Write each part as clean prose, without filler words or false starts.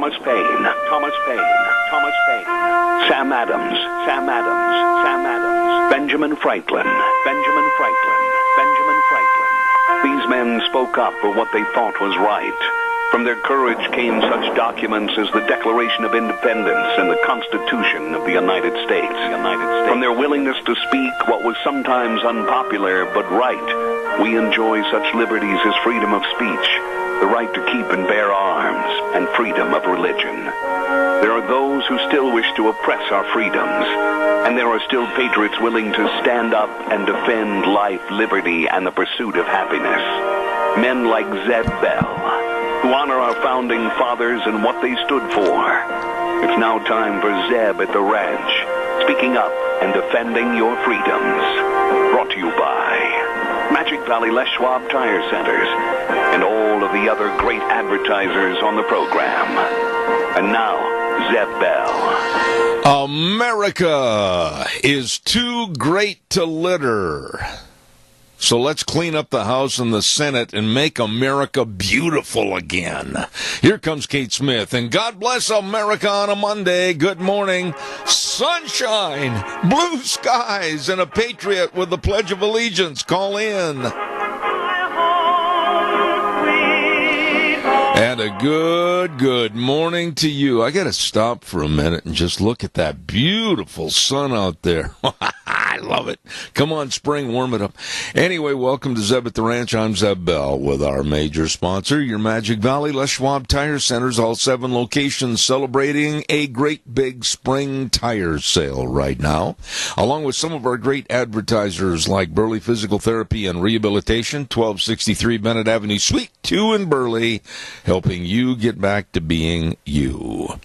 Thomas Paine, Thomas Paine, Thomas Paine, Sam Adams, Sam Adams, Sam Adams, Benjamin Franklin, Benjamin Franklin, Benjamin Franklin. These men spoke up for what they thought was right. From their courage came such documents as the Declaration of Independence and the Constitution of the United States. From their willingness to speak what was sometimes unpopular but right, we enjoy such liberties as freedom of speech, the right to keep and bear arms, and freedom of religion. There are those who still wish to oppress our freedoms, and there are still patriots willing to stand up and defend life, liberty, and the pursuit of happiness. Men like Zeb Bell, who honor our founding fathers and what they stood for. It's now time for Zeb at the Ranch, speaking up and defending your freedoms. Brought to you by Magic Valley Les Schwab Tire Centers and all of the other great advertisers on the program. And now, Zeb Bell. America is too great to litter. So let's clean up the House and the Senate and make America beautiful again. Here comes Kate Smith, and God bless America on a Monday. Good morning. Sunshine, blue skies, and a patriot with the Pledge of Allegiance. Call in. And a good morning to you. I got to stop for a minute and just look at that beautiful sun out there. I love it. Come on, spring, warm it up. Anyway, welcome to Zeb at the Ranch. I'm Zeb Bell with our major sponsor, your Magic Valley Les Schwab Tire Centers, all 7 locations celebrating a great big spring tire sale right now, along with some of our great advertisers like Burley Physical Therapy and Rehabilitation, 1263 Bennett Avenue, Suite 2 in Burley, helping you get back to being you.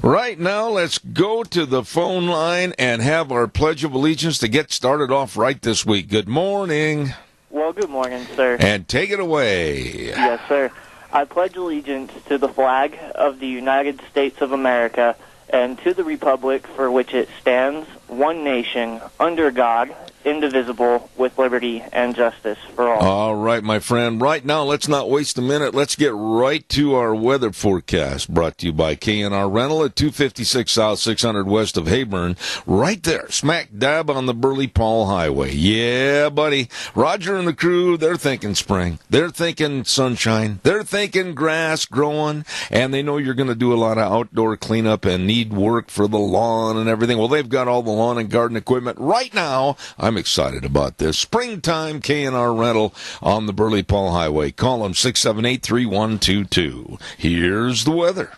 Right now, let's go to the phone line and have our Pledge of Allegiance to get started off right this week. Good morning. Well, good morning, sir. And take it away. Yes, sir. I pledge allegiance to the flag of the United States of America and to the republic for which it stands, one nation, under God, indivisible, with liberty and justice for all. All right, my friend. Right now, let's not waste a minute. Let's get right to our weather forecast, brought to you by K&R Rental at 256 South, 600 west of Heyburn. Right there, smack dab on the Burley-Paul Highway. Yeah, buddy. Roger and the crew, they're thinking spring. They're thinking sunshine. They're thinking grass growing. And they know you're going to do a lot of outdoor cleanup and need work for the lawn and everything. Well, they've got all the lawn and garden equipment right now. I'm excited about this. Springtime K&R Rental on the Burley-Paul Highway. Call them 678-3122. Here's the weather.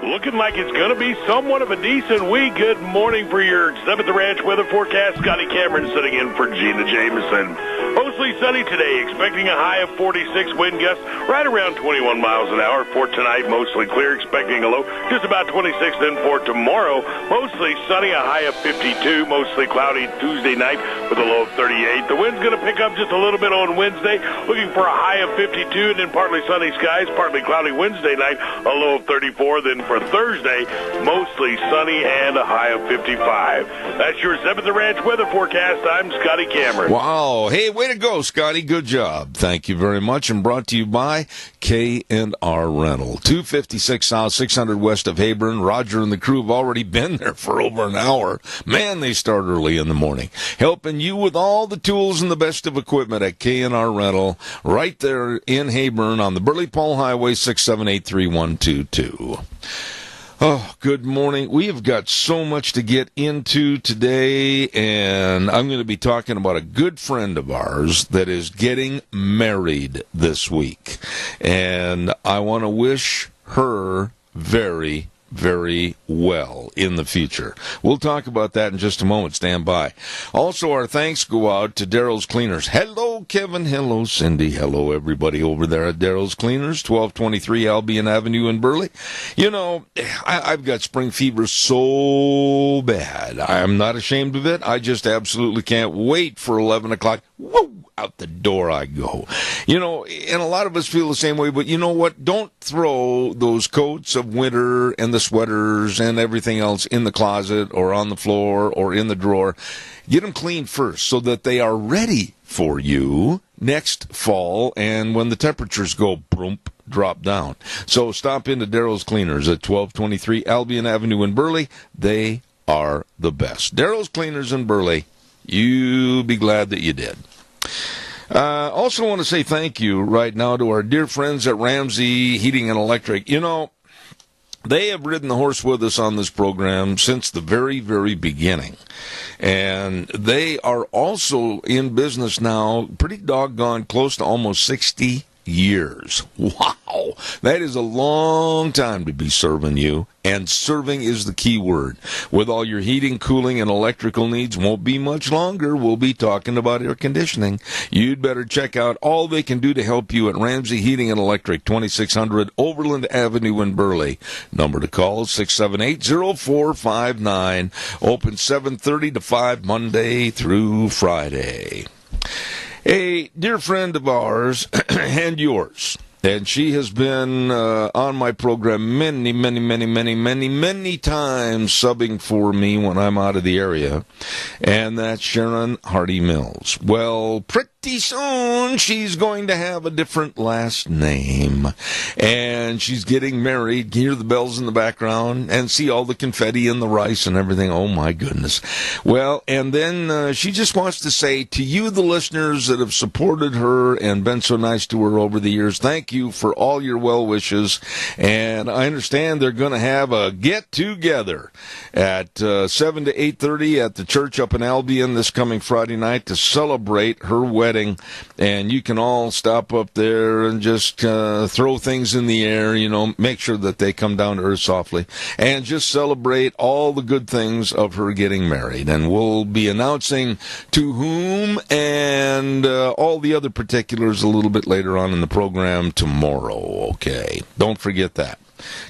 Looking like it's going to be somewhat of a decent week. Good morning for your Zeb at the Ranch weather forecast. Scotty Cameron sitting in for Gina Jameson. Mostly sunny today, expecting a high of 46, wind gusts right around 21 miles an hour. For tonight, mostly clear, expecting a low just about 26. Then for tomorrow, mostly sunny, a high of 52, mostly cloudy Tuesday night with a low of 38. The wind's going to pick up just a little bit on Wednesday, looking for a high of 52, and then partly sunny skies, partly cloudy Wednesday night, a low of 34. Then for Thursday, mostly sunny and a high of 55. That's your Zeb at the Ranch weather forecast. I'm Scotty Cameron. Wow. Hey, way to go, Scotty. Good job. Thank you very much. And brought to you by K&R Rental. 256 South, 600 west of Heyburn. Roger and the crew have already been there for over an hour. Man, they start early in the morning. Helping you with all the tools and the best of equipment at K&R Rental. Right there in Heyburn on the Burley-Paul Highway, 678-3122. Oh, good morning. We have got so much to get into today, and I'm going to be talking about a good friend of ours that is getting married this week. And I want to wish her very, very well in the future. We'll talk about that in just a moment. Stand by. Also, our thanks go out to Daryl's Cleaners. Hello, Kevin. Hello, Cindy. Hello, everybody over there at Daryl's Cleaners, 1223 Albion Avenue in Burley. You know, I've got spring fever so bad. I'm not ashamed of it. I just absolutely can't wait for 11 o'clock. Woo! Out the door I go. You know, and a lot of us feel the same way, but you know what? Don't throw those coats of winter and the sweaters and everything else in the closet or on the floor or in the drawer. Get them cleaned first so that they are ready for you next fall, and when the temperatures go drop down. So stop into Darrow's Cleaners at 1223 Albion Avenue in Burley. They are the best. Darrow's Cleaners in Burley. You'll be glad that you did. Also want to say thank you right now to our dear friends at Ramsey Heating and Electric. You know, they have ridden the horse with us on this program since the very, very beginning. And they are also in business now, pretty doggone close to almost 60 years. Wow. That is a long time to be serving you. And serving is the key word. With all your heating, cooling, and electrical needs, won't be much longer. We'll be talking about air conditioning. You'd better check out all they can do to help you at Ramsey Heating and Electric, 2600 Overland Avenue in Burley. Number to call is 678-0459. Open 7:30 to 5 Monday through Friday. A dear friend of ours and yours, and she has been on my program many times, subbing for me when I'm out of the area, and that's Sharon Hardy Mills. Well, pretty soon she's going to have a different last name, and she's getting married. Hear the bells in the background and see all the confetti and the rice and everything. Oh my goodness. Well, and then she just wants to say to you, the listeners that have supported her and been so nice to her over the years, thank you for all your well wishes. And I understand they're going to have a get together at 7 to 8:30 at the church up in Albion this coming Friday night to celebrate her wedding. And you can all stop up there and just throw things in the air, you know, make sure that they come down to earth softly, and just celebrate all the good things of her getting married. And we'll be announcing to whom and all the other particulars a little bit later on in the program tomorrow, okay? Don't forget that.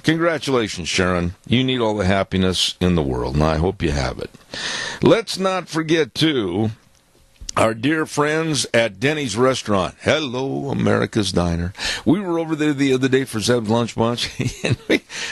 Congratulations, Sharon. You need all the happiness in the world, and I hope you have it. Let's not forget, too, our dear friends at Denny's Restaurant. Hello, America's Diner. We were over there the other day for Zeb's Lunch Bunch, and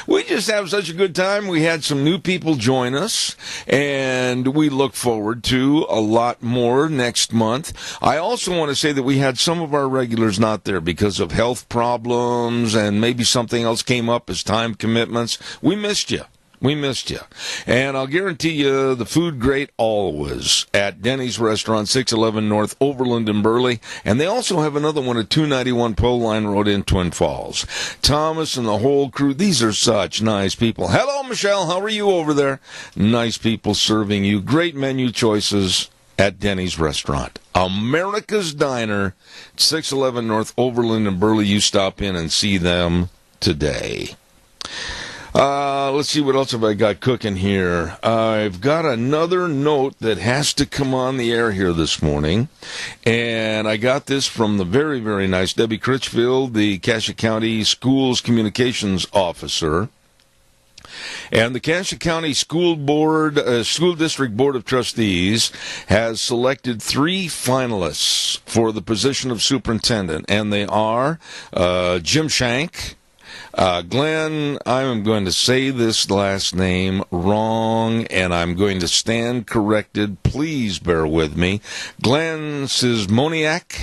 we just have such a good time. We had some new people join us, and we look forward to a lot more next month. I also want to say that we had some of our regulars not there because of health problems, and maybe something else came up as time commitments. We missed you. We missed you. And I'll guarantee you the food great always at Denny's Restaurant, 611 North Overland in Burley. And they also have another one at 291 Pole Line Road in Twin Falls. Thomas and the whole crew, these are such nice people. Hello, Michelle. How are you over there? Nice people serving you. Great menu choices at Denny's Restaurant. America's Diner, 611 North Overland in Burley. You stop in and see them today. Let's see, what else have I got cooking here? I've got another note that has to come on the air here this morning, and I got this from the very, very nice Debbie Critchfield, the Cassia County Schools Communications Officer. And the Cassia County School District Board of Trustees has selected 3 finalists for the position of superintendent, and they are Jim Shank, Glenn, I'm going to say this last name wrong, and I'm going to stand corrected. Please bear with me. Glenn Sismoniak.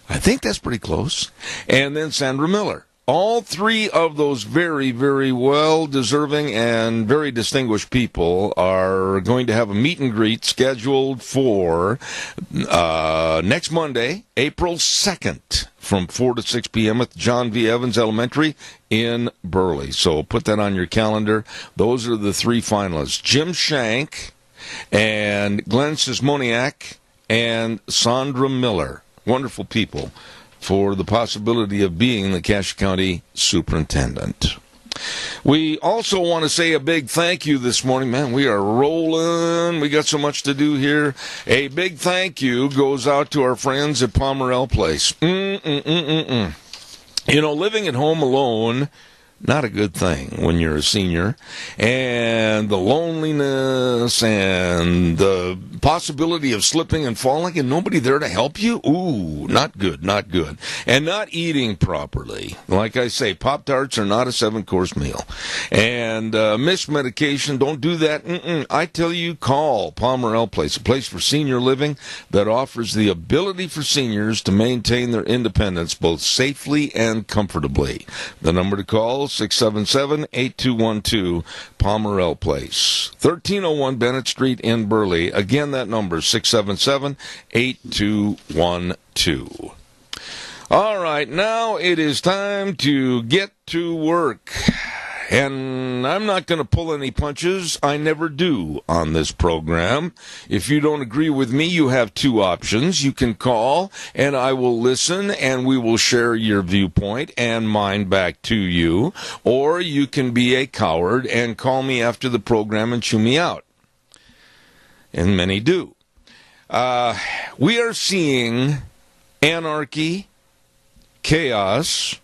I think that's pretty close. And then Sandra Miller. All 3 of those very, very well-deserving and very distinguished people are going to have a meet and greet scheduled for next Monday, April 2nd, from 4 to 6 p.m. at John V. Evans Elementary in Burley. So put that on your calendar. Those are the 3 finalists: Jim Shank and Glenn Sismoniak and Sandra Miller. Wonderful people for the possibility of being the Cassia County Superintendent. We also want to say a big thank you this morning. Man, we are rolling. We got so much to do here. A big thank you goes out to our friends at Pomerell Place. You know, living at home alone, not a good thing when you're a senior. And the loneliness and the possibility of slipping and falling and nobody there to help you? Ooh, not good, not good. And not eating properly. Like I say, Pop-Tarts are not a 7-course meal. And missed medication, don't do that. I tell you, call Pomerel Place, a place for senior living that offers the ability for seniors to maintain their independence both safely and comfortably. The number to call, 677-8212, Pomerel Place, 1301 Bennett Street in Burley. Again, that number is 677-8212. All right, now it is time to get to work. And I'm not going to pull any punches. I never do on this program. If you don't agree with me, you have two options. You can call, and I will listen, and we will share your viewpoint and mine back to you. Or you can be a coward and call me after the program and chew me out. And many do. We are seeing anarchy, chaos,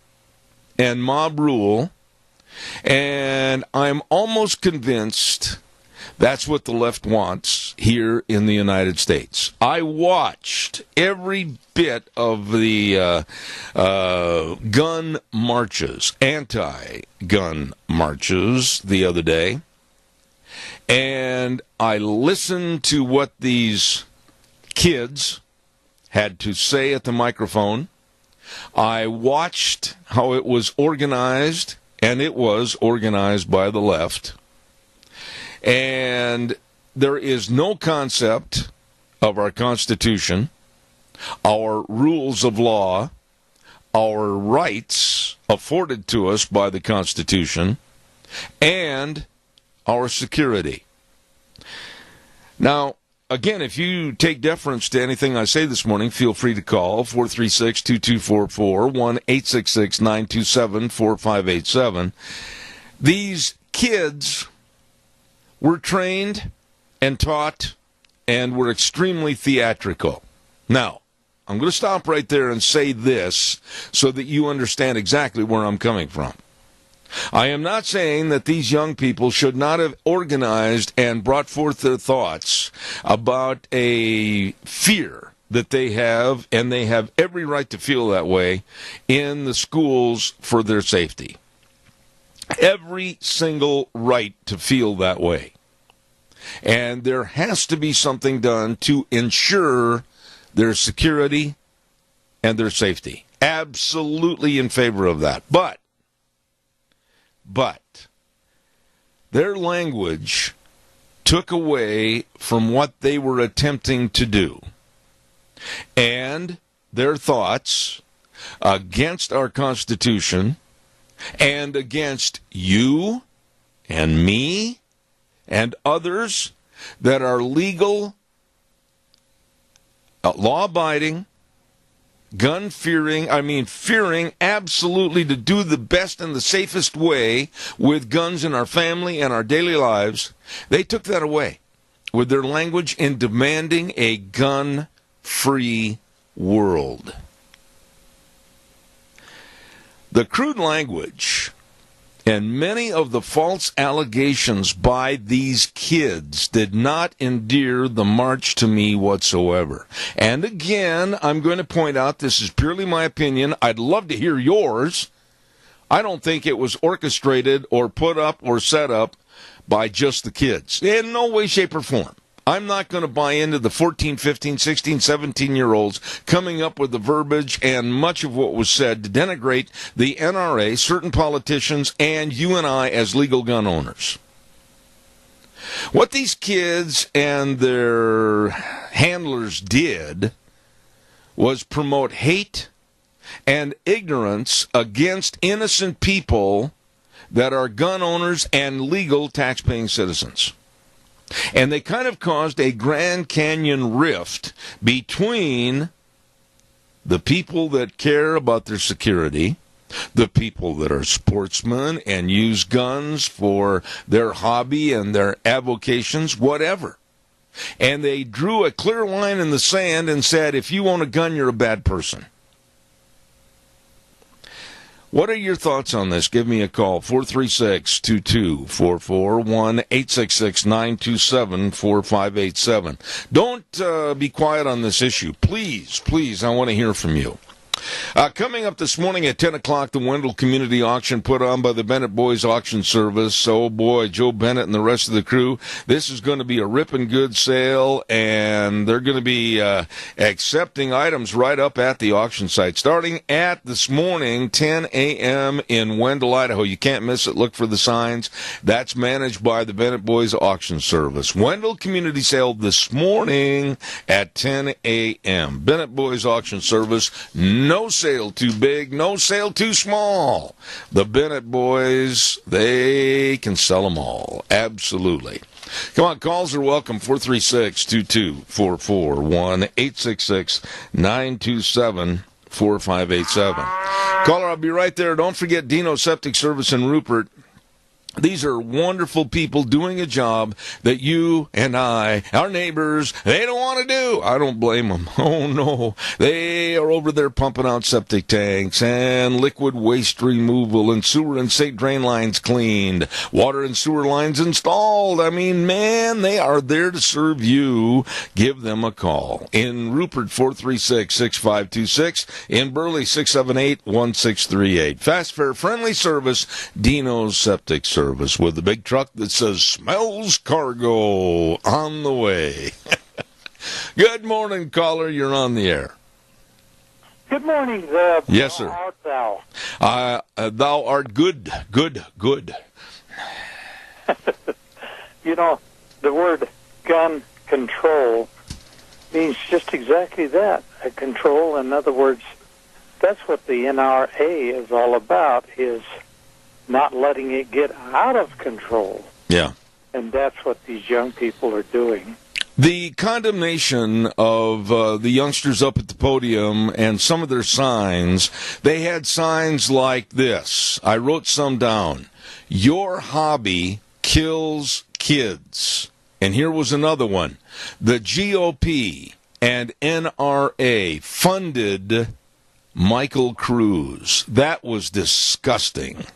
and mob rule. And I'm almost convinced that's what the left wants here in the United States. I watched every bit of the gun marches, anti-gun marches the other day, and I listened to what these kids had to say at the microphone. I watched how it was organized. And it was organized by the left. And there is no concept of our Constitution, our rules of law, our rights afforded to us by the Constitution, and our security. Now, again, if you take deference to anything I say this morning, feel free to call 436-2244, 1-866-927-4587. These kids were trained and taught and were extremely theatrical. Now, I'm going to stop right there and say this so that you understand exactly where I'm coming from. I am not saying that these young people should not have organized and brought forth their thoughts about a fear that they have, and they have every right to feel that way, in the schools for their safety. Every single right to feel that way. And there has to be something done to ensure their security and their safety. Absolutely in favor of that. But their language took away from what they were attempting to do. And their thoughts against our Constitution and against you and me and others that are legal, law-abiding, fearing absolutely to do the best and the safest way with guns in our family and our daily lives. They took that away with their language in demanding a gun-free world. The crude language and many of the false allegations by these kids did not endear the march to me whatsoever. And again, I'm going to point out, this is purely my opinion. I'd love to hear yours. I don't think it was orchestrated or put up or set up by just the kids. In no way, shape, or form. I'm not going to buy into the 14, 15, 16, 17-year-olds coming up with the verbiage and much of what was said to denigrate the NRA, certain politicians, and you and I as legal gun owners. What these kids and their handlers did was promote hate and ignorance against innocent people that are gun owners and legal tax-paying citizens. And they kind of caused a Grand Canyon rift between the people that care about their security, the people that are sportsmen and use guns for their hobby and their avocations, whatever. And they drew a clear line in the sand and said, if you own a gun, you're a bad person. What are your thoughts on this? Give me a call, 436-2244, 1-866-927-4587. Don't be quiet on this issue. Please, I want to hear from you. Coming up this morning at 10 o'clock, the Wendell Community Auction put on by the Bennett Boys Auction Service. Oh, boy, Joe Bennett and the rest of the crew. This is going to be a ripping good sale, and they're going to be accepting items right up at the auction site. Starting at this morning, 10 a.m. in Wendell, Idaho. You can't miss it. Look for the signs. That's managed by the Bennett Boys Auction Service. Wendell Community Sale this morning at 10 a.m. Bennett Boys Auction Service. No sale too big, no sale too small. The Bennett Boys, they can sell them all. Absolutely. Come on, calls are welcome. 436-2244, 1-866-927-4587. Caller, I'll be right there. Don't forget Dino Septic Service in Rupert. These are wonderful people doing a job that you and I, our neighbors, they don't want to do. I don't blame them. Oh, no. They are over there pumping out septic tanks and liquid waste removal and sewer and state drain lines cleaned, water and sewer lines installed. I mean, man, they are there to serve you. Give them a call. In Rupert, 436-6526. In Burley, 678-1638. Fast fare, friendly service, Dino's Septic Service. With the big truck that says smells cargo on the way. Good morning, caller. You're on the air. Good morning, Zeb. Yes, sir. How art thou? Thou art good. You know, the word gun control means just exactly that, a control. In other words, that's what the NRA is all about, is not letting it get out of control. Yeah. And that's what these young people are doing. The condemnation of the youngsters up at the podium and some of their signs, they had signs like this. I wrote some down. Your hobby kills kids. And here was another one. The GOP and NRA funded Michael Cruz. That was disgusting.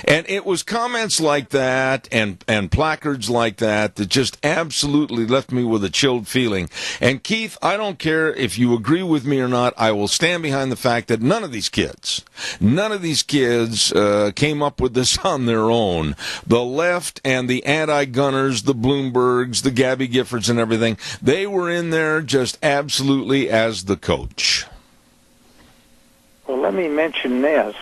And it was comments like that and placards like that that just absolutely left me with a chilled feeling. And Keith, I don't care if you agree with me or not, I will stand behind the fact that none of these kids came up with this on their own. The left and the anti-gunners, the Bloombergs, the Gabby Giffords and everything, they were in there just absolutely as the coach. Well, let me mention this.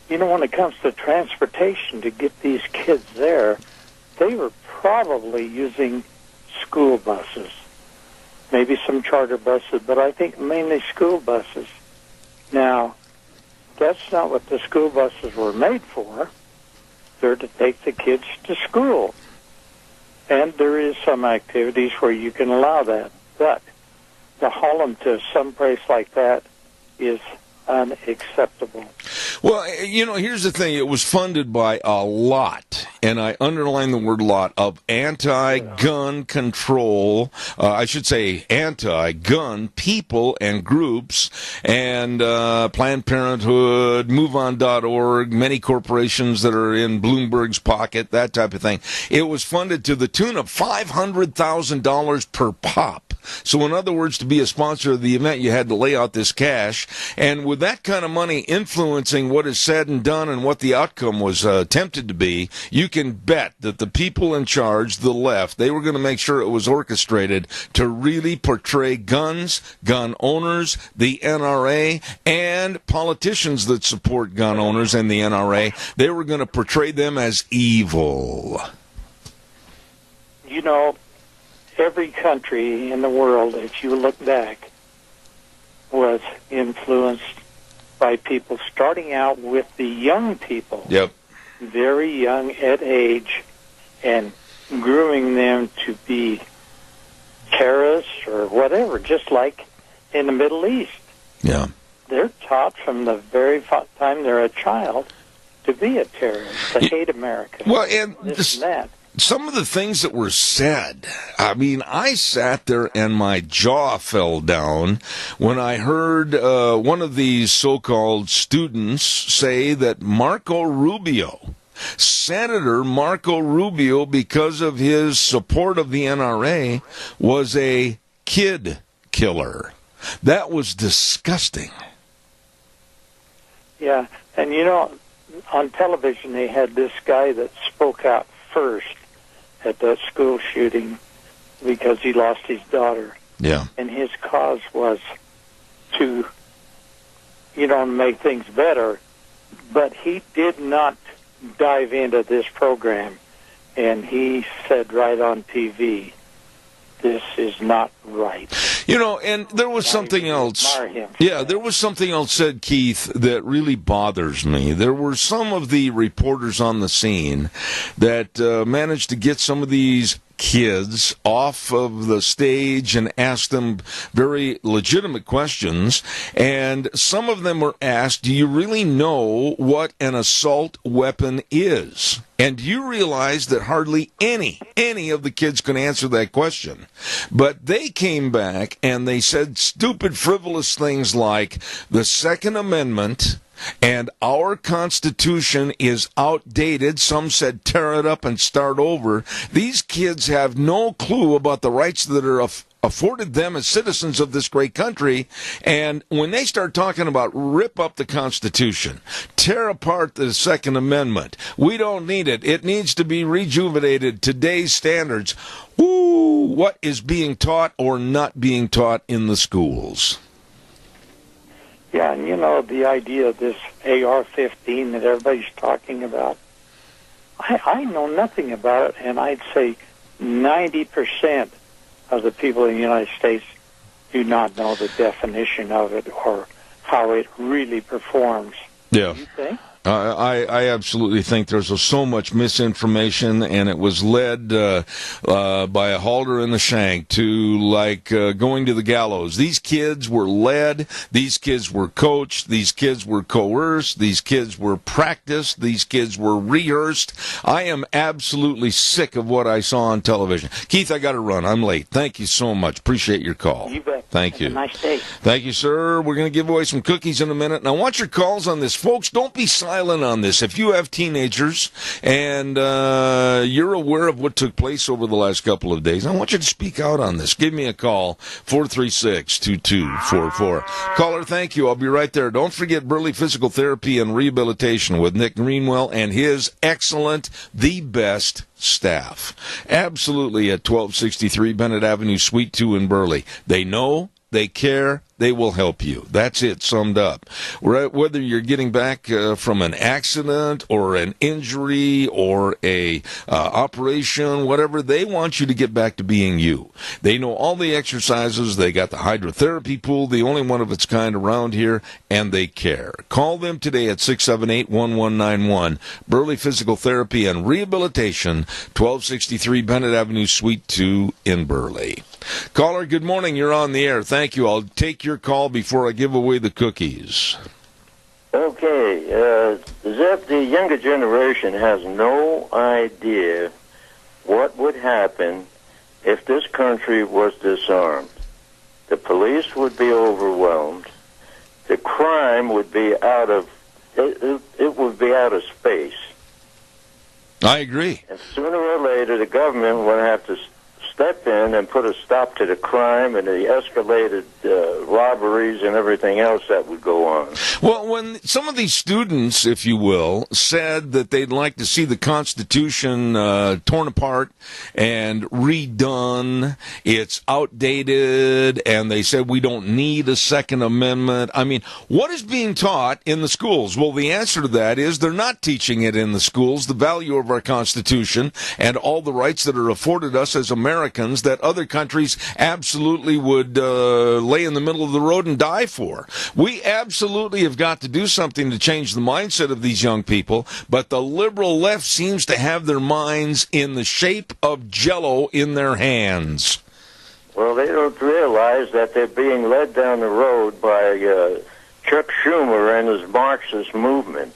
You know, when it comes to transportation to get these kids there, they were probably using school buses, maybe some charter buses, but I think mainly school buses. Now, that's not what the school buses were made for. They're to take the kids to school. And there is some activities where you can allow that. But to haul them to some place like that is unacceptable. Well, you know, here's the thing. It was funded by a lot, and I underline the word lot, of anti-gun control, I should say anti-gun people and groups, and Planned Parenthood, MoveOn.org, many corporations that are in Bloomberg's pocket, that type of thing. It was funded to the tune of $500,000 per pop. So in other words, to be a sponsor of the event, you had to lay out this cash. And with that kind of money influencing what is said and done and what the outcome was attempted to be, you can bet that the people in charge, the left, they were going to make sure it was orchestrated to really portray guns, gun owners, the NRA, and politicians that support gun owners and the NRA. They were going to portray them as evil. You know, every country in the world, if you look back, was influenced by people starting out with the young people. Yep. Very young at age, and grooming them to be terrorists or whatever, just like in the Middle East. Yeah. They're taught from the very time they're a child to be a terrorist, to hate America. Well, and this and that. some of the things that were said, I mean, I sat there and my jaw fell down when I heard one of these so-called students say that Marco Rubio, Senator Marco Rubio, because of his support of the NRA, was a kid killer. That was disgusting. Yeah, and you know, on television they had this guy that spoke out first at that school shooting because he lost his daughter. Yeah. And his cause was to, make things better, but he did not dive into this program, and he said right on TV, this is not right. And there was something else. Yeah, there was something else said, Keith, that really bothers me. There were some of the reporters on the scene that managed to get some of these kids off of the stage and ask them very legitimate questions, and some of them were asked, do you really know what an assault weapon is? And you realize that hardly any of the kids can answer that question. But they came back and they said stupid, frivolous things like the Second Amendment and our Constitution is outdated. Some said tear it up and start over. These kids have no clue about the rights that are afforded them as citizens of this great country. And when they start talking about rip up the Constitution, tear apart the Second Amendment, we don't need it, it needs to be rejuvenated, today's standards, what is being taught or not being taught in the schools? Yeah, and the idea of this AR-15 that everybody's talking about, I know nothing about it, and I'd say 90% of the people in the United States do not know the definition of it or how it really performs. Yeah. You think? I absolutely think there's so much misinformation, and it was led by a halter in the shank to going to the gallows. These kids were led, these kids were coached, these kids were coerced, these kids were practiced, these kids were rehearsed. I am absolutely sick of what I saw on television. Keith, I got to run. I'm late. Thank you so much. Appreciate your call. You bet. Thank you. Have a nice day. Thank you, sir. We're going to give away some cookies in a minute. And I want your calls on this. Folks, don't be silent on this. If you have teenagers and you're aware of what took place over the last couple of days, I want you to speak out on this. Give me a call, 436-2244. Caller, thank you. I'll be right there. Don't forget Burley Physical Therapy and Rehabilitation with Nick Greenwell and his excellent, the best staff. Absolutely at 1263 Bennett Avenue, Suite 2 in Burley. They know, they care, they will help you. That's it, summed up. Whether you're getting back from an accident or an injury or a operation, whatever, they want you to get back to being you. They know all the exercises. They got the hydrotherapy pool, the only one of its kind around here, and they care. Call them today at 678-1191. Burley Physical Therapy and Rehabilitation, 1263 Bennett Avenue, Suite 2 in Burley. Caller, good morning. You're on the air. Thank you. I'll take your call before I give away the cookies. Okay. Zeb, the younger generation has no idea what would happen if this country was disarmed. The police would be overwhelmed. The crime would be it would be out of space. I agree. And sooner or later, the government would have to step in and put a stop to the crime and the escalated robberies and everything else that would go on. Well, when some of these students, if you will, said that they'd like to see the Constitution torn apart and redone, it's outdated, and they said we don't need a Second Amendment. I mean, what is being taught in the schools? Well, the answer to that is they're not teaching it in the schools, the value of our Constitution and all the rights that are afforded us as Americans that other countries absolutely would lay in the middle of the road and die for. We absolutely have got to do something to change the mindset of these young people, but the liberal left seems to have their minds in the shape of Jell-O in their hands. Well, they don't realize that they're being led down the road by Chuck Schumer and his Marxist movement.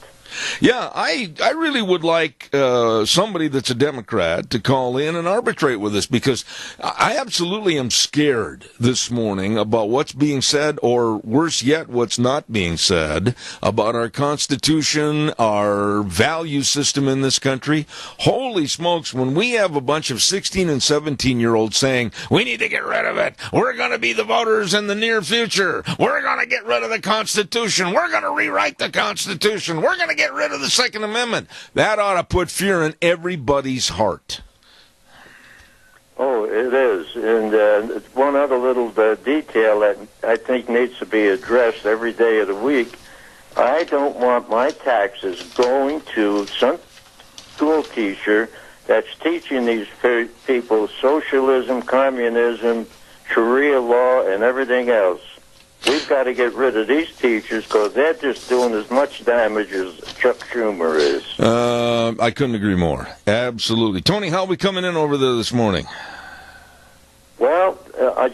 Yeah, I really would like somebody that's a Democrat to call in and arbitrate with us, because I absolutely am scared this morning about what's being said, or worse yet, what's not being said about our Constitution, our value system in this country. Holy smokes, when we have a bunch of 16 and 17-year-olds saying, we need to get rid of it, we're going to be the voters in the near future, we're going to get rid of the Constitution, we're going to rewrite the Constitution, we're going to get rid of the Second Amendment. That ought to put fear in everybody's heart. Oh, it is. And one other little detail that I think needs to be addressed every day of the week. I don't want my taxes going to some school teacher that's teaching these people socialism, communism, Sharia law, and everything else. We've got to get rid of these teachers because they're just doing as much damage as Chuck Schumer is. I couldn't agree more. Absolutely. Tony, how are we coming in over there this morning? Well,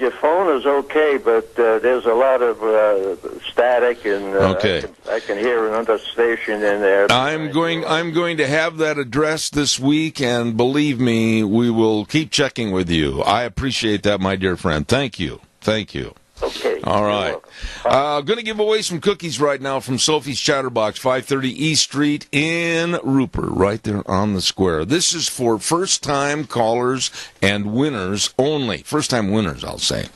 your phone is okay, but there's a lot of static, and okay. I can hear another station in there. I'm going to have that addressed this week, and believe me, we will keep checking with you. I appreciate that, my dear friend. Thank you. Thank you. Okay. All right. I'm going to give away some cookies right now from Sophie's Chatterbox, 530 East Street in Rupert, right there on the square. This is for first-time callers and winners only. First-time winners, I'll say.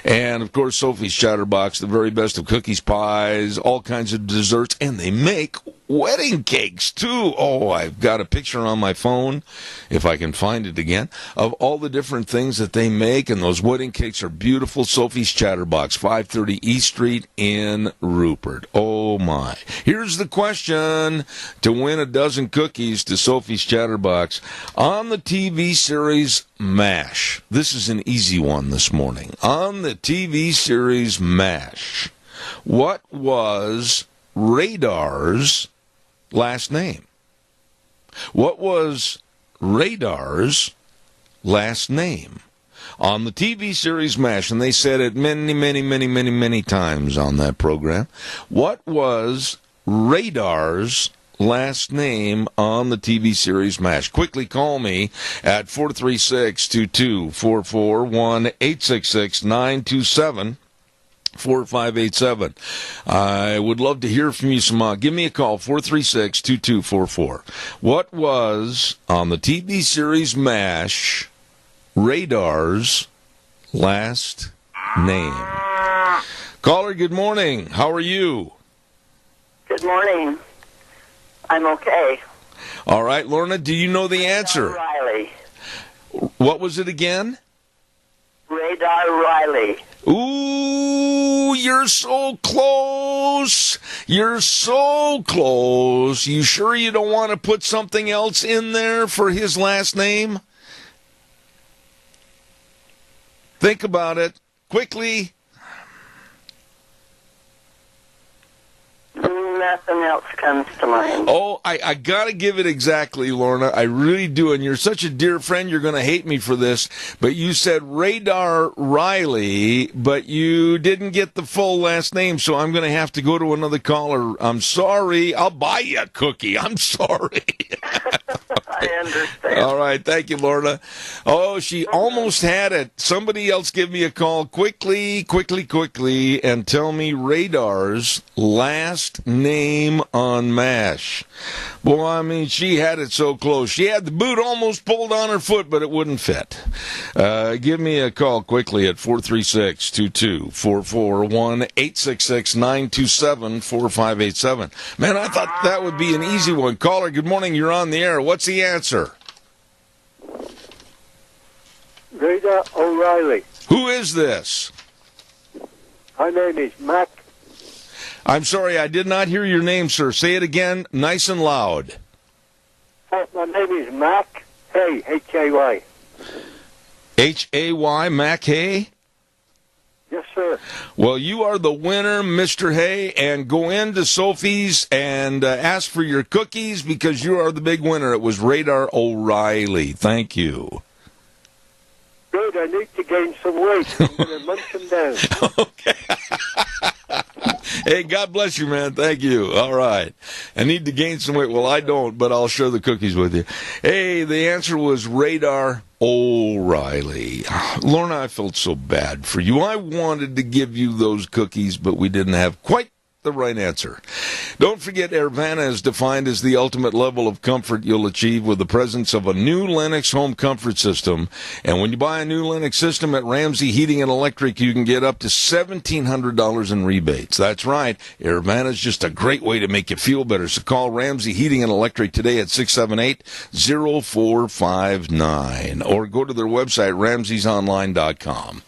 And, of course, Sophie's Chatterbox, the very best of cookies, pies, all kinds of desserts, and they make wedding cakes, too. Oh, I've got a picture on my phone, if I can find it again, of all the different things that they make, and those wedding cakes are beautiful. Sophie's Chatterbox, 530 East Street in Rupert. Oh, my. Here's the question to win a dozen cookies to Sophie's Chatterbox. On the TV series MASH, this is an easy one this morning. On the TV series MASH, what was Radar's last name? What was Radar's last name? On the TV series MASH, and they said it many times on that program. What was Radar's last name on the TV series MASH? Quickly call me at 436-2244, 1-866-927 4587. I would love to hear from you some. Give me a call, 436-2244. What was, on the TV series MASH, Radar's last name? Caller, good morning. How are you? Good morning. I'm okay. All right, Lorna, do you know the answer? Riley. What was it again? Radar Riley. Ooh, you're so close. You're so close. You sure you don't want to put something else in there for his last name? Think about it quickly. Nothing else comes to mind. Oh, I got to give it exactly, Lorna. I really do. And you're such a dear friend, you're going to hate me for this. But you said Radar Riley, but you didn't get the full last name, so I'm going to have to go to another caller. I'm sorry. I'll buy you a cookie. I'm sorry. I understand. All right. Thank you, Lorna. Oh, she almost had it. Somebody else give me a call quickly, and tell me Radar's last name on MASH. Boy, I mean, she had it so close. She had the boot almost pulled on her foot, but it wouldn't fit. Give me a call quickly at 436-2244, 1-866-927-4587. Man, I thought that would be an easy one. Caller, good morning. You're on the air. What's the answer? Radar O'Reilly. Who is this? My name is Mac. I'm sorry, I did not hear your name, sir. Say it again, nice and loud. My name is Mac Hay, H-A-Y. H-A-Y, Mac Hay? Yes, sir. Well, you are the winner, Mr. Hay, and go into Sophie's and ask for your cookies because you are the big winner. It was Radar O'Reilly. Thank you. Good, I need to gain some weight. I'm going to munch them down. Okay. Hey, God bless you, man. Thank you. All right. I need to gain some weight. Well, I don't, but I'll share the cookies with you. Hey, the answer was Radar O'Reilly. Lorna, I felt so bad for you. I wanted to give you those cookies, but we didn't have quite the right answer. Don't forget, Airvana is defined as the ultimate level of comfort you'll achieve with the presence of a new Lennox home comfort system. And when you buy a new Lennox system at Ramsey Heating and Electric, you can get up to $1,700 in rebates. That's right. Airvana is just a great way to make you feel better. So call Ramsey Heating and Electric today at 678-0459 or go to their website, ramseysonline.com.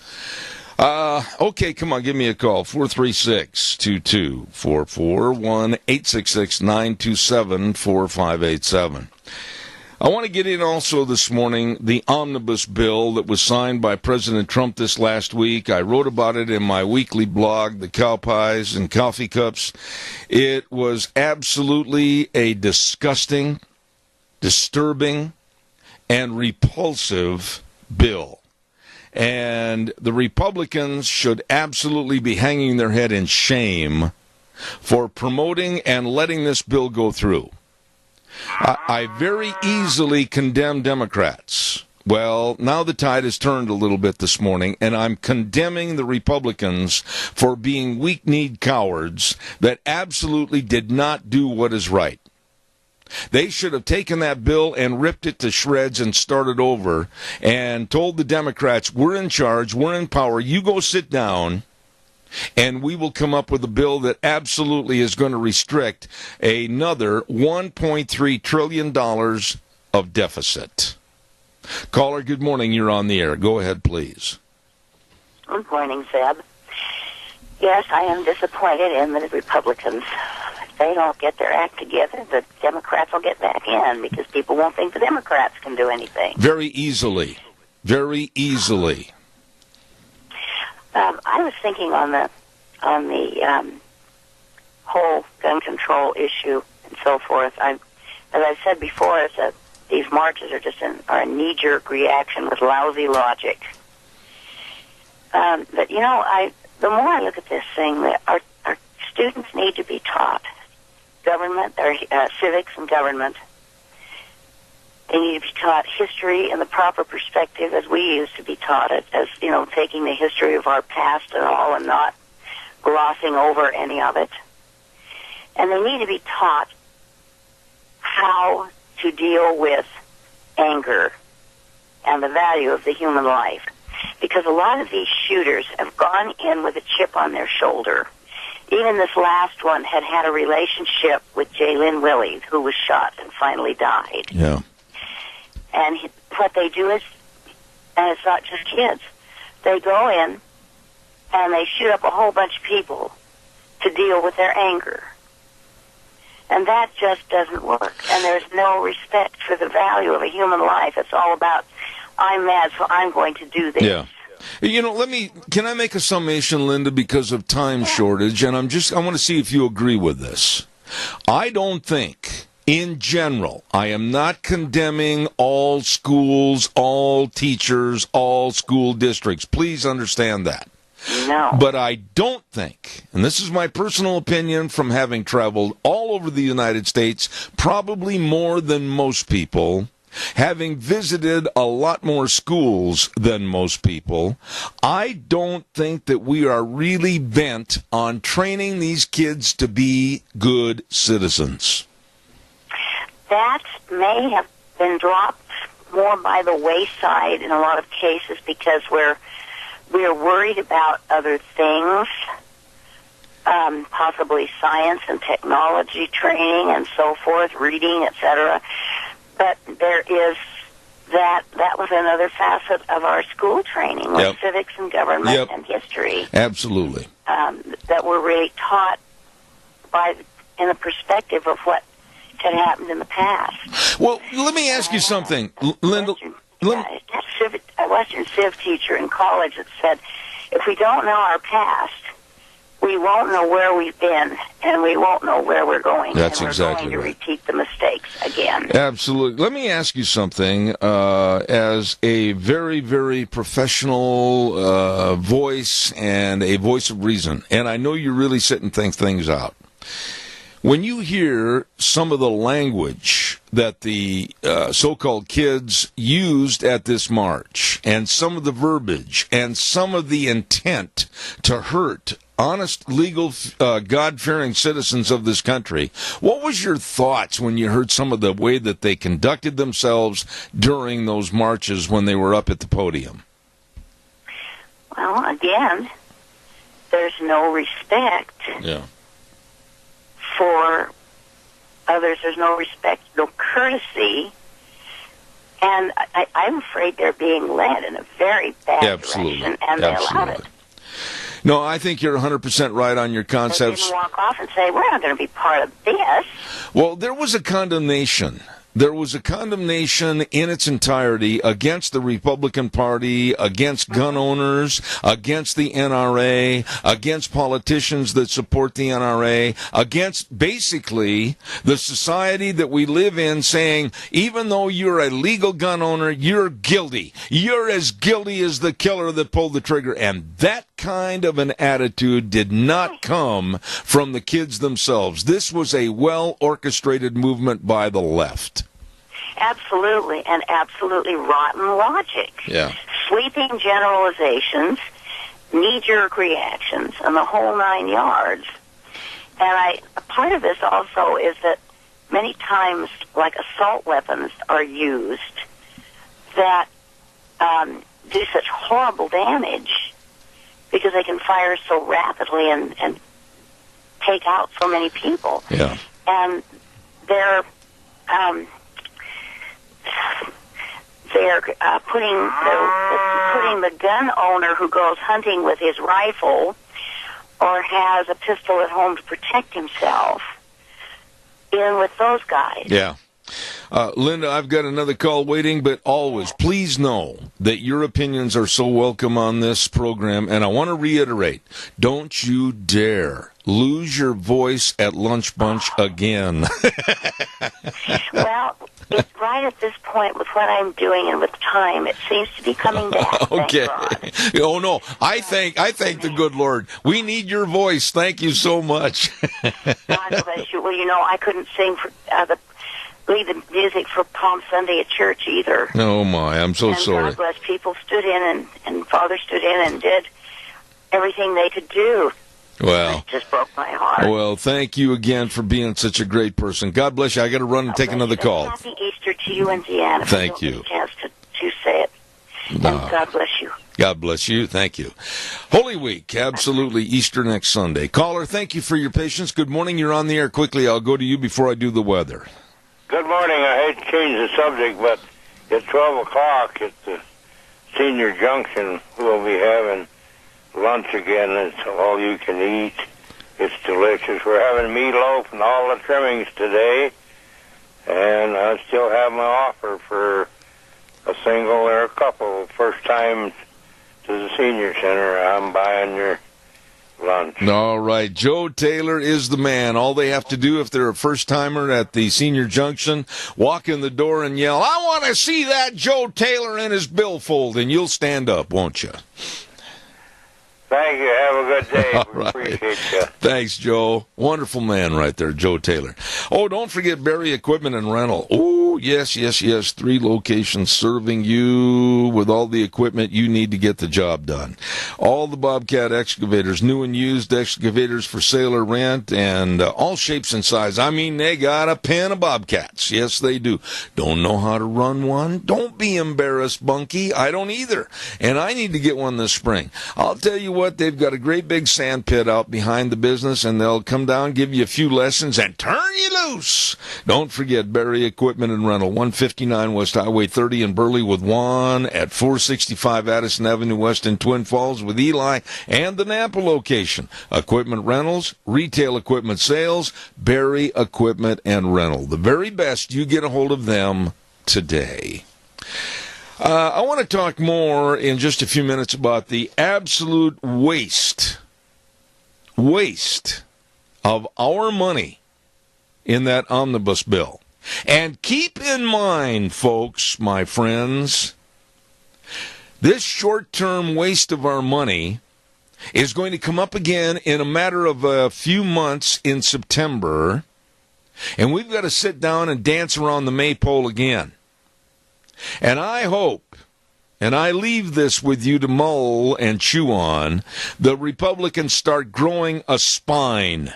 Okay, come on, give me a call. 436-2244, 1-866-927-4587. I want to get in also this morning the omnibus bill that was signed by President Trump this last week. I wrote about it in my weekly blog, The Cow Pies and Coffee Cups. It was absolutely a disgusting, disturbing, and repulsive bill. And the Republicans should absolutely be hanging their head in shame for promoting and letting this bill go through. I very easily condemn Democrats. Well, now the tide has turned a little bit this morning, and I'm condemning the Republicans for being weak-kneed cowards that absolutely did not do what is right. They should have taken that bill and ripped it to shreds and started over and told the Democrats, we're in charge, we're in power, you go sit down, and we will come up with a bill that absolutely is going to restrict another $1.3 trillion of deficit. Caller, good morning. You're on the air. Go ahead, please. Good morning, Zeb. Yes, I am disappointed in the Republicans. If they don't get their act together, the Democrats will get back in because people won't think the Democrats can do anything. Very easily. Very easily. I was thinking on the whole gun control issue and so forth. As I've said before, is that these marches are just a knee-jerk reaction with lousy logic. But you know, the more I look at this thing, our students need to be taught government, or civics and government. They need to be taught history in the proper perspective as we used to be taught it, as, you know, taking the history of our past and all and not glossing over any of it. And they need to be taught how to deal with anger and the value of the human life. Because a lot of these shooters have gone in with a chip on their shoulder. Even this last one had a relationship with Jalen Willie, who was shot and finally died. Yeah. And what they do is, and it's not just kids, they go in and they shoot up a whole bunch of people to deal with their anger. And that just doesn't work. And there's no respect for the value of a human life. It's all about, I'm mad, so I'm going to do this. Yeah. You know, can I make a summation, Linda, because of time shortage? And I want to see if you agree with this. I don't think, in general, I am not condemning all schools, all teachers, all school districts. Please understand that. No. But I don't think, and this is my personal opinion from having traveled all over the United States, probably more than most people, having visited a lot more schools than most people, I don't think that we are really bent on training these kids to be good citizens. That may have been dropped more by the wayside in a lot of cases because we're worried about other things, possibly science and technology training and so forth, reading, etc. But there is that was another facet of our school training with civics and government and history. Absolutely. That we're really taught in the perspective of what had happened in the past. Well, let me ask you something, Linda. A Western Civ teacher in college that said, if we don't know our past, we won't know where we've been, and we won't know where we're going. That's and we're exactly going to right. repeat the mistakes again. Absolutely. Let me ask you something. As a very, very professional voice and a voice of reason, and I know you really sit and think things out. When you hear some of the language that the so-called kids used at this march, and some of the verbiage, and some of the intent to hurt honest, legal, God-fearing citizens of this country, what was your thoughts when you heard some of the way that they conducted themselves during those marches when they were up at the podium? Well, again, there's no respect for others. There's no respect, no courtesy. And I'm afraid they're being led in a very bad direction, and they allow it. No, I think you're 100% right on your concepts. They didn't walk off and say, we're not going to be part of this. Well, there was a condemnation. There was a condemnation in its entirety against the Republican Party, against gun owners, against the NRA, against politicians that support the NRA, against basically the society that we live in, saying, even though you're a legal gun owner, you're guilty. You're as guilty as the killer that pulled the trigger. And that kind of an attitude did not come from the kids themselves. This was a well-orchestrated movement by the left. Absolutely, and absolutely rotten logic. Yeah. Sweeping generalizations, knee-jerk reactions, and the whole 9 yards. And a part of this also is that many times, like assault weapons are used that do such horrible damage because they can fire so rapidly and take out so many people. Yeah. And they're putting the gun owner who goes hunting with his rifle or has a pistol at home to protect himself in with those guys. Yeah. Linda, I've got another call waiting, but always, please know that your opinions are so welcome on this program, and I want to reiterate, don't you dare lose your voice at Lunch Bunch again. Well, it's right at this point with what I'm doing and with time, it seems to be coming back. Okay. Thank God. Oh no, I thank the good Lord. We need your voice. Thank you so much. God bless you. Well, you know, I couldn't sing for lead the music for Palm Sunday at church either. Oh my, I'm so sorry. God bless, people stood in and Father stood in and did everything they could do. Well, it just broke my heart. Well, thank you again for being such a great person. God bless you. I got to run and take another call. Happy Easter to you and Deanna. Thank you. Get a chance to say it. No. And God bless you. God bless you. Thank you. Holy Week, absolutely. Easter next Sunday. Caller, thank you for your patience. Good morning. You're on the air. Quickly, I'll go to you before I do the weather. Good morning. I hate to change the subject, but at 12 o'clock at the Senior Junction, we'll be having lunch again. It's all you can eat. It's delicious. We're having meatloaf and all the trimmings today, and I still have my offer for a single or a couple. First time to the Senior Center, I'm buying your lunch. All right. Joe Taylor is the man. All they have to do if they're a first-timer at the Senior Junction, walk in the door and yell, I want to see that Joe Taylor in his billfold, and you'll stand up, won't you? Thank you. Have a good day. All We right. appreciate you. Thanks, Joe. Wonderful man right there, Joe Taylor. Oh, don't forget Barry Equipment and Rental. Oh, yes. 3 locations serving you with all the equipment you need to get the job done. All the Bobcat excavators, new and used excavators for sale or rent, and all shapes and sizes. I mean, they got a pen of Bobcats. Yes, they do. Don't know how to run one? Don't be embarrassed, Bunky. I don't either. And I need to get one this spring. I'll tell you what, they've got a great big sand pit out behind the business, and they'll come down, give you a few lessons, and turn you loose. Don't forget Barry Equipment and Rental, 159 West Highway 30 in Burley, with one at 465 Addison Avenue West in Twin Falls with Eli, and the Napa location. Equipment rentals, retail equipment sales, Barry Equipment and Rental. The very best. You get a hold of them today. I want to talk more in just a few minutes about the absolute waste waste of our money in that omnibus bill. And keep in mind, folks, my friends, this short-term waste of our money is going to come up again in a matter of a few months in September, and we've got to sit down and dance around the maypole again. And I hope, and I leave this with you to mull and chew on, the Republicans start growing a spine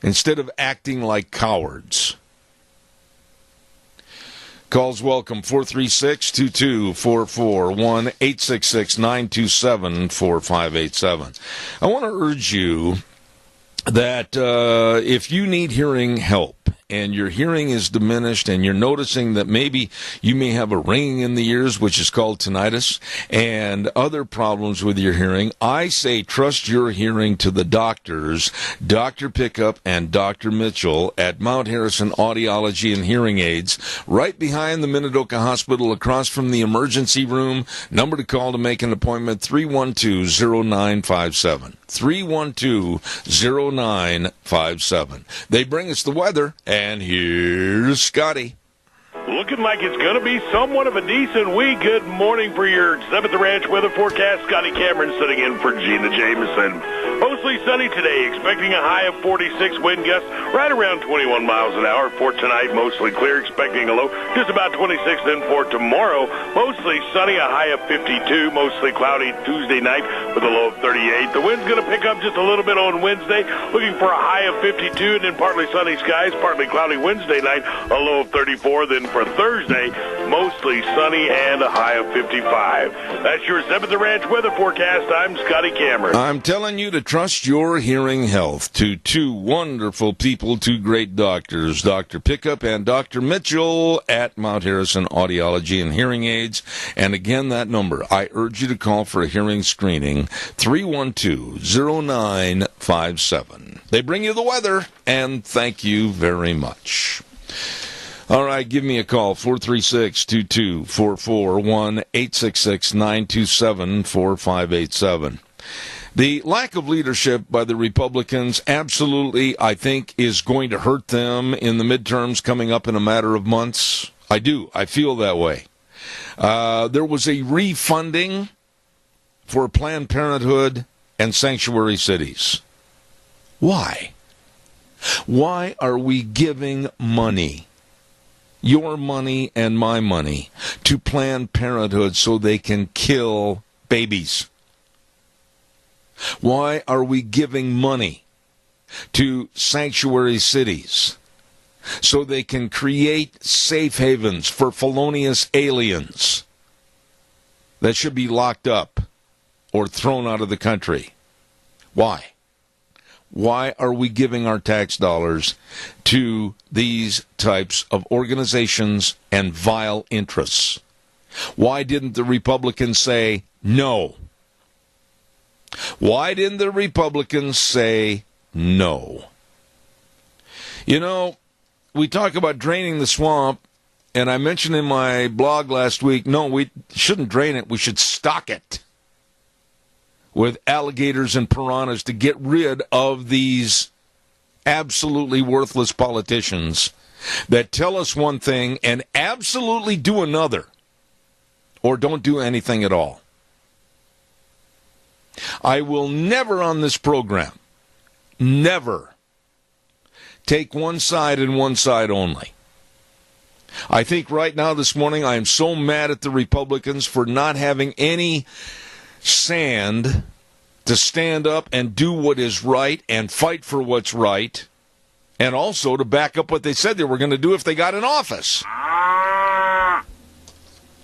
instead of acting like cowards. Calls welcome, 436-2244, 1-866-927-4587. I want to urge you that if you need hearing help, and your hearing is diminished, and you're noticing that maybe you may have a ringing in the ears, which is called tinnitus, and other problems with your hearing, I say trust your hearing to the doctors, Dr. Pickup and Dr. Mitchell at Mount Harrison Audiology and Hearing Aids, right behind the Minidoka Hospital, across from the emergency room. Number to call to make an appointment, 312-0957. 312-0957. They bring us the weather, and here's Scotty. Looking like it's going to be somewhat of a decent week. Good morning for your 7th Ranch weather forecast. Scotty Cameron sitting in for Gina Jameson. Mostly sunny today, expecting a high of 46, wind gusts right around 21 miles an hour. For tonight, mostly clear, expecting a low just about 26. Then for tomorrow, mostly sunny, a high of 52, mostly cloudy Tuesday night with a low of 38. The wind's going to pick up just a little bit on Wednesday, looking for a high of 52, and then partly sunny skies, partly cloudy Wednesday night, a low of 34. Then for Thursday, mostly sunny and a high of 55. That's your 7th Ranch weather forecast. I'm Scotty Cameron. I'm telling you to trust your hearing health to two wonderful people, two great doctors, Dr. Pickup and Dr. Mitchell at Mount Harrison Audiology and Hearing Aids. And again, that number, I urge you to call for a hearing screening, 312-0957. They bring you the weather, and thank you very much. All right, give me a call, 436-2244, 1-866-927-4587. The lack of leadership by the Republicans absolutely, I think, is going to hurt them in the midterms coming up in a matter of months. I do. I feel that way. There was a refunding for Planned Parenthood and sanctuary cities. Why? Why are we giving money, your money and my money, to Planned Parenthood so they can kill babies? Why are we giving money to sanctuary cities so they can create safe havens for felonious aliens that should be locked up or thrown out of the country? Why? Why are we giving our tax dollars to these types of organizations and vile interests? Why didn't the Republicans say no? Why didn't the Republicans say no? You know, we talk about draining the swamp, and I mentioned in my blog last week, no, we shouldn't drain it. We should stock it with alligators and piranhas to get rid of these absolutely worthless politicians that tell us one thing and absolutely do another, or don't do anything at all. I will never on this program, never take one side and one side only. I think right now this morning I am so mad at the Republicans for not having any sand to stand up and do what is right and fight for what's right, and also to back up what they said they were going to do if they got in office.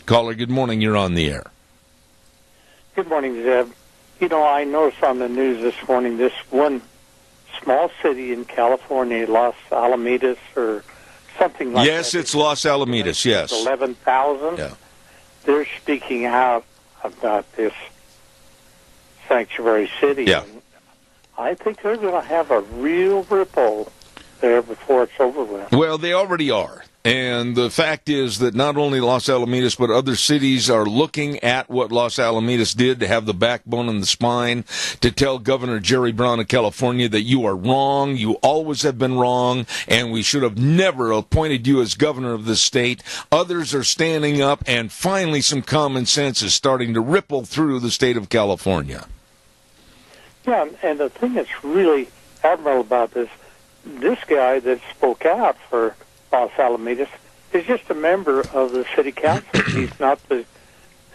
Caller, good morning. You're on the air. Good morning, Zeb. You know, I noticed on the news this morning this one small city in California, Los Alamitos or something like that. Yes, it's Los Alamitos, yes. 11,000. Yeah. They're speaking out about this sanctuary city. Yeah. And I think they're going to have a real ripple there before it's over with. Well, they already are. And the fact is that not only Los Alamitos, but other cities are looking at what Los Alamitos did to have the backbone and the spine to tell Governor Jerry Brown of California that you are wrong, you always have been wrong, and we should have never appointed you as governor of this state. Others are standing up, and finally some common sense is starting to ripple through the state of California. Yeah, and the thing that's really admirable about this guy that spoke out for Los Alamitos is just a member of the city council. He's not the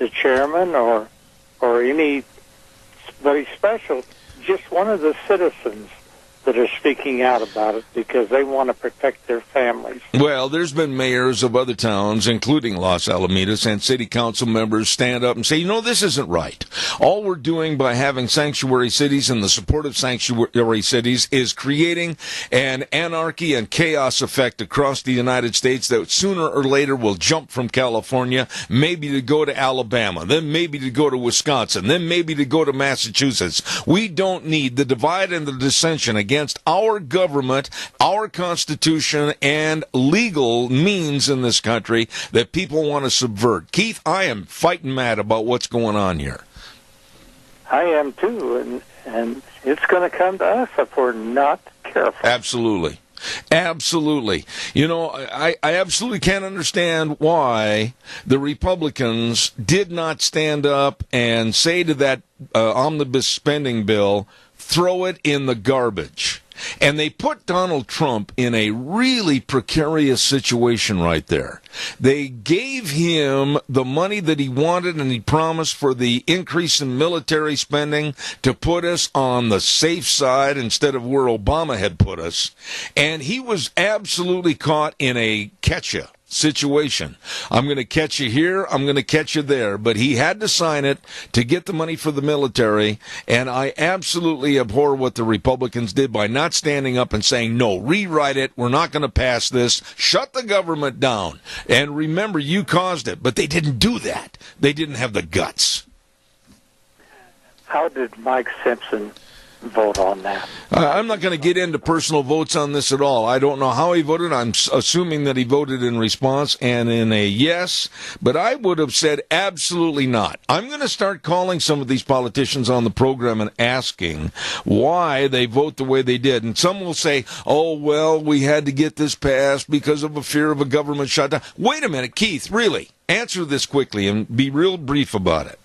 chairman or anybody special, just one of the citizens that are speaking out about it because they want to protect their families. Well, there's been mayors of other towns, including Los Alamitos, and city council members stand up and say, this isn't right. All we're doing by having sanctuary cities and the support of sanctuary cities is creating an anarchy and chaos effect across the United States that sooner or later will jump from California, maybe to go to Alabama, then maybe to go to Wisconsin, then maybe to go to Massachusetts. We don't need the divide and the dissension against our government, our Constitution, and legal means in this country that people want to subvert. Keith, I am fighting mad about what's going on here. I am too, and it's going to come to us if we're not careful. Absolutely. Absolutely. I absolutely can't understand why the Republicans did not stand up and say to that omnibus spending bill, throw it in the garbage. And they put Donald Trump in a really precarious situation right there. They gave him the money that he wanted and he promised for the increase in military spending to put us on the safe side instead of where Obama had put us. And he was absolutely caught in a catch-up situation. I'm going to catch you here, I'm going to catch you there. But he had to sign it to get the money for the military, and I absolutely abhor what the Republicans did by not standing up and saying, no, rewrite it, we're not going to pass this, shut the government down. And remember, you caused it, but they didn't do that. They didn't have the guts. How did Mike Simpson vote on that? I'm not going to get into personal votes on this at all. I don't know how he voted. I'm assuming that he voted in response and in a yes, but I would have said absolutely not. I'm going to start calling some of these politicians on the program and asking why they vote the way they did. And some will say, oh, well, we had to get this passed because of a fear of a government shutdown. Wait a minute, Keith, really? Answer this quickly and be real brief about it.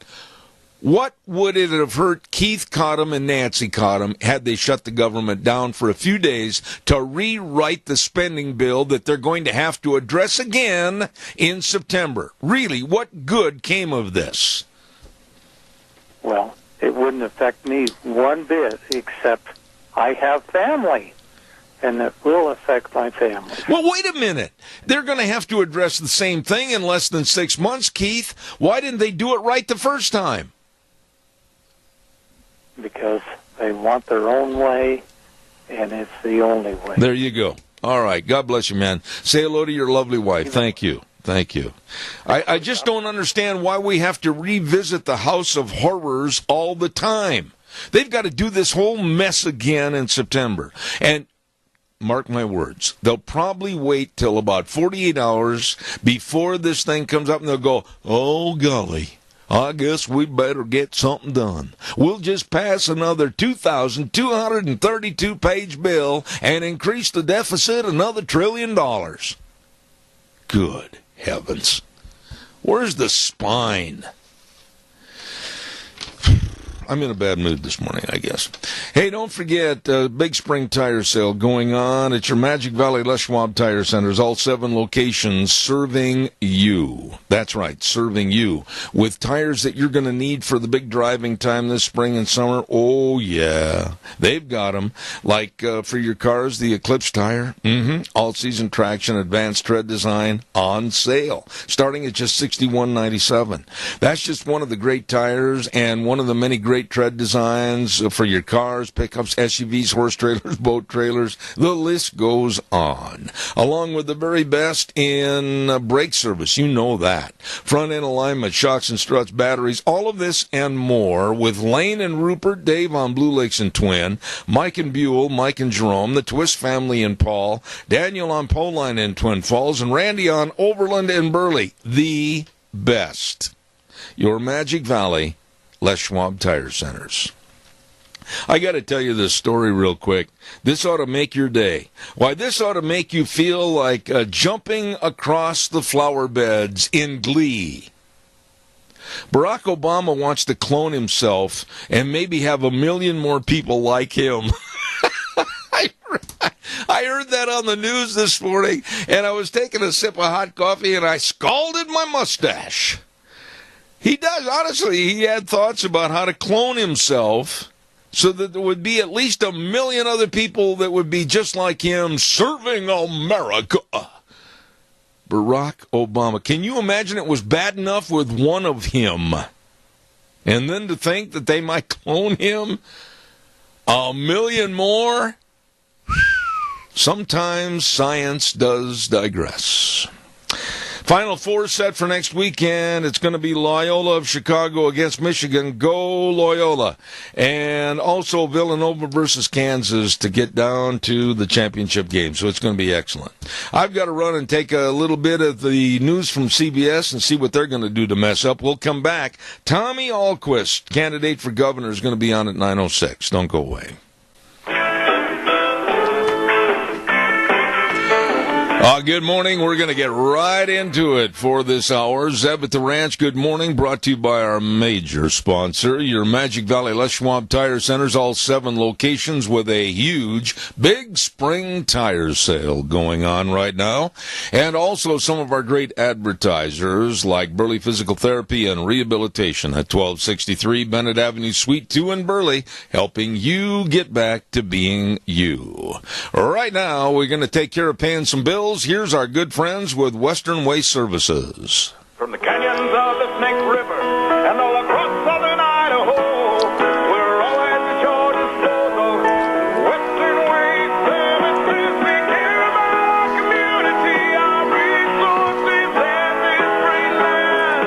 What would it have hurt Keith Cottom and Nancy Cottom had they shut the government down for a few days to rewrite the spending bill that they're going to have to address again in September? Really, what good came of this? Well, it wouldn't affect me one bit, except I have family, and it will affect my family. Well, wait a minute. They're going to have to address the same thing in less than 6 months, Keith. Why didn't they do it right the first time? Because they want their own way, and it's the only way. There you go. All right. God bless you, man. Say hello to your lovely wife. Thank you. Thank you. I just don't understand why we have to revisit the House of Horrors all the time. They've got to do this whole mess again in September. And mark my words, they'll probably wait till about 48 hours before this thing comes up, and they'll go, oh, golly, I guess we better get something done. We'll just pass another 2,232-page bill and increase the deficit another $1 trillion. Good heavens. Where's the spine? I'm in a bad mood this morning, I guess. Hey, don't forget, big spring tire sale going on at your Magic Valley Les Schwab Tire Centers, all 7 locations serving you. That's right, serving you. With tires that you're going to need for the big driving time this spring and summer. Oh, yeah. They've got them. Like for your cars, the Eclipse tire. All-season traction, advanced tread design on sale. Starting at just $61.97. That's just one of the great tires and one of the many great tread designs for your cars cars, pickups, SUVs, horse trailers, boat trailers. The list goes on. Along with the very best in brake service. You know that. Front end alignment, shocks and struts, batteries, all of this and more with Lane and Rupert, Dave on Blue Lakes and Twin, Mike and Buell, Mike and Jerome, the Twist family and Paul, Daniel on Poline in Twin Falls, and Randy on Overland and Burley. The best. Your Magic Valley Les Schwab Tire Centers. I got to tell you this story real quick. This ought to make your day. Why, this ought to make you feel like jumping across the flower beds in glee. Barack Obama wants to clone himself and maybe have 1 million more people like him. I heard that on the news this morning, and I was taking a sip of hot coffee, and I scalded my mustache. He does, honestly, he had thoughts about how to clone himself so that there would be at least 1 million other people that would be just like him serving America. Barack Obama. Can you imagine it was bad enough with one of him? And then to think that they might clone him 1 million more? Sometimes science does digress. Final four set for next weekend. It's going to be Loyola of Chicago against Michigan. Go Loyola. And also Villanova versus Kansas to get down to the championship game. So it's going to be excellent. I've got to run and take a little bit of the news from CBS and see what they're going to do to mess up. We'll come back. Tommy Ahlquist, candidate for governor, is going to be on at 9:06. Don't go away. Good morning. We're going to get right into it for this hour. Zeb at the Ranch, good morning. Brought to you by our major sponsor, your Magic Valley Les Schwab Tire Centers, all 7 locations with a huge, big spring tire sale going on right now. And also some of our great advertisers like Burley Physical Therapy and Rehabilitation at 1263 Bennett Avenue, Suite 2 in Burley, helping you get back to being you. Right now, we're going to take care of paying some bills. Here's our good friends with Western Waste Services. From the canyons of the Snake River and all across southern Idaho, we're always at your disposal. Western Waste Services, we care about our community, our resources, and this great land.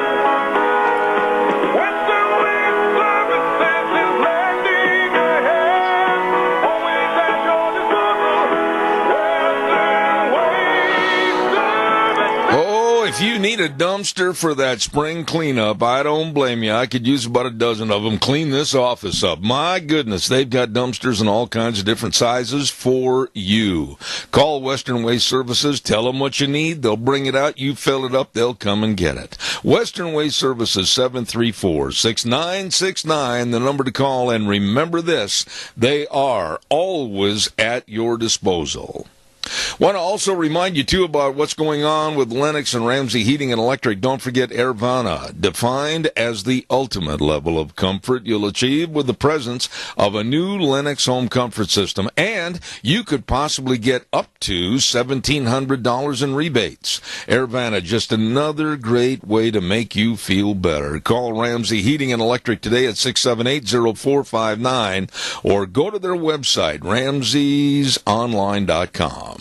Western Waste Services is lending a hand, always at your disposal. Western Waste Services. Oh, if you need a dumpster for that spring cleanup, I don't blame you. I could use about a dozen of them. Clean this office up. My goodness, they've got dumpsters in all kinds of different sizes for you. Call Western Waste Services. Tell them what you need. They'll bring it out. You fill it up. They'll come and get it. Western Waste Services, 734-6969, the number to call. And remember this, they are always at your disposal. Want to also remind you, too, about what's going on with Lennox and Ramsey Heating and Electric. Don't forget Airvana, defined as the ultimate level of comfort you'll achieve with the presence of a new Lennox home comfort system. And you could possibly get up to $1,700 in rebates. Airvana, just another great way to make you feel better. Call Ramsey Heating and Electric today at 678-0459 or go to their website, ramseysonline.com.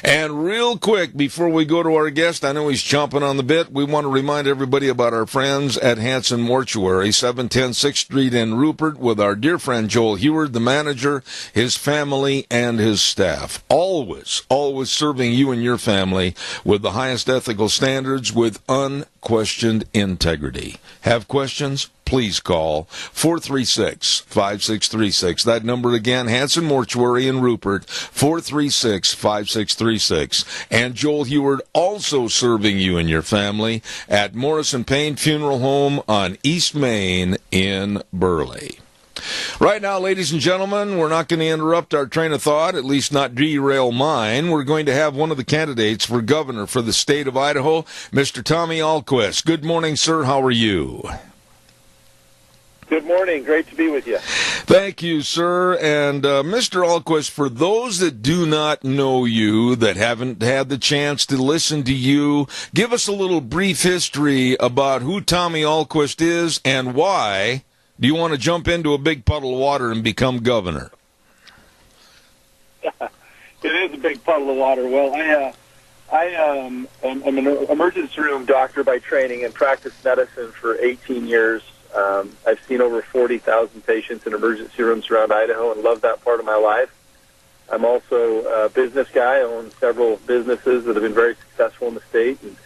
And real quick, before we go to our guest, I know he's chomping on the bit, we want to remind everybody about our friends at Hanson Mortuary, 710 6th Street in Rupert, with our dear friend Joel Heward, the manager, his family, and his staff. Always serving you and your family with the highest ethical standards with unquestioned integrity. Have questions? Please call 436-5636. That number again, Hanson Mortuary in Rupert, 436-5636. And Joel Heward also serving you and your family at Morrison Payne Funeral Home on East Main in Burley. Right now, ladies and gentlemen, we're not going to interrupt our train of thought, at least not derail mine. We're going to have one of the candidates for governor for the state of Idaho, Mr. Tommy Ahlquist. Good morning, sir. How are you? Good morning. Great to be with you. Thank you, sir. And Mr. Ahlquist, for those that do not know you, that haven't had the chance to listen to you, give us a little brief history about who Tommy Ahlquist is and why Do you want to jump into a big puddle of water and become governor? It is a big puddle of water. Well, I'm an emergency room doctor by training and practiced medicine for 18 years. I've seen over 40,000 patients in emergency rooms around Idaho and love that part of my life. I'm also a business guy. I own several businesses that have been very successful in the state. And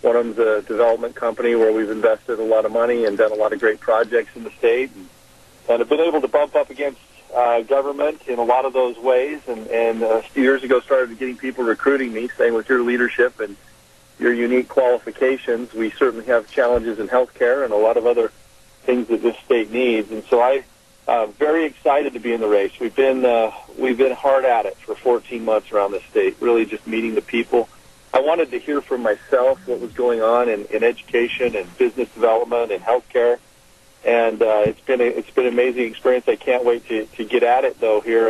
one of them's a development company where we've invested a lot of money and done a lot of great projects in the state. And I've been able to bump up against government in a lot of those ways. And a few years ago started getting people recruiting me, saying with your leadership and your unique qualifications, we certainly have challenges in healthcare and a lot of other things that this state needs. And so I'm very excited to be in the race. We've been hard at it for 14 months around this state, really just meeting the people. I wanted to hear from myself what was going on in education and business development and healthcare. And it's been an amazing experience. I can't wait to get at it, though, here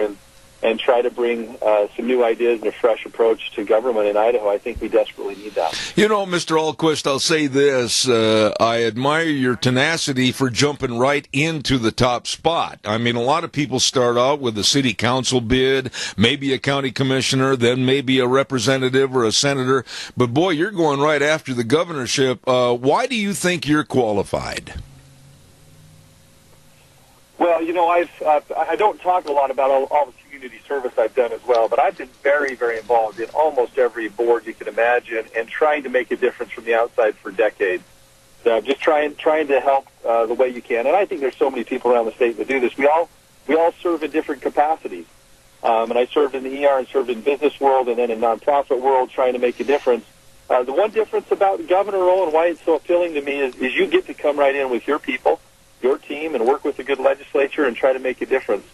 and try to bring some new ideas and a fresh approach to government in Idaho. I think we desperately need that. You know, Mr. Ahlquist, I'll say this. I admire your tenacity for jumping right into the top spot. I mean, a lot of people start out with a city council bid, maybe a county commissioner, then maybe a representative or a senator. But, boy, you're going right after the governorship. Why do you think you're qualified? Well, you know, I don't talk a lot about all the community service I've done as well, but I've been very, very involved in almost every board you can imagine and trying to make a difference from the outside for decades. So just trying to help the way you can. And I think there's so many people around the state that do this. We all serve in different capacities. And I served in the ER and served in business world and then in nonprofit world trying to make a difference. The one difference about the governor role and why it's so appealing to me is you get to come right in with your people, your team, and work with a good legislature and try to make a difference.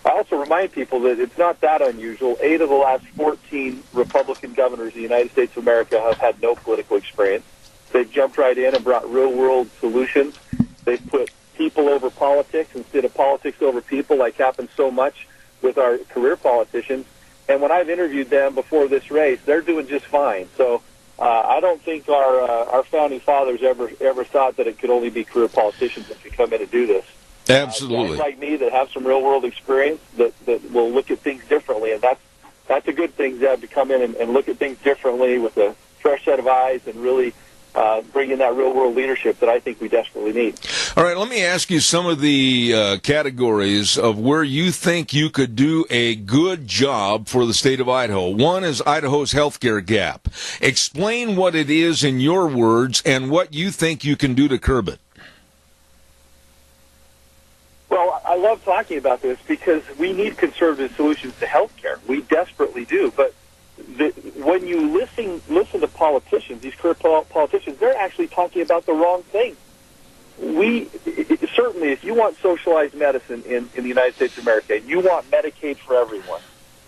I also remind people that it's not that unusual. 8 of the last 14 Republican governors of the United States of America have had no political experience. They've jumped right in and brought real-world solutions. They've put people over politics instead of politics over people, like happens so much with our career politicians. And when I've interviewed them before this race, they're doing just fine. So I don't think our founding fathers ever thought that it could only be career politicians that could come in and do this. Absolutely. Guys like me that have some real world experience that will look at things differently, and that's a good thing, Zeb, to come in and look at things differently with a fresh set of eyes and really bring in that real world leadership that I think we desperately need. All right, let me ask you some of the categories of where you think you could do a good job for the state of Idaho. One is Idaho's healthcare gap. Explain what it is in your words and what you think you can do to curb it. Well, I love talking about this because we need conservative solutions to healthcare. We desperately do, but when you listen to politicians, these career politicians, they're actually talking about the wrong thing. Certainly, if you want socialized medicine in the United States of America, and you want Medicaid for everyone,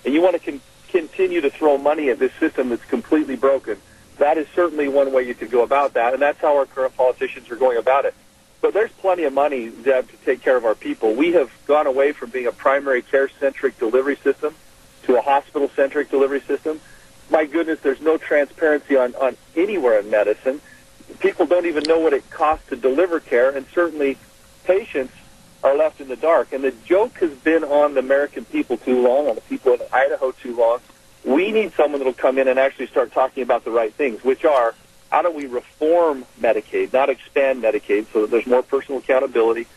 and you want to continue to throw money at this system that's completely broken, that is certainly one way you could go about that, and that's how our current politicians are going about it. But there's plenty of money, Zeb, to take care of our people. We have gone away from being a primary care-centric delivery system to a hospital-centric delivery system. My goodness, there's no transparency on anywhere in medicine. People don't even know what it costs to deliver care, and certainly patients are left in the dark. And the joke has been on the American people too long, on the people in Idaho too long. We need someone that will come in and actually start talking about the right things, which are, how do we reform Medicaid, not expand Medicaid, so that there's more personal accountability?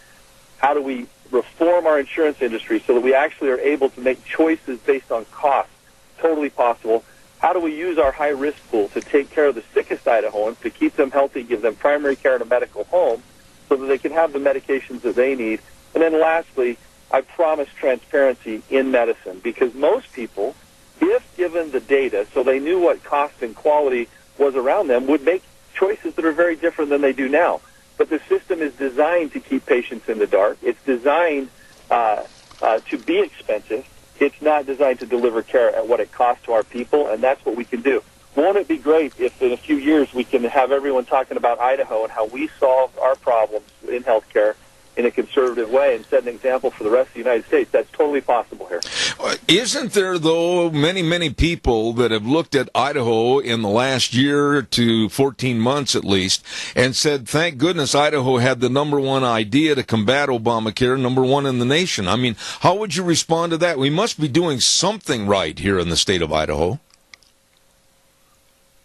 How do we reform our insurance industry so that we actually are able to make choices based on cost? Totally possible. How do we use our high-risk pool to take care of the sickest Idahoans, to keep them healthy, give them primary care in a medical home so that they can have the medications that they need? And then lastly, I promise transparency in medicine, because most people, if given the data so they knew what cost and quality was around them, would make choices that are very different than they do now. But the system is designed to keep patients in the dark. It's designed to be expensive. It's not designed to deliver care at what it costs to our people, and that's what we can do. Won't it be great if in a few years we can have everyone talking about Idaho and how we solved our problems in healthcare in a conservative way and set an example for the rest of the United States. That's totally possible here. Isn't there, though, many people that have looked at Idaho in the last year to 14 months at least and said, thank goodness Idaho had the number one idea to combat Obamacare, number one in the nation? I mean, how would you respond to that? We must be doing something right here in the state of Idaho.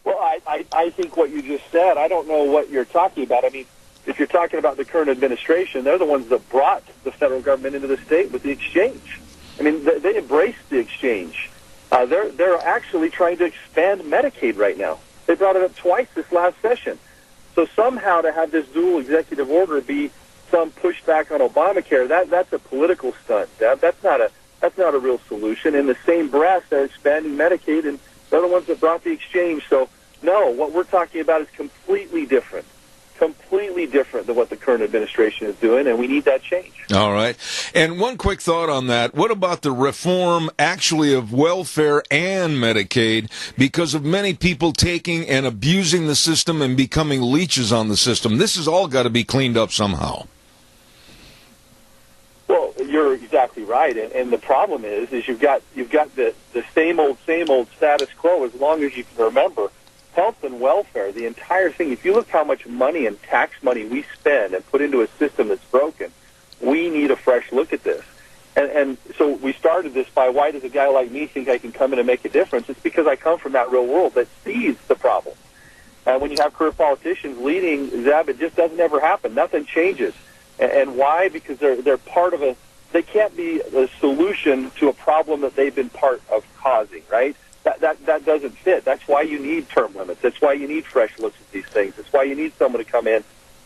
Well, I think what you just said, I don't know what you're talking about. I mean, if you're talking about the current administration, they're the ones that brought the federal government into the state with the exchange. I mean, they embraced the exchange. They're actually trying to expand Medicaid right now. They brought it up twice this last session. So somehow to have this dual executive order be some pushback on Obamacare, that's a political stunt. That's not a real solution. In the same breath, they're expanding Medicaid, and they're the ones that brought the exchange. So no, what we're talking about is completely different than what the current administration is doing, and we need that change. All right. And one quick thought on that. What about the reform actually of welfare and Medicaid because of many people taking and abusing the system and becoming leeches on the system? This has all got to be cleaned up somehow. Well, you're exactly right, and the problem is you've got the same old status quo as long as you can remember. Health and welfare, the entire thing, if you look how much money and tax money we spend and put into a system that's broken, we need a fresh look at this. And so we started this by, why does a guy like me think I can come in and make a difference? It's because I come from that real world that sees the problem. When you have career politicians leading, Zeb, it just doesn't ever happen. Nothing changes. And why? Because they're part of they can't be a solution to a problem that they've been part of causing, right? That doesn't fit. That's why you need term limits. That's why you need fresh looks at these things. That's why you need someone to come in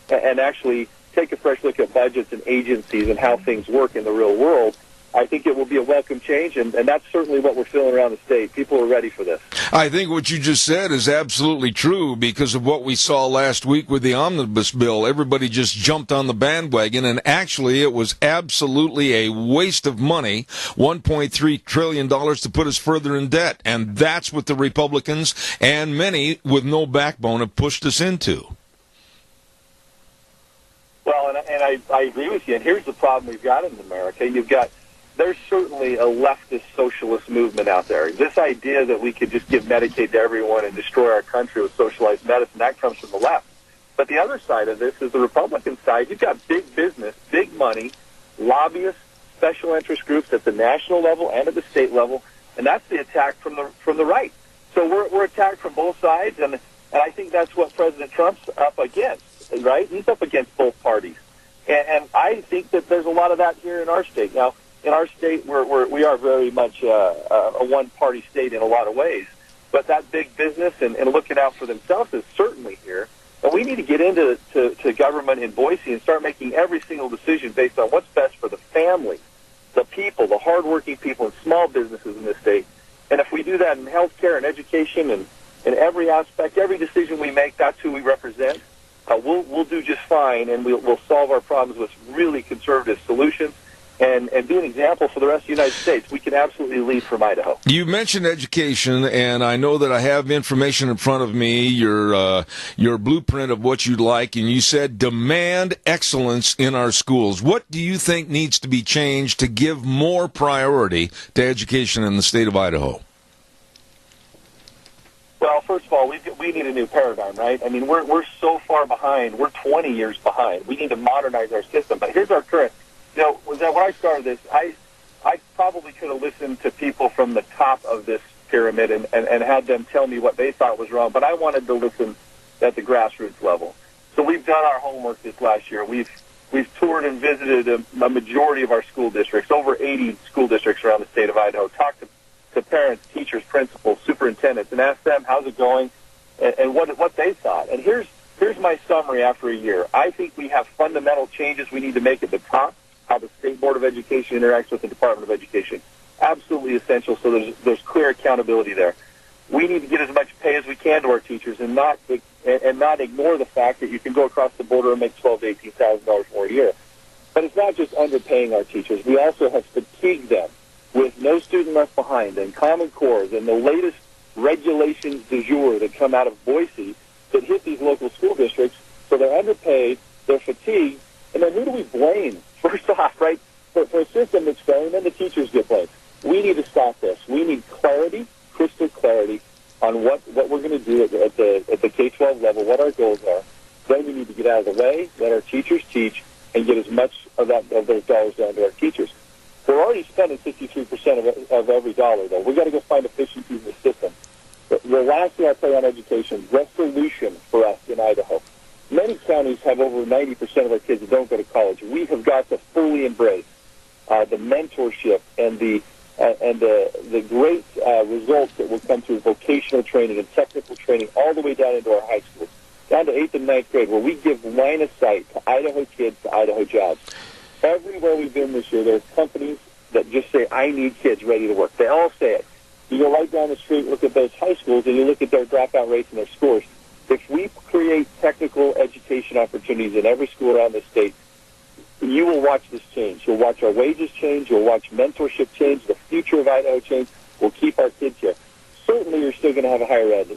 and actually take a fresh look at budgets and agencies and how things work in the real world. I think it will be a welcome change, and that's certainly what we're feeling around the state. People are ready for this. I think what you just said is absolutely true because of what we saw last week with the omnibus bill. Everybody just jumped on the bandwagon, and actually it was absolutely a waste of money, $1.3 trillion to put us further in debt. And that's what the Republicans and many with no backbone have pushed us into. Well, and I agree with you. And here's the problem we've got in America. There's certainly a leftist socialist movement out there. This idea that we could just give Medicaid to everyone and destroy our country with socialized medicine, that comes from the left. But the other side of this is the Republican side. You've got big business, big money, lobbyists, special interest groups at the national level and at the state level, and that's the attack from the right. So we're attacked from both sides, and I think that's what President Trump's up against, right? He's up against both parties. And I think that there's a lot of that here in our state. Now, in our state, we are very much a one-party state in a lot of ways. But that big business and looking out for themselves is certainly here. And we need to get into to government in Boise and start making every single decision based on what's best for the family, the people, the hardworking people and small businesses in this state. And if we do that in healthcare and education and in every aspect, every decision we make, that's who we represent. We'll do just fine, and we'll solve our problems with really conservative solutions. And be an example for the rest of the United States. We can absolutely lead from Idaho. You mentioned education, and I know that I have information in front of me, your blueprint of what you'd like, and you said demand excellence in our schools. What do you think needs to be changed to give more priority to education in the state of Idaho? Well, first of all, we need a new paradigm, right? I mean, we're so far behind. We're 20 years behind. We need to modernize our system. But here's our current... when I started this, I probably could have listened to people from the top of this pyramid and had them tell me what they thought was wrong, but I wanted to listen at the grassroots level. So we've done our homework this last year. We've toured and visited a majority of our school districts, over 80 school districts around the state of Idaho, talked to parents, teachers, principals, superintendents, and asked them how's it going and what they thought. And here's my summary after a year. I think we have fundamental changes we need to make at the top. How the State Board of Education interacts with the Department of Education. Absolutely essential, so there's clear accountability there. We need to get as much pay as we can to our teachers and not ignore the fact that you can go across the border and make $12,000 to $18,000 more a year. But it's not just underpaying our teachers. We also have fatigued them with no student left behind and Common Core and the latest regulations du jour that come out of Boise that hit these local school districts. So they're underpaid, they're fatigued, and then who do we blame what our goals are. Then we need to get out of the way, let our teachers teach, and get as much of those dollars down to our teachers. We're already spending 63% of every dollar, though. We've got to go find efficiencies in the system. The last thing I say on education, resolution for us in Idaho. Many counties have over 90% of our kids that don't go to college. We have got to fully embrace the mentorship and the great results that will come through vocational training and technical training all the way down into our high schools, down to 8th and 9th grade, where we give line of sight to Idaho kids to Idaho jobs. Everywhere we've been this year, there are companies that just say, I need kids ready to work. They all say it. You go right down the street, look at those high schools, and you look at their dropout rates and their scores. If we create technical education opportunities in every school around the state, you will watch this change. You'll watch our wages change. You'll watch mentorship change. The future of Idaho change. We'll keep our kids here. Certainly, you're still going to have a higher ed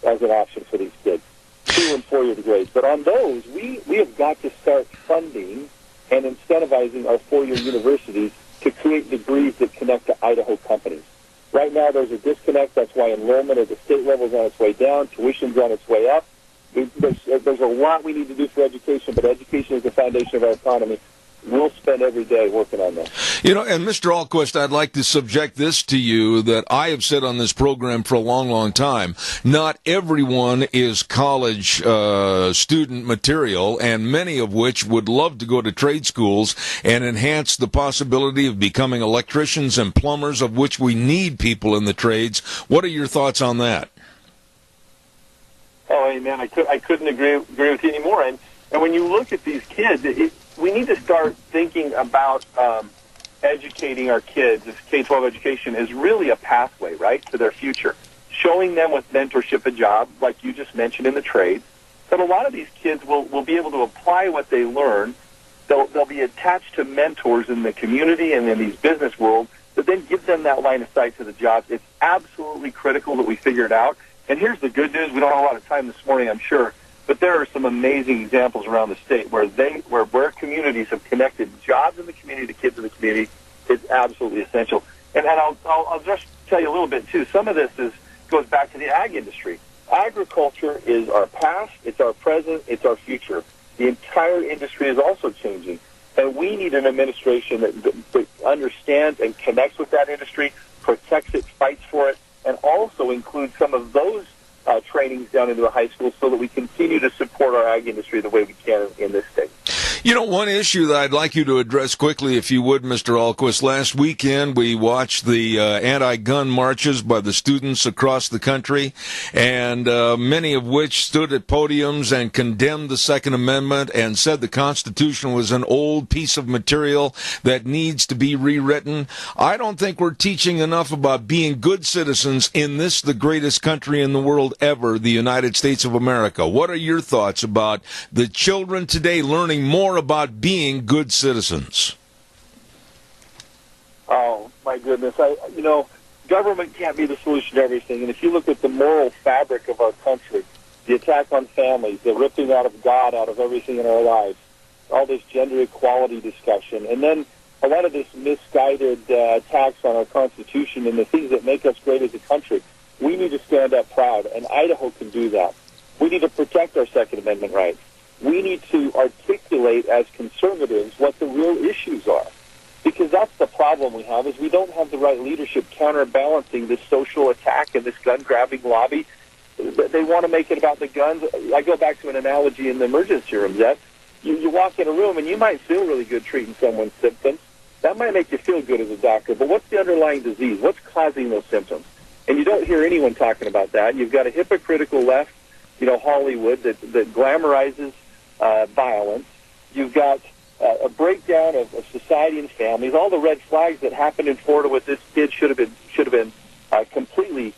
as an option for these kids, 2- and 4-year degrees. But on those, we have got to start funding and incentivizing our 4-year universities to create degrees that connect to Idaho companies. Right now, there's a disconnect. That's why enrollment at the state level is on its way down. Tuition's on its way up. There's a lot we need to do for education, but education is the foundation of our economy. We'll spend every day working on that. You know, and Mr. Ahlquist, I'd like to subject this to you that I have said on this program for a long, long time. Not everyone is college student material, and many of which would love to go to trade schools and enhance the possibility of becoming electricians and plumbers, of which we need people in the trades. What are your thoughts on that? Oh, amen. I couldn't agree with you anymore. And when you look at these kids, we need to start thinking about educating our kids. This K-12 education is really a pathway, right, to their future. Showing them with mentorship a job, like you just mentioned in the trades, that a lot of these kids will be able to apply what they learn. They'll be attached to mentors in the community and in these business world that then give them that line of sight to the jobs. It's absolutely critical that we figure it out. And here's the good news. We don't have a lot of time this morning, I'm sure, but there are some amazing examples around the state where communities have connected jobs in the community to kids in the community. It's absolutely essential. And I'll just tell you a little bit, too. Some of this goes back to the ag industry. Agriculture is our past, it's our present, it's our future. The entire industry is also changing. And we need an administration that understands and connects with that industry, protects it, fights for it, and also includes some of those trainings down into the high school so that we continue to support our ag industry the way we can in this state. You know, one issue that I'd like you to address quickly, if you would, Mr. Ahlquist. Last weekend, we watched the anti-gun marches by the students across the country, and many of which stood at podiums and condemned the Second Amendment and said the Constitution was an old piece of material that needs to be rewritten. I don't think we're teaching enough about being good citizens in this, the greatest country in the world ever, the United States of America. What are your thoughts about the children today learning more about being good citizens? Oh, my goodness. Government can't be the solution to everything. And if you look at the moral fabric of our country, the attack on families, the ripping out of God out of everything in our lives, all this gender equality discussion, and then a lot of this misguided attacks on our Constitution and the things that make us great as a country, we need to stand up proud, and Idaho can do that. We need to protect our Second Amendment rights. We need to articulate as conservatives what the real issues are. Because that's the problem we have, is we don't have the right leadership counterbalancing this social attack and this gun-grabbing lobby. They want to make it about the guns. I go back to an analogy in the emergency room, that you walk in a room and you might feel really good treating someone's symptoms. That might make you feel good as a doctor, but what's the underlying disease? What's causing those symptoms? And you don't hear anyone talking about that. You've got a hypocritical left, Hollywood, that glamorizes violence. You've got a breakdown of society and families. All the red flags that happened in Florida with this kid should have been completely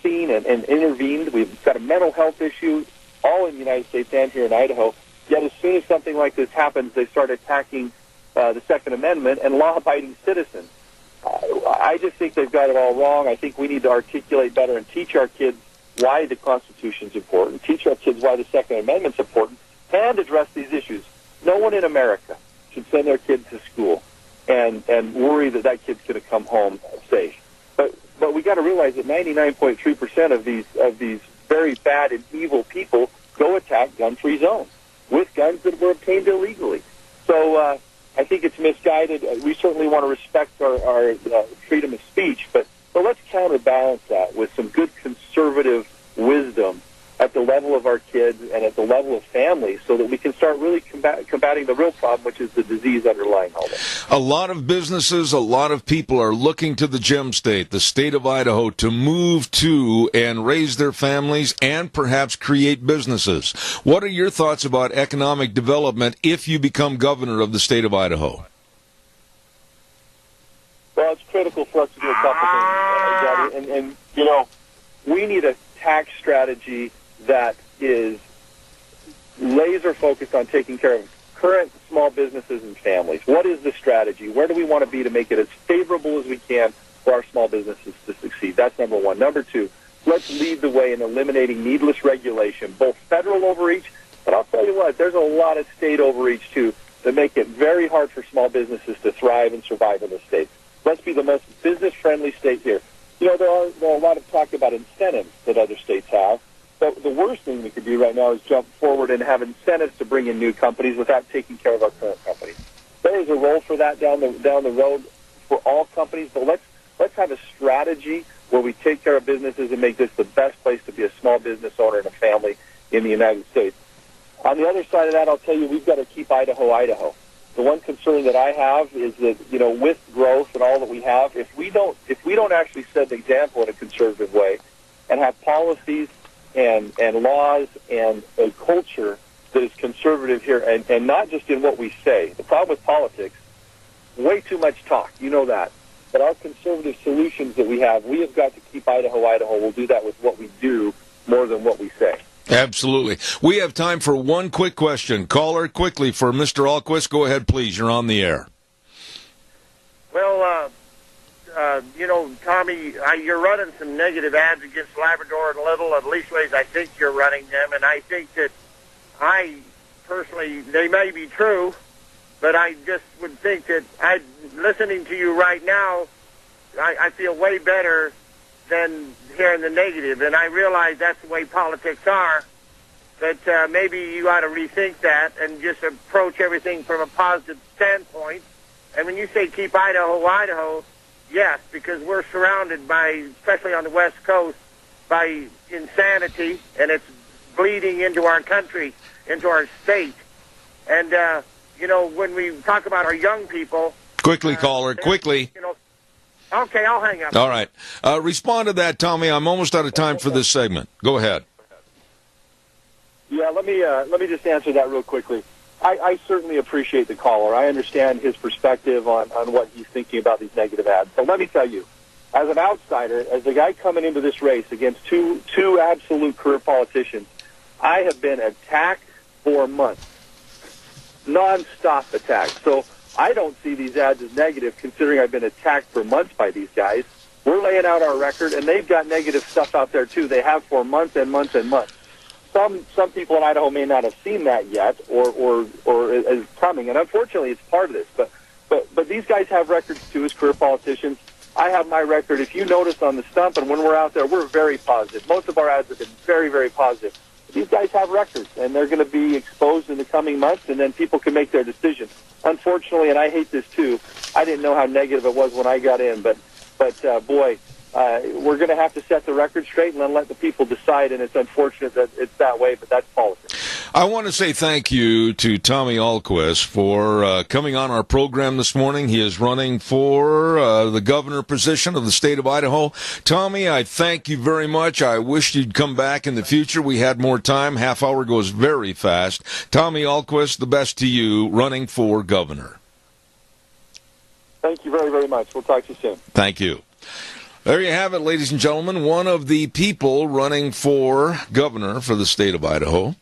seen and intervened. We've got a mental health issue all in the United States and here in Idaho. Yet as soon as something like this happens, they start attacking the Second Amendment and law-abiding citizens. I just think they've got it all wrong. I think we need to articulate better and teach our kids why the Constitution's important, teach our kids why the Second Amendment's important, and address these issues. No one in America should send their kid to school and worry that kid's going to come home safe. But we got to realize that 99.3% of these very bad and evil people go attack gun-free zones with guns that were obtained illegally. So I think it's misguided. We certainly want to respect our freedom of speech, but let's counterbalance that with some good conservative wisdom at the level of our kids and at the level of families so that we can start really combating the real problem, which is the disease underlying all this. A lot of businesses, a lot of people are looking to the Gem State, the state of Idaho, to move to and raise their families and perhaps create businesses. What are your thoughts about economic development if you become governor of the state of Idaho? Well, it's critical for us to do a couple things, and you know, we need a tax strategy that is laser focused on taking care of current small businesses and families. What is the strategy? Where do we want to be to make it as favorable as we can for our small businesses to succeed? That's number one. Number two, let's lead the way in eliminating needless regulation, both federal overreach, but I'll tell you what, there's a lot of state overreach too that make it very hard for small businesses to thrive and survive in the state. Let's be the most business-friendly state here. You know, there are a lot of talk about incentives that other states have. But the worst thing we could do right now is jump forward and have incentives to bring in new companies without taking care of our current companies. There is a role for that down the road for all companies, but let's have a strategy where we take care of businesses and make this the best place to be a small business owner and a family in the United States. On the other side of that, I'll tell you, we've got to keep Idaho, Idaho. The one concern that I have is that, you know, with growth and all that we have, if we don't actually set the example in a conservative way and have policies and laws and a culture that is conservative here, and not just in what we say. The problem with politics, way too much talk, you know that. But our conservative solutions that we have got to keep Idaho, Idaho. We'll do that with what we do more than what we say. Absolutely. We have time for one quick question. Caller, quickly for Mr. Ahlquist. Go ahead, please. You're on the air. Well, you know, Tommy, you're running some negative ads against Labrador and Little, at least ways I think you're running them, and I think that personally, they may be true, but I just would think that listening to you right now, I feel way better than hearing the negative, and I realize that's the way politics are, that maybe you ought to rethink that and just approach everything from a positive standpoint. And when you say keep Idaho, Idaho, yes, because we're surrounded by, especially on the West Coast, by insanity, and it's bleeding into our country, into our state. And, you know, when we talk about our young people... Quickly, caller, quickly. You know, okay, I'll hang up. All right. Respond to that, Tommy. I'm almost out of time for this segment. Go ahead. Yeah, let me just answer that real quickly. I certainly appreciate the caller. I understand his perspective on what he's thinking about these negative ads. But let me tell you, as an outsider, as the guy coming into this race against two absolute career politicians, I have been attacked for months, non-stop attacks. So I don't see these ads as negative, considering I've been attacked for months by these guys. We're laying out our record, and they've got negative stuff out there, too. They have for months and months and months. Some people in Idaho may not have seen that yet, or is coming, and unfortunately, it's part of this. But these guys have records too as career politicians. I have my record. If you notice on the stump, and when we're out there, we're very positive. Most of our ads have been very, very positive. These guys have records, and they're going to be exposed in the coming months, and then people can make their decision. Unfortunately, and I hate this too, I didn't know how negative it was when I got in, but boy. We're going to have to set the record straight and then let the people decide, and it's unfortunate that it's that way, but that's politics. I want to say thank you to Tommy Ahlquist for coming on our program this morning. He is running for the governor position of the state of Idaho. Tommy, I thank you very much. I wish you'd come back in the future. We had more time. Half hour goes very fast. Tommy Ahlquist, the best to you, running for governor. Thank you very, very much. We'll talk to you soon. Thank you. There you have it, ladies and gentlemen, one of the people running for governor for the state of Idaho.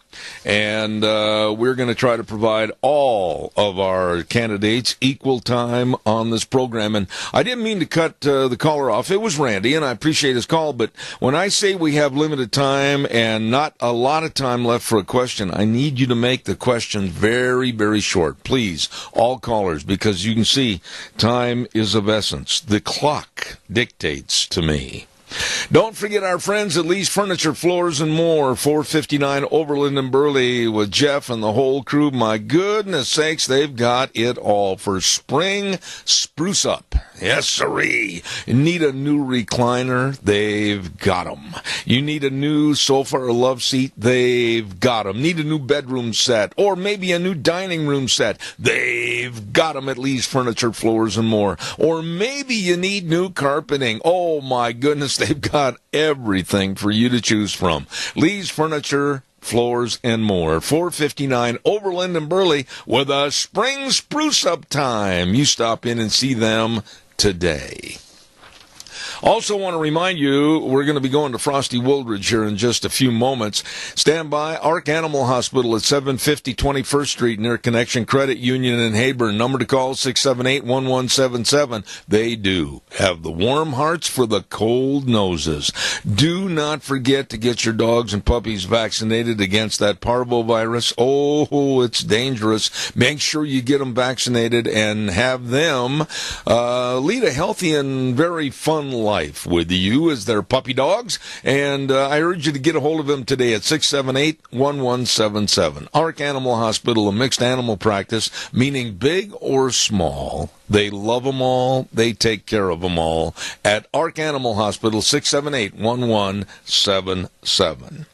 And we're going to try to provide all of our candidates equal time on this program. And I didn't mean to cut the caller off. It was Randy, and I appreciate his call. But when I say we have limited time and not a lot of time left for a question, I need you to make the question very, very short. Please, all callers, because you can see time is of essence. The clock dictates to me. Don't forget our friends at Lee's Furniture, Floors, and More, 459 Overland and Burley with Jeff and the whole crew. My goodness sakes, they've got it all for spring spruce up. Yes, sirree. You need a new recliner? They've got them. You need a new sofa or love seat? They've got them. Need a new bedroom set or maybe a new dining room set? They've got them at Lee's Furniture, Floors, and More. Or maybe you need new carpeting. Oh, my goodness, they've got everything for you to choose from. Lee's Furniture, Floors, and More, 459 Overland and Burley with a spring spruce-up time. You stop in and see them today. Also want to remind you, we're going to be going to Frosty Wooldridge here in just a few moments. Stand by. Ark Animal Hospital at 750 21st Street near Connection Credit Union in Hayburn. Number to call, 678-1177. They do have the warm hearts for the cold noses. Do not forget to get your dogs and puppies vaccinated against that parvovirus. Oh, it's dangerous. Make sure you get them vaccinated and have them lead a healthy and very fun life with you as their puppy dogs. And I urge you to get a hold of them today at 678-1177. Ark Animal Hospital, a mixed animal practice, meaning big or small. They love them all. They take care of them all. At Ark Animal Hospital, 678-1177.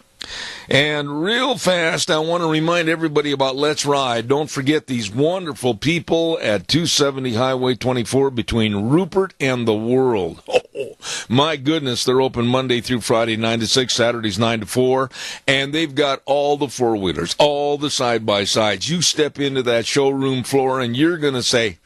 And real fast, I want to remind everybody about Let's Ride. Don't forget these wonderful people at 270 Highway 24 between Rupert and the World. Oh, my goodness, they're open Monday through Friday, 9 to 6, Saturdays, 9 to 4. And they've got all the four-wheelers, all the side-by-sides. You step into that showroom floor, and you're going to say,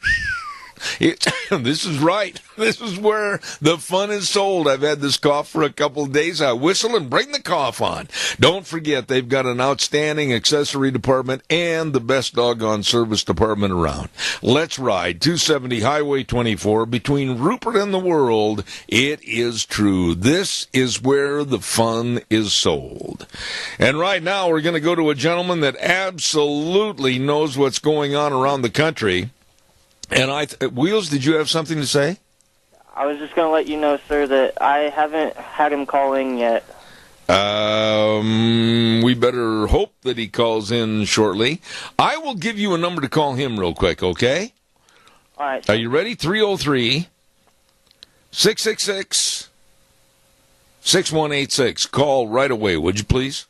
this is right. This is where the fun is sold. I've had this cough for a couple of days. I whistle and bring the cough on. Don't forget, they've got an outstanding accessory department and the best doggone service department around. Let's Ride, 270 Highway 24, between Rupert and the World. It is true. This is where the fun is sold. And right now, we're going to go to a gentleman that absolutely knows what's going on around the country. And Wheels, did you have something to say? I was just going to let you know, sir, that I haven't had him call in yet. We better hope that he calls in shortly. I will give you a number to call him real quick, okay? All right. Are you ready? 303-666-6186. Call right away, would you please?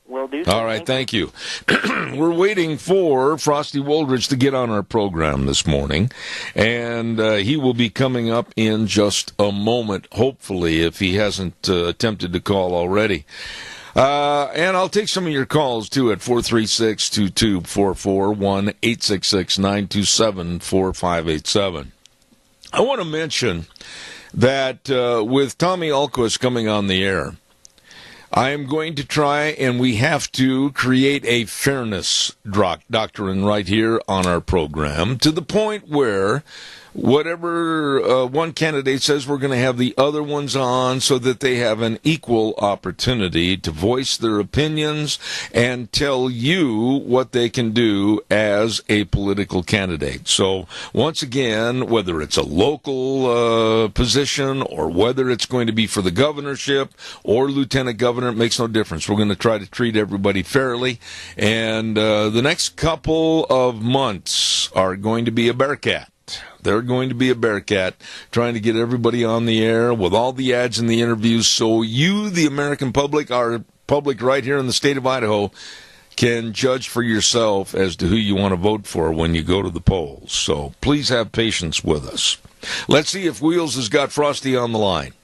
Will do. All right, thank you. We're waiting for Frosty Wooldridge to get on our program this morning, and he will be coming up in just a moment, hopefully, if he hasn't attempted to call already. And I'll take some of your calls, too, at 436-2244, 1-866-927-4587. I want to mention that with Tommy Ahlquist coming on the air, I am going to try, and we have to, create a fairness doctrine right here on our program, to the point where whatever one candidate says, we're going to have the other ones on so that they have an equal opportunity to voice their opinions and tell you what they can do as a political candidate. So once again, whether it's a local position or whether it's going to be for the governorship or lieutenant governor, it makes no difference. We're going to try to treat everybody fairly. And the next couple of months are going to be a Bearcat. They're going to be a Bearcat, trying to get everybody on the air with all the ads and the interviews, so you, the American public, our public right here in the state of Idaho, can judge for yourself as to who you want to vote for when you go to the polls. So please have patience with us. Let's see if Wheels has got Frosty on the line.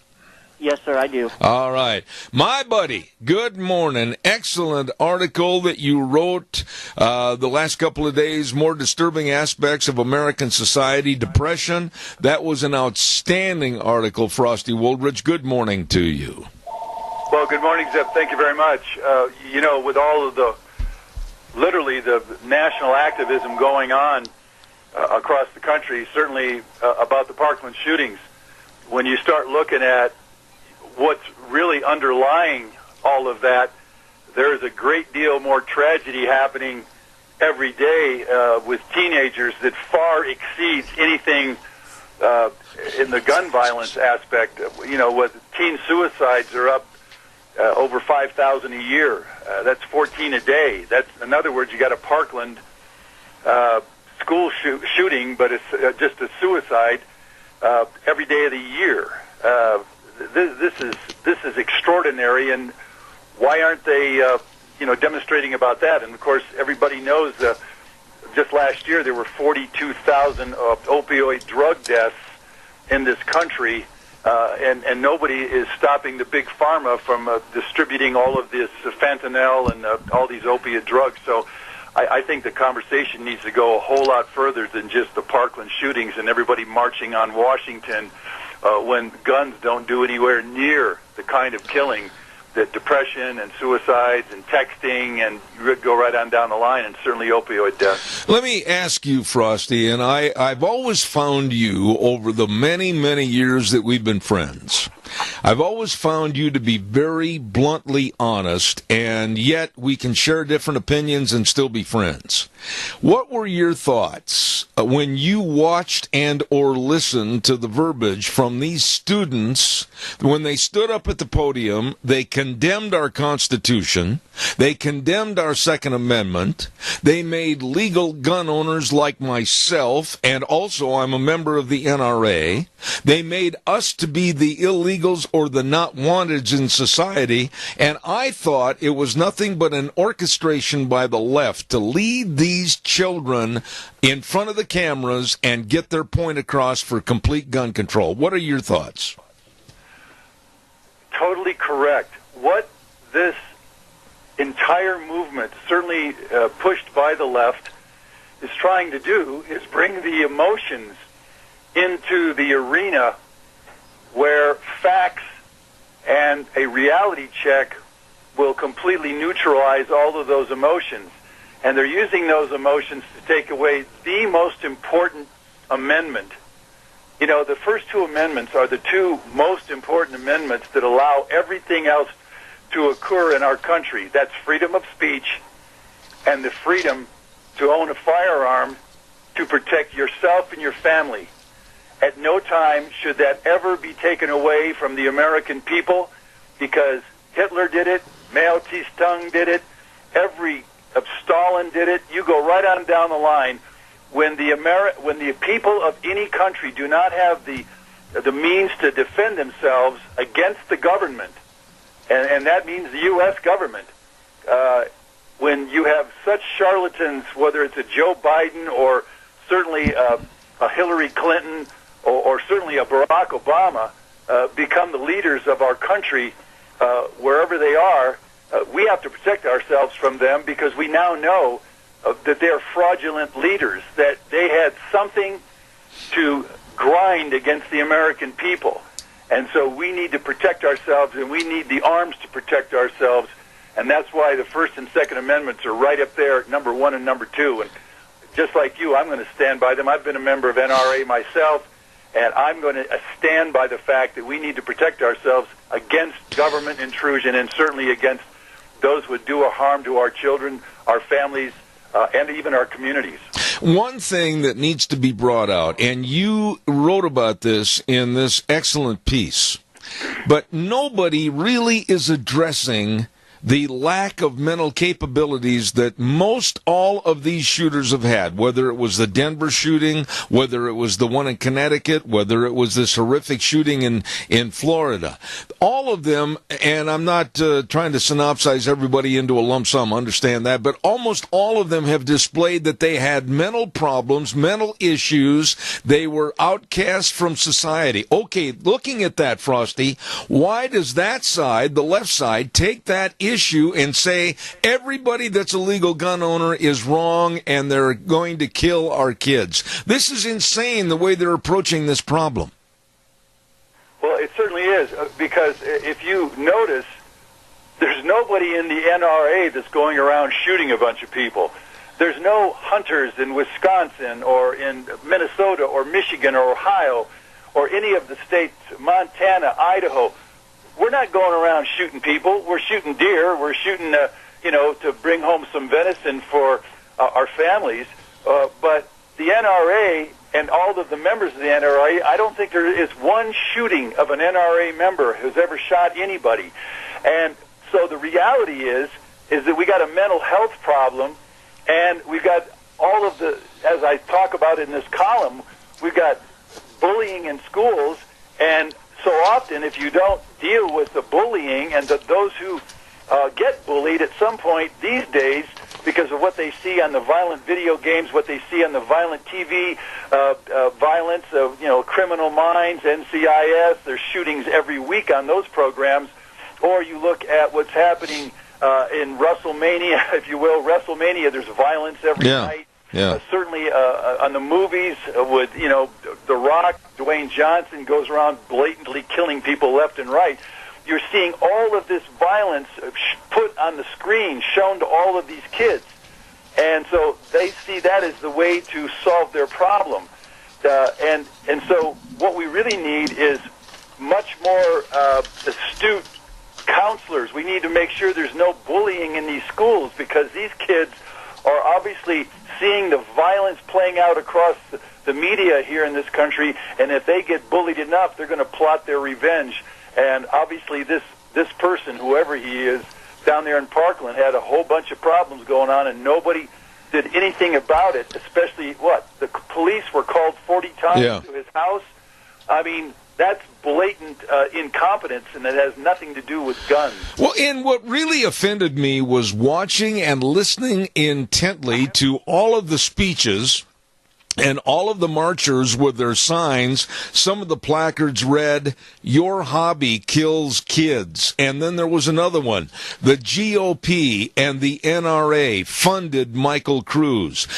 Yes, sir, I do. All right. My buddy, good morning. Excellent article that you wrote the last couple of days, more disturbing aspects of American society, depression. That was an outstanding article, Frosty Wooldridge. Good morning to you. Well, good morning, Zeb. Thank you very much. With all of the national activism going on across the country, certainly about the Parkland shootings, when you start looking at what's really underlying all of that, there is a great deal more tragedy happening every day with teenagers that far exceeds anything in the gun violence aspect. With teen suicides are up over 5,000 a year. That's 14 a day. That's, in other words, you got a Parkland school shooting, but it's just a suicide every day of the year. This is extraordinary, and why aren't they demonstrating about that? And of course, everybody knows just last year there were 42,000 opioid drug deaths in this country, and nobody is stopping the big pharma from distributing all of this fentanyl and all these opiate drugs. So I think the conversation needs to go a whole lot further than just the Parkland shootings and everybody marching on Washington when guns don't do anywhere near the kind of killing that depression and suicides and texting and you go right on down the line, and certainly opioid deaths. Let me ask you, Frosty, and I've always found you over the many, many years that we've been friends, I've always found you to be very bluntly honest, and yet we can share different opinions and still be friends. What were your thoughts when you watched and or listened to the verbiage from these students when they stood up at the podium? They condemned our Constitution. They condemned our Second Amendment. They made legal gun owners like myself, and also I'm a member of the NRA. They made us to be the illegals or the not wanteds in society, and I thought it was nothing but an orchestration by the left to lead these children in front of the cameras and get their point across for complete gun control. What are your thoughts? Totally correct. What this entire movement, certainly pushed by the left, is trying to do is bring the emotions into the arena where facts and a reality check will completely neutralize all of those emotions. And they're using those emotions to take away the most important amendment. You know, the first two amendments are the two most important amendments that allow everything else to occur in our country. That's freedom of speech and the freedom to own a firearm to protect yourself and your family. At no time should that ever be taken away from the American people, because Hitler did it, Mao Zedong did it, Stalin did it. You go right on down the line. When the people of any country do not have the means to defend themselves against the government, and that means the U.S. government, when you have such charlatans, whether it's a Joe Biden or certainly a Hillary Clinton or certainly a Barack Obama, become the leaders of our country wherever they are, we have to protect ourselves from them, because we now know that they're fraudulent leaders, that they had something to grind against the American people. And so we need to protect ourselves, and we need the arms to protect ourselves. And that's why the First and Second Amendments are right up there, number 1 and number 2. And just like you, I'm going to stand by them. I've been a member of NRA myself, and I'm going to stand by the fact that we need to protect ourselves against government intrusion, and certainly against those who would do a harm to our children, our families, and even our communities. One thing that needs to be brought out, and you wrote about this in this excellent piece, but nobody really is addressing the lack of mental capabilities that most all of these shooters have had, whether it was the Denver shooting, whether it was the one in Connecticut, whether it was this horrific shooting in Florida. All of them, and I'm not trying to synopsize everybody into a lump sum, understand that, but almost all of them have displayed that they had mental problems, mental issues. They were outcast from society. Okay, looking at that, Frosty, why does that side, the left side, take that issue and say everybody that's a legal gun owner is wrong and they're going to kill our kids? This is insane, the way they're approaching this problem. Well, it certainly is, because if you notice, there's nobody in the NRA that's going around shooting a bunch of people. There's no hunters in Wisconsin or in Minnesota or Michigan or Ohio or any of the states, Montana, Idaho. We're not going around shooting people. We're shooting deer. We're shooting, to bring home some venison for our families. But the NRA and all of the members of the NRA, I don't think there is one shooting of an NRA member who's ever shot anybody. And so the reality is that we got a mental health problem, and we've got all of the, as I talk about in this column, we've got bullying in schools, and so often if you don't deal with the bullying and those who get bullied at some point these days because of what they see on the violent video games, what they see on the violent TV violence of, Criminal Minds, NCIS, there's shootings every week on those programs, or you look at what's happening in WrestleMania, if you will. WrestleMania, there's violence every night. Yeah. Certainly on the movies with, The Rock, Dwayne Johnson goes around blatantly killing people left and right. You're seeing all of this violence put on the screen, shown to all of these kids. And so they see that as the way to solve their problem. And so what we really need is much more astute counselors. We need to make sure there's no bullying in these schools, because these kids are obviously seeing the violence playing out across the media here in this country, and if they get bullied enough, they're going to plot their revenge. And obviously this person, whoever he is, down there in Parkland, had a whole bunch of problems going on, and nobody did anything about it, especially, the police were called 40 times to his house. I mean, that's blatant incompetence, and it has nothing to do with guns. Well, and what really offended me was watching and listening intently to all of the speeches and all of the marchers with their signs. Some of the placards read, "Your hobby kills kids." And then there was another one. The GOP and the NRA funded Michael Cruz.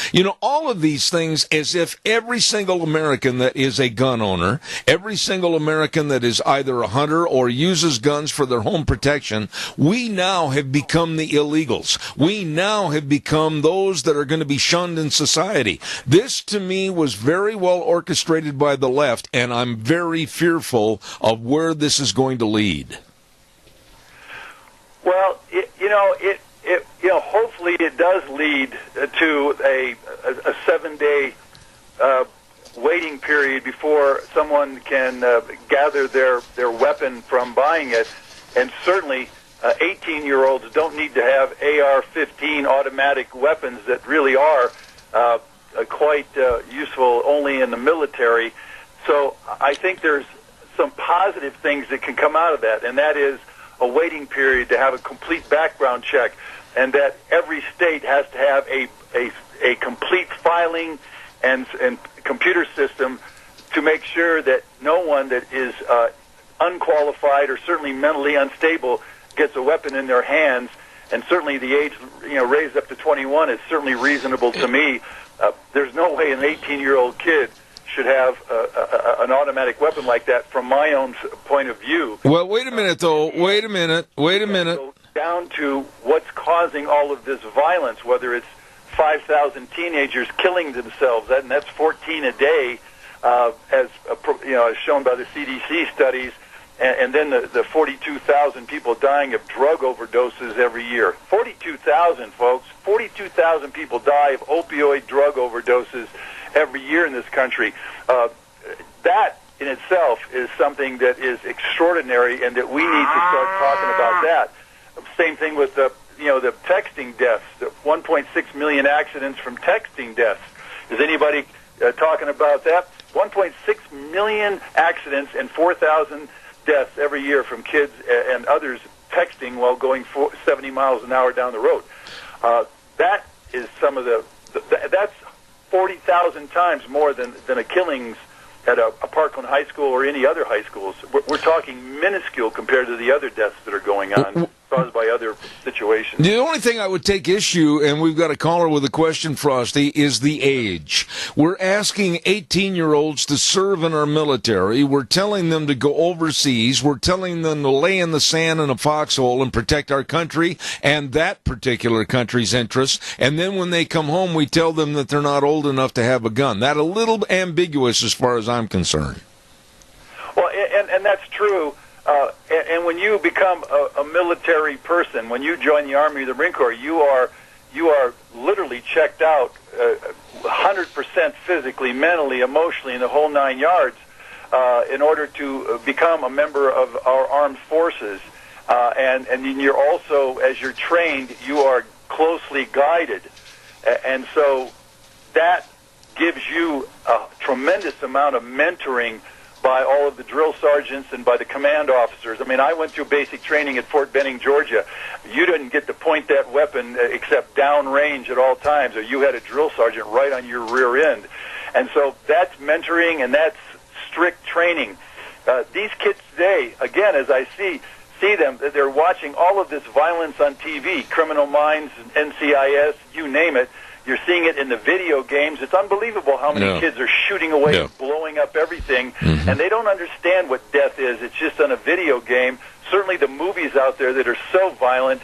All of these things, as if every single American that is a gun owner, every single American that is either a hunter or uses guns for their home protection, we now have become the illegals. We now have become those that are going to be shunned in society. This, to me, was very well orchestrated by the left, and I'm very fearful of where this is going to lead. Well, hopefully it does lead to a 7-day waiting period before someone can gather their weapon from buying it, and certainly 18-year-olds don't need to have AR-15 automatic weapons that really are quite useful only in the military. So I think there's some positive things that can come out of that, and that is a waiting period to have a complete background check, and that every state has to have a complete filing and computer system to make sure that no one that is unqualified or certainly mentally unstable gets a weapon in their hands. And certainly the age, raised up to 21 is certainly reasonable to me. There's no way an 18-year-old kid should have an automatic weapon like that from my own point of view. Well, wait a minute, though. Wait a minute. Go down to what's causing all of this violence, whether it's 5,000 teenagers killing themselves, and that's 14 a day, as shown by the CDC studies, and then the 42,000 people dying of drug overdoses every year. 42,000, folks. 42,000 people die of opioid drug overdoses every year in this country. That in itself is something that is extraordinary, and that we need to start talking about that. Same thing with the texting deaths, the 1.6 million accidents from texting deaths. Is anybody talking about that? 1.6 million accidents and 4,000 deaths every year from kids and others texting while going 70 miles an hour down the road. That is some of that's 40,000 times more than a killings at a Parkland High School or any other high schools. We're talking minuscule compared to the other deaths that are going on caused by other situations. The only thing I would take issue, and we've got a caller with a question, Frosty, is the age. We're asking 18-year-olds to serve in our military. We're telling them to go overseas. We're telling them to lay in the sand in a foxhole and protect our country and that particular country's interests. And then when they come home, we tell them that they're not old enough to have a gun. That's a little ambiguous as far as I'm concerned. Well, and that's true. And when you become a military person, when you join the Army or the Marine Corps, you are literally checked out 100% physically, mentally, emotionally, and the whole 9 yards in order to become a member of our armed forces. And you're also, as you're trained, you are closely guided. And so that gives you a tremendous amount of mentoring by all of the drill sergeants and by the command officers. I mean, I went through basic training at Fort Benning, Georgia. You didn't get to point that weapon except downrange at all times, or you had a drill sergeant right on your rear end. And so that's mentoring and that's strict training. These kids today, again, as I see them, they're watching all of this violence on TV, Criminal Minds, NCIS, you name it. You're seeing it in the video games. It's unbelievable how many kids are shooting away and blowing up everything, and they don't understand what death is. It's just on a video game. Certainly the movies out there that are so violent,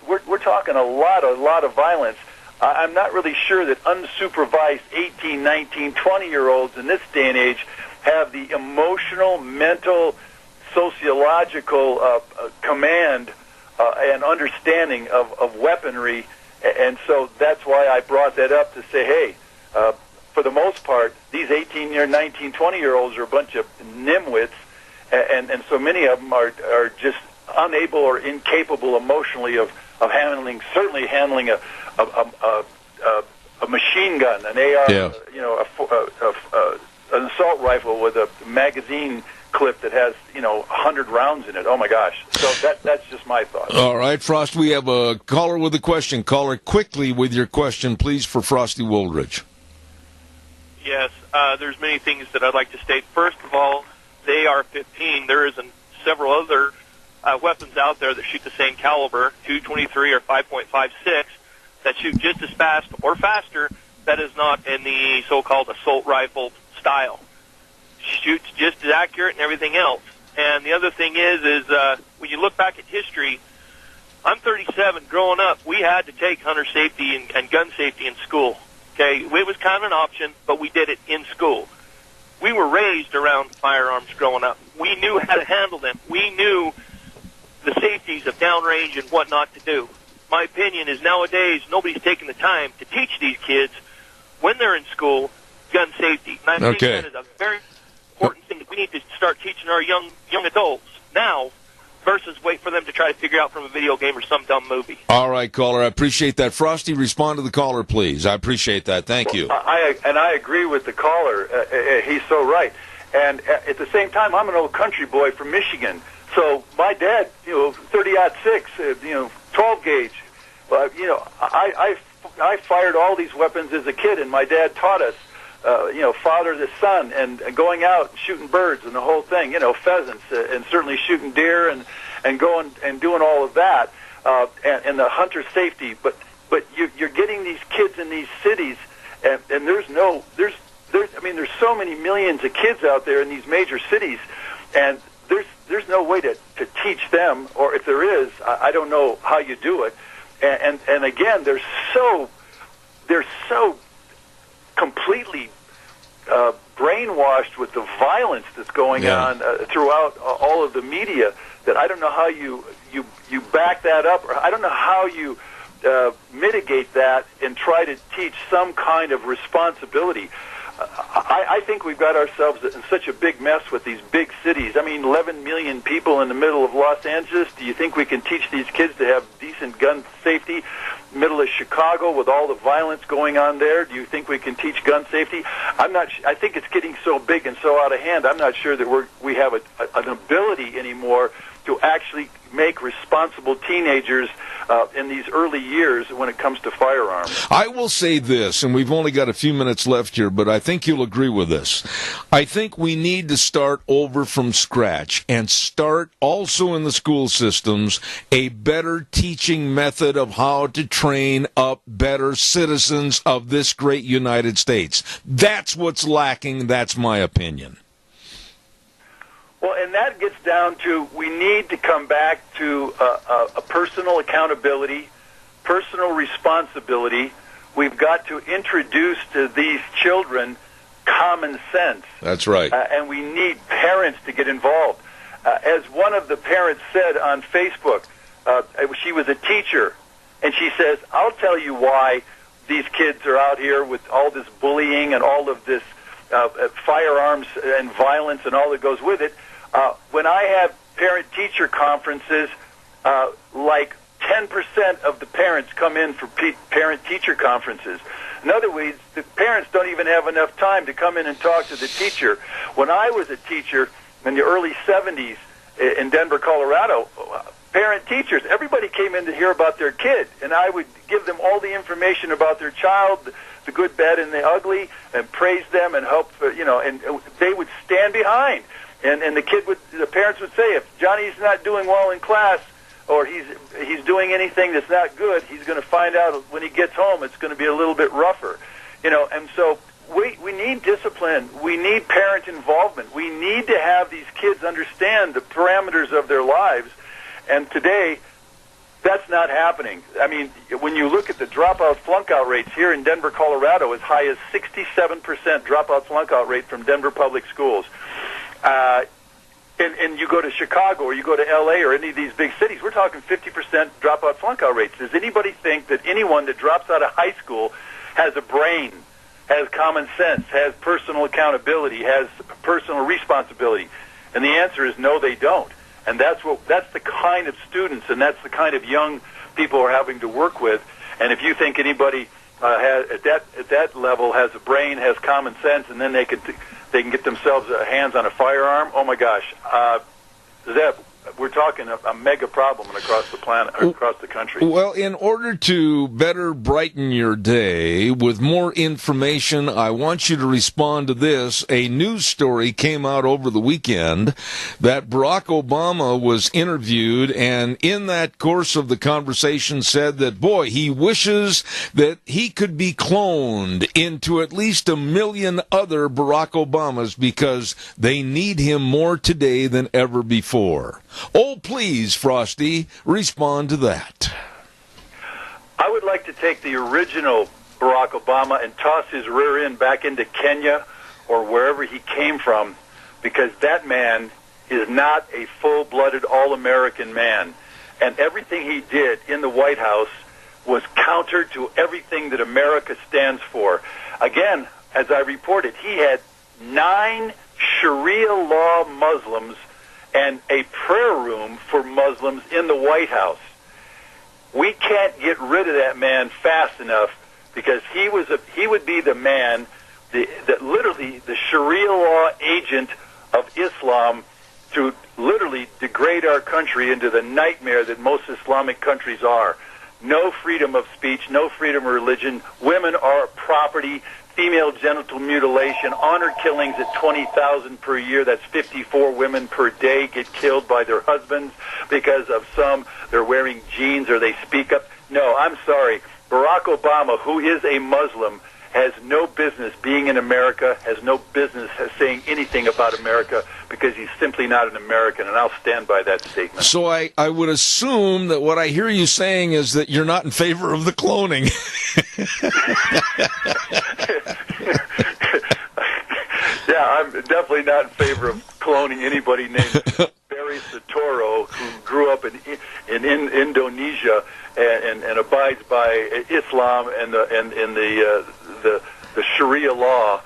we're talking a lot of violence. I'm not really sure that unsupervised 18, 19, 20-year-olds in this day and age have the emotional, mental, sociological command and understanding of weaponry. And so that's why I brought that up to say, hey, for the most part, these 18, 19, 20-year-olds are a bunch of nimwits, and so many of them are just unable or incapable emotionally of handling a machine gun, an AR, an assault rifle with a magazine clip that has 100 rounds in it. Oh my gosh! So that's just my thought. All right, Frost. We have a caller with a question. Caller, quickly with your question, please, for Frosty Woldridge. Yes, there's many things that I'd like to state. First of all, they are 15. There isn't several other weapons out there that shoot the same caliber, .223 or 5.56, that shoot just as fast or faster. That is not in the so-called assault rifle style. Shoots just as accurate and everything else. And the other thing is when you look back at history, I'm 37. Growing up, we had to take hunter safety and gun safety in school. Okay, it was kind of an option, but we did it in school. We were raised around firearms growing up. We knew how to handle them. We knew the safeties of downrange and what not to do. My opinion is nowadays nobody's taking the time to teach these kids when they're in school gun safety. And I think that is a very important thing that we need to start teaching our young adults now versus wait for them to try to figure out from a video game or some dumb movie. All right, caller. I appreciate that. Frosty, respond to the caller, please. I appreciate that. Thank you. I agree with the caller. He's so right. And at the same time, I'm an old country boy from Michigan. So my dad, 30-06, 12 gauge. I fired all these weapons as a kid, and my dad taught us. Father to son, and going out and shooting birds and the whole thing, pheasants, and certainly shooting deer and going and doing all of that, and the hunter safety. But you're getting these kids in these cities, and there's so many millions of kids out there in these major cities, and there's no way to teach them, or if there is, I don't know how you do it. And again, they're so completely brainwashed with the violence that's going on throughout all of the media that I don't know how you back that up, or I don't know how you mitigate that and try to teach some kind of responsibility. I think we've got ourselves in such a big mess with these big cities. I mean, 11 million people in the middle of Los Angeles. Do you think we can teach these kids to have decent gun safety? Middle of Chicago with all the violence going on there, do you think we can teach gun safety? I'm not. I think it's getting so big and so out of hand. I'm not sure that we have an ability anymore to actually make responsible teenagers in these early years when it comes to firearms. I will say this, and we've only got a few minutes left here, but I think you'll agree with this. I think we need to start over from scratch and start also in the school systems a better teaching method of how to train up better citizens of this great United States. That's what's lacking. That's my opinion. Well, and that gets down to we need to come back to a personal accountability, personal responsibility. We've got to introduce to these children common sense. That's right. And we need parents to get involved. As one of the parents said on Facebook, she was a teacher, and she says, I'll tell you why these kids are out here with all this bullying and all of this firearms and violence and all that goes with it. When I have parent-teacher conferences, like 10% of the parents come in for parent-teacher conferences. In other words, the parents don't even have enough time to come in and talk to the teacher. When I was a teacher in the early 70s in Denver, Colorado, parent-teachers, everybody came in to hear about their kid, and I would give them all the information about their child, the good, bad, and the ugly, and praise them and hope, and they would stand behind. And the parents would say, if Johnny's not doing well in class, or he's doing anything that's not good, he's going to find out when he gets home it's going to be a little bit rougher. And so we need discipline. We need parent involvement. We need to have these kids understand the parameters of their lives. And today, that's not happening. I mean, when you look at the dropout flunkout rates here in Denver, Colorado, as high as 67% dropout flunkout rate from Denver public schools. And you go to Chicago or you go to L.A. or any of these big cities, we're talking 50% dropout flunkout rates. Does anybody think that anyone that drops out of high school has a brain, has common sense, has personal accountability, has personal responsibility? And the answer is no, they don't. And that's the kind of students and that's the kind of young people we're having to work with. And if you think anybody at that level has a brain, has common sense, and then they can get themselves hands on a firearm, oh my gosh, Zeb, we're talking a mega problem across the planet, across the country. Well, in order to better brighten your day with more information, I want you to respond to this. A news story came out over the weekend that Barack Obama was interviewed, and in that course of the conversation said that, boy, he wishes that he could be cloned into at least 1 million other Barack Obamas because they need him more today than ever before. Oh, please, Frosty, respond to that. I would like to take the original Barack Obama and toss his rear end back into Kenya or wherever he came from, because that man is not a full-blooded all-American man. And everything he did in the White House was counter to everything that America stands for. Again, as I reported, he had 9 Sharia law Muslims and a prayer room for Muslims in the White House. We can't get rid of that man fast enough, because he would be the man that literally the Sharia law agent of Islam to literally degrade our country into the nightmare that most Islamic countries are. No freedom of speech, no freedom of religion. Women are property. Female genital mutilation, honor killings at 20,000 per year. That's 54 women per day get killed by their husbands because of they're wearing jeans or they speak up. No, I'm sorry. Barack Obama, who is a Muslim, has no business being in America, has no business saying anything about America, because he's simply not an American, and I'll stand by that statement. So I would assume that what I hear you saying is that you're not in favor of the cloning. Yeah, I'm definitely not in favor of cloning anybody named Barry Soetoro, who grew up in Indonesia and abides by Islam and the Sharia law.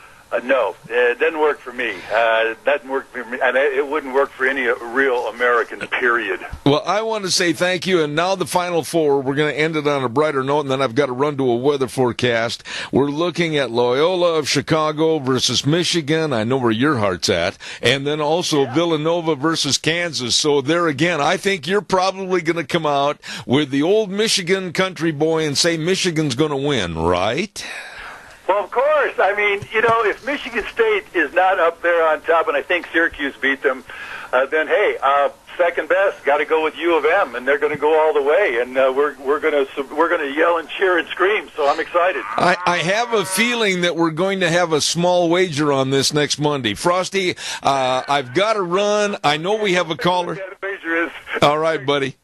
No, it doesn't work for me. It doesn't work for me, and it wouldn't work for any real American, period. Well, I want to say thank you, and now the Final Four. We're going to end it on a brighter note, and then I've got to run to a weather forecast. We're looking at Loyola of Chicago versus Michigan. I know where your heart's at. And then also Villanova versus Kansas. So there again, I think you're probably going to come out with the old Michigan country boy and say Michigan's going to win, right? Well, of course. I mean, if Michigan State is not up there on top, and I think Syracuse beat them, then hey, second best, got to go with U of M, and they're going to go all the way, and we're going to yell and cheer and scream. So I'm excited. I have a feeling that we're going to have a small wager on this next Monday. Frosty, I've got to run. I know we have a caller. Wager is. All right, buddy.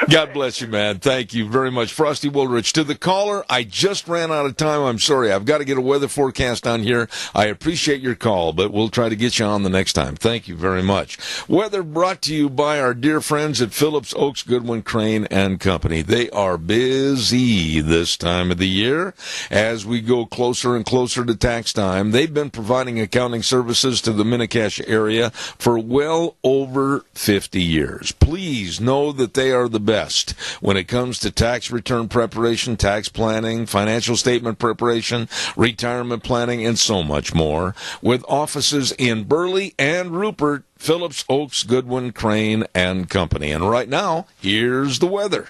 God bless you, man. Thank you very much. Frosty Woolrich. To the caller, I just ran out of time. I'm sorry. I've got to get a weather forecast on here. I appreciate your call, but we'll try to get you on the next time. Thank you very much. Weather brought to you by our dear friends at Phillips Oaks Goodwin Crane and Company. They are busy this time of the year. As we go closer and closer to tax time, they've been providing accounting services to the Mini-Cash area for well over 50 years. Please know that they are the best when it comes to tax return preparation, tax planning, financial statement preparation, retirement planning, and so much more. With offices in Burley and Rupert, Phillips Oaks Goodwin Crane and Company. And right now, here's the weather.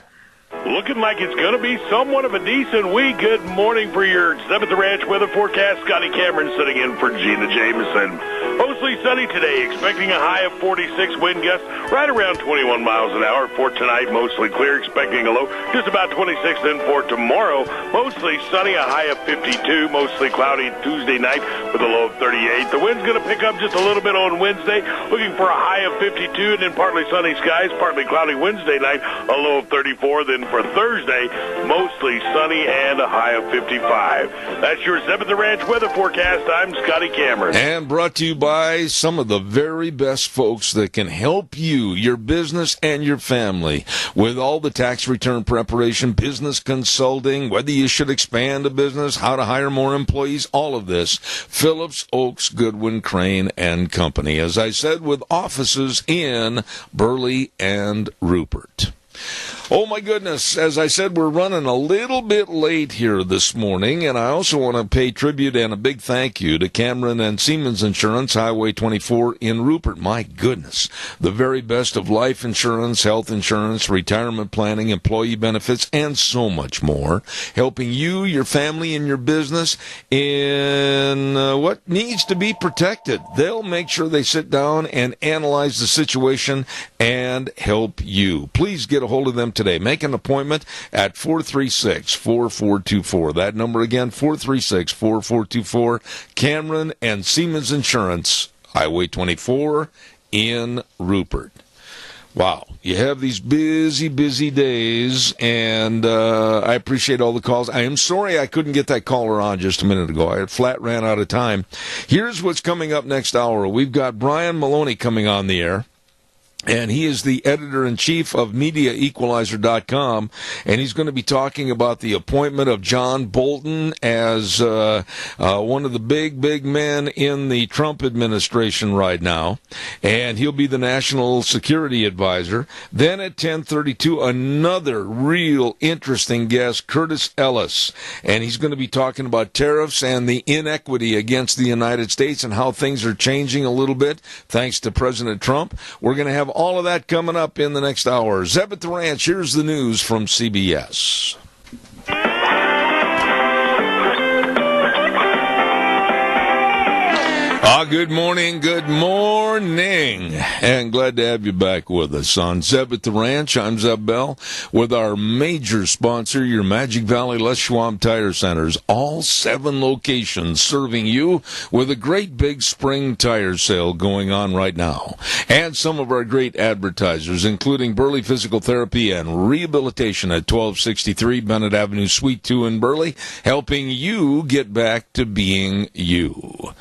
Looking like it's going to be somewhat of a decent week. Good morning for your 7th Ranch weather forecast. Scotty Cameron sitting in for Gina Jameson. Mostly sunny today, expecting a high of 46, wind gusts right around 21 miles an hour. For tonight, mostly clear, expecting a low just about 26. Then for tomorrow, mostly sunny, a high of 52, mostly cloudy Tuesday night with a low of 38. The wind's going to pick up just a little bit on Wednesday, looking for a high of 52, and then partly sunny skies, partly cloudy Wednesday night, a low of 34. Then for Thursday, mostly sunny and a high of 55. That's your 7th Ranch weather forecast. I'm Scotty Cameron. And brought to you by some of the very best folks that can help you, your business, and your family with all the tax return preparation, business consulting, whether you should expand a business, how to hire more employees, all of this. Phillips Oaks Goodwin Crane and Company. As I said, with offices in Burley and Rupert. Oh, my goodness. As I said, we're running a little bit late here this morning, and I also want to pay tribute and a big thank you to Cameron and Siemens Insurance, Highway 24 in Rupert. My goodness. The very best of life insurance, health insurance, retirement planning, employee benefits, and so much more. Helping you, your family, and your business in what needs to be protected. They'll make sure they sit down and analyze the situation and help you. Please get a hold of them today. Make an appointment at 436-4424. That number again, 436-4424. Cameron and Siemens Insurance, Highway 24 in Rupert. Wow, you have these busy, busy days, and I appreciate all the calls. I am sorry I couldn't get that caller on just a minute ago. I flat ran out of time. Here's what's coming up next hour. We've got Brian Maloney coming on the air. And he is the editor-in-chief of MediaEqualizer.com, and he's going to be talking about the appointment of John Bolton as one of the big men in the Trump administration right now, and he'll be the national security advisor. Then at 10:32, another real interesting guest, Curtis Ellis, and he's going to be talking about tariffs and the inequity against the United States and how things are changing a little bit thanks to President Trump. We're going to have all of that coming up in the next hour. Zeb at the Ranch, here's the news from CBS. Good morning, and glad to have you back with us on Zeb at the Ranch. I'm Zeb Bell with our major sponsor, your Magic Valley Les Schwab Tire Centers. All 7 locations serving you with a great big spring tire sale going on right now. And some of our great advertisers, including Burley Physical Therapy and Rehabilitation at 1263 Bennett Avenue, Suite 2 in Burley, helping you get back to being you.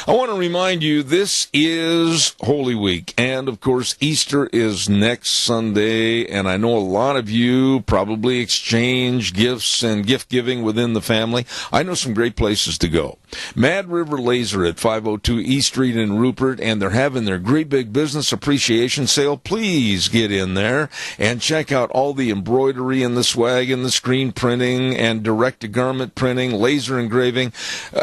I want to remind you, this is Holy Week, and of course Easter is next Sunday, and I know a lot of you probably exchange gifts and gift giving within the family. I know some great places to go. Mad River Laser at 502 East Street in Rupert, and they're having their great big business appreciation sale. Please get in there and check out all the embroidery and the swag and the screen printing and direct-to-garment printing, laser engraving.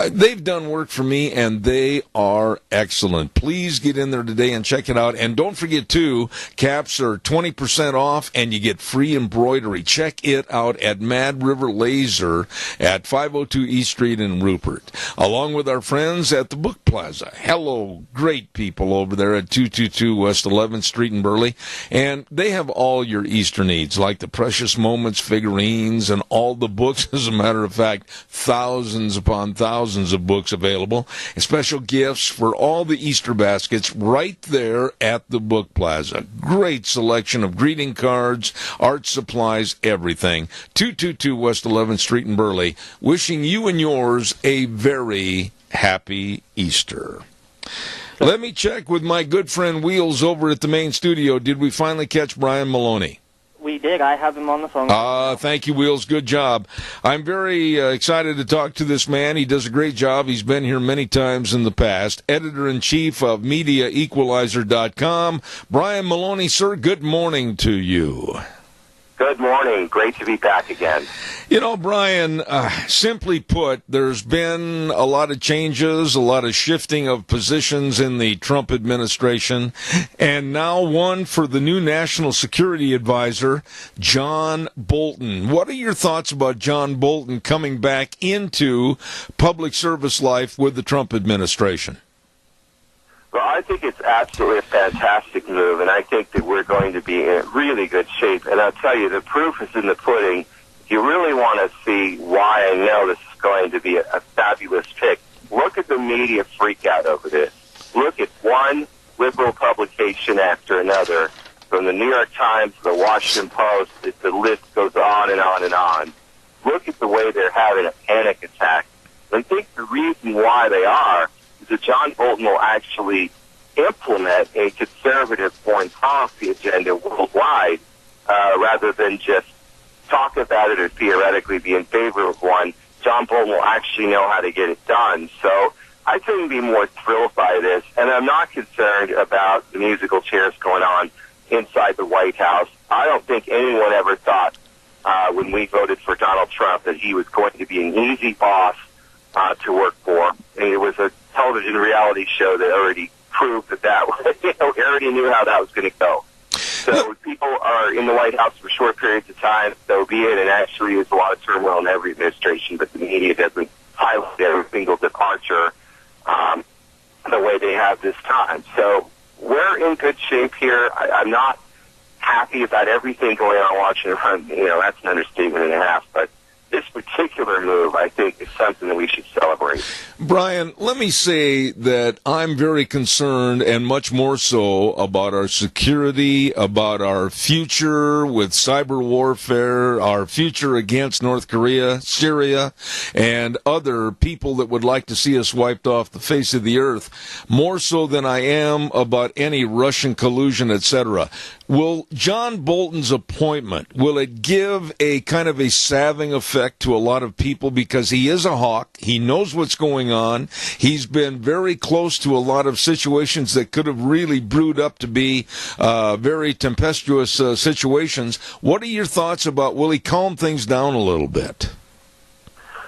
They've done work for me, and they are excellent. Please get in there today and check it out. And don't forget, too, caps are 20% off, and you get free embroidery. Check it out at Mad River Laser at 502 East Street in Rupert. Along with our friends at the Book Plaza. Hello, great people over there at 222 West 11th Street in Burley. And they have all your Easter needs, like the Precious Moments figurines and all the books. As a matter of fact, thousands upon thousands of books available. And special gifts for all the Easter baskets right there at the Book Plaza. Great selection of greeting cards, art supplies, everything. 222 West 11th Street in Burley. Wishing you and yours a very happy Easter. Let me check with my good friend Wheels over at the main studio. Did we finally catch Brian Maloney? We did. I have him on the phone. Thank you, Wheels. Good job. I'm very excited to talk to this man. He does a great job. He's been here many times in the past. Editor-in-Chief of MediaEqualizer.com. Brian Maloney, sir, good morning to you. Good morning. Great to be back again. You know, Brian, simply put, there's been a lot of changes, a lot of shifting of positions in the Trump administration, and now one for the new National Security Advisor, John Bolton. What are your thoughts about John Bolton coming back into public service life with the Trump administration? Well, I think it's absolutely a fantastic move, and I think that we're going to be in really good shape. And I'll tell you, the proof is in the pudding. If you really want to see why I know this is going to be a fabulous pick, look at the media freak out over this. Look at one liberal publication after another, from the New York Times to the Washington Post. The list goes on and on and on. Look at the way they're having a panic attack. I think the reason why they are is that John Bolton will actually implement a conservative foreign policy agenda worldwide rather than just talk about it or theoretically be in favor of one. John Bolton will actually know how to get it done. So I couldn't be more thrilled by this, and I'm not concerned about the musical chairs going on inside the White House. I don't think anyone ever thought when we voted for Donald Trump that he was going to be an easy boss to work for. And it was a television reality show that already proved that was, we already knew how that was going to go. So people are in the White House for short periods of time, so be it, and actually there's a lot of turmoil in every administration, but the media doesn't highlight every single departure the way they have this time. So we're in good shape here. I'm not happy about everything going on in Washington. That's an understatement and a half, but this particular move, I think, is something that we should celebrate. Brian, let me say that I'm very concerned, and much more so, about our security, about our future with cyber warfare, our future against North Korea, Syria, and other people that would like to see us wiped off the face of the earth, more so than I am about any Russian collusion, etc. Will John Bolton's appointment, will it give a kind of a salving effect to a lot of people, because he is a hawk, he knows what's going on, he's been very close to a lot of situations that could have really brewed up to be very tempestuous situations. What are your thoughts about, will he calm things down a little bit?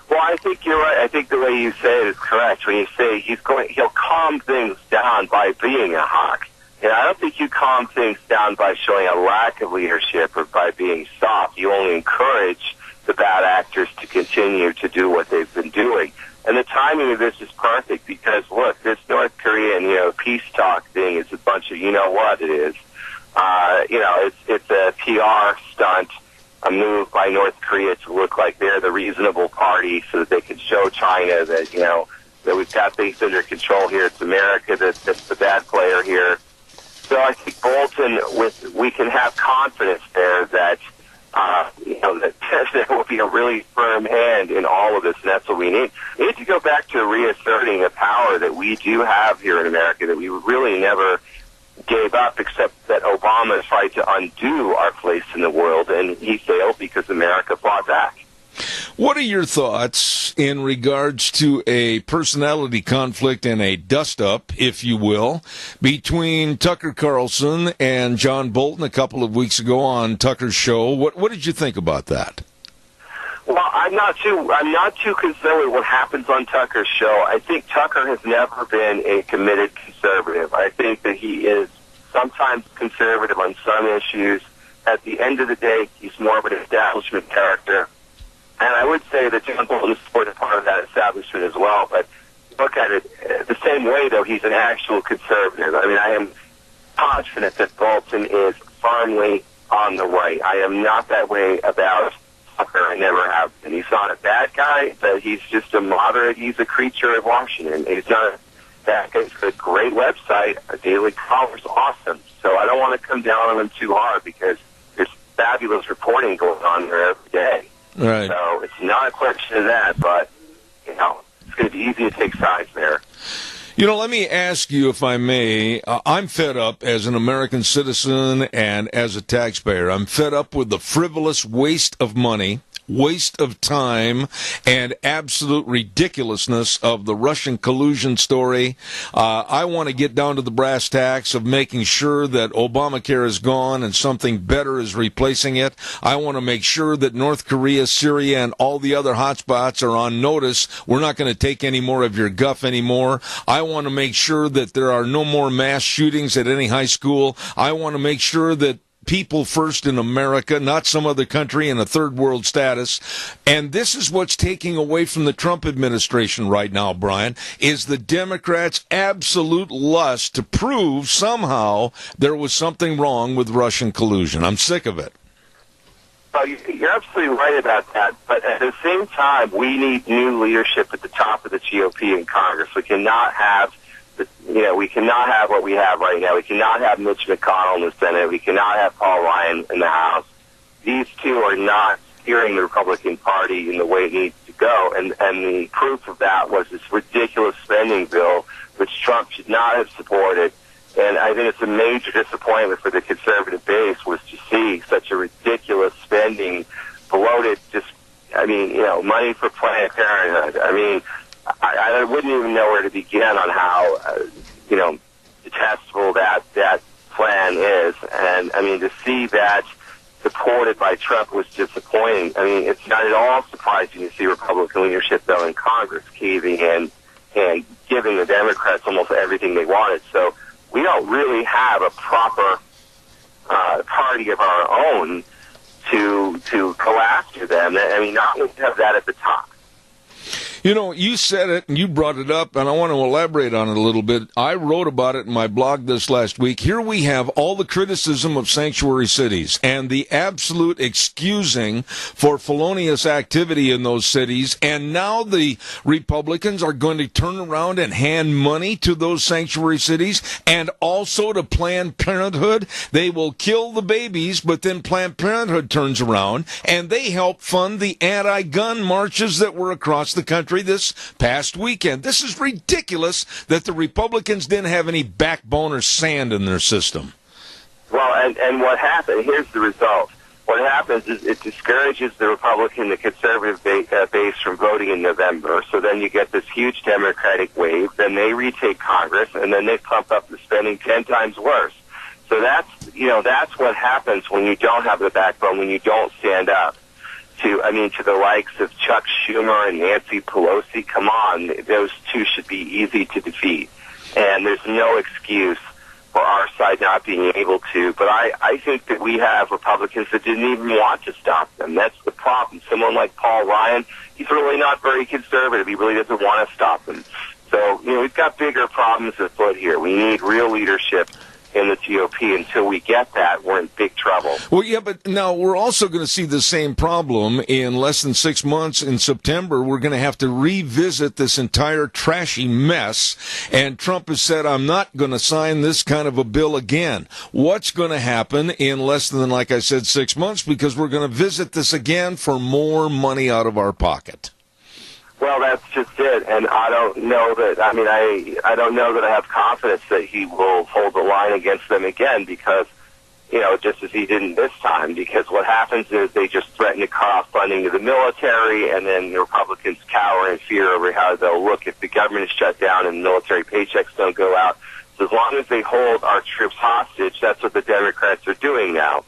Well, I think you're right. I think the way you say it is correct. When you say he'll calm things down by being a hawk. I don't think you calm things down by showing a lack of leadership or by being soft. You only encourage the bad actors to continue to do what they've been doing. And the timing of this is perfect because, look, this North Korean, peace talk thing is a bunch of you-know-what it is. It's a PR stunt, a move by North Korea to look like they're the reasonable party so that they can show China that, that we've got things under control here. It's America that's the bad player here. So I think Bolton, we can have confidence there that that there will be a really firm hand in all of this, and that's what we need. We need to go back to reasserting a power that we do have here in America that we really never gave up, except that Obama tried to undo our place in the world, and he failed because America fought back. What are your thoughts in regards to a personality conflict and a dust-up, if you will, between Tucker Carlson and John Bolton a couple of weeks ago on Tucker's show? What did you think about that? Well, I'm not too concerned with what happens on Tucker's show. I think Tucker has never been a committed conservative. I think that he is sometimes conservative on some issues. At the end of the day, he's more of an establishment character. And I would say that John Bolton is part of that establishment as well, but look at it the same way, though. He's an actual conservative. I mean, I am confident that Bolton is firmly on the right. I am not that way about Tucker. I never have been. He's not a bad guy, but he's just a moderate. He's a creature of Washington. He's not a bad guy. He's got a great website. A Daily Caller's awesome. So I don't want to come down on him too hard because there's fabulous reporting going on there every day. Right. So it's not a question of that, but, you know, it's going to be easy to take sides there. You know, let me ask you, if I may, I'm fed up as an American citizen and as a taxpayer. I'm fed up with the frivolous waste of money, waste of time, and absolute ridiculousness of the Russian collusion story. I want to get down to the brass tacks of making sure that Obamacare is gone and something better is replacing it. I want to make sure that North Korea, Syria, and all the other hotspots are on notice. We're not going to take any more of your guff anymore. I want to make sure that there are no more mass shootings at any high school. I want to make sure that people first in America, not some other country in a third world status. And this is what's taking away from the Trump administration right now, Brian, is the Democrats' absolute lust to prove somehow there was something wrong with Russian collusion. I'm sick of it. Oh, you're absolutely right about that. But at the same time, we need new leadership at the top of the GOP in Congress. We cannot have we cannot have what we have right now. We cannot have Mitch McConnell in the Senate. We cannot have Paul Ryan in the House. These two are not steering the Republican Party in the way it needs to go. And the proof of that was this ridiculous spending bill, which Trump should not have supported. And I think it's a major disappointment for the conservative base was to see such a ridiculous spending, bloated, money for Planned Parenthood. I mean, I wouldn't even know where to begin on how, detestable that plan is. And, I mean, to see that supported by Trump was disappointing. I mean, it's not at all surprising to see Republican leadership, though, in Congress caving in and giving the Democrats almost everything they wanted. So we don't really have a proper party of our own to go after them. I mean, not only have that at the top. You know, you said it and you brought it up, and I want to elaborate on it a little bit. I wrote about it in my blog this last week. Here we have all the criticism of sanctuary cities and the absolute excusing for felonious activity in those cities, and now the Republicans are going to turn around and hand money to those sanctuary cities and also to Planned Parenthood. They will kill the babies, but then Planned Parenthood turns around and they help fund the anti-gun marches that were across the country this past weekend. This is ridiculous that the Republicans didn't have any backbone or sand in their system. Well, and what happened, here's the result. What happens is it discourages the Republican, the conservative base from voting in November. So then you get this huge Democratic wave. Then they retake Congress, and then they pump up the spending 10 times worse. So that's what happens when you don't have the backbone, when you don't stand up to the likes of Chuck Schumer and Nancy Pelosi. Come on, those two should be easy to defeat. And there's no excuse for our side not being able to. But I think that we have Republicans that didn't even want to stop them. That's the problem. Someone like Paul Ryan, he's really not very conservative. He really doesn't want to stop them. So, we've got bigger problems afoot here. We need real leadership in the GOP. Until we get that, we're in big trouble. Well, yeah, but now we're also going to see the same problem in less than 6 months. In September, we're going to have to revisit this entire trashy mess. And Trump has said, I'm not going to sign this kind of a bill again. What's going to happen in less than, like I said, 6 months? Because we're going to visit this again for more money out of our pocket. Well, that's just it, and I don't know that. I don't know that I have confidence that he will hold the line against them again, because, just as he didn't this time. Because what happens is they just threaten to cut off funding to the military, and then the Republicans cower in fear over how they'll look if the government is shut down and military paychecks don't go out. So as long as they hold our troops hostage, that's what the Democrats are doing now.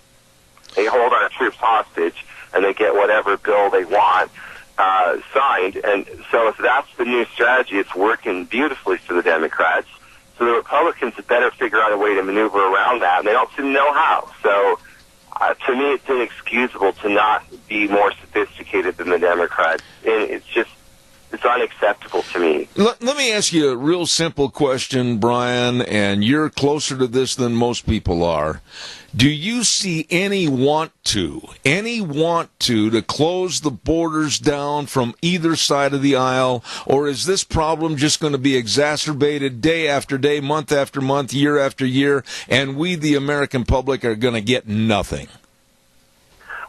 They hold our troops hostage, and they get whatever bill they want signed. And so if that's the new strategy, it's working beautifully for the Democrats. So the Republicans had better figure out a way to maneuver around that, and they don't seem to know how. So to me, it's inexcusable to not be more sophisticated than the Democrats. And it's unacceptable to me. Let me ask you a real simple question, Brian, and you're closer to this than most people are. Do you see any want to close the borders down from either side of the aisle, or is this problem just going to be exacerbated day after day, month after month, year after year, and we, the American public, are going to get nothing?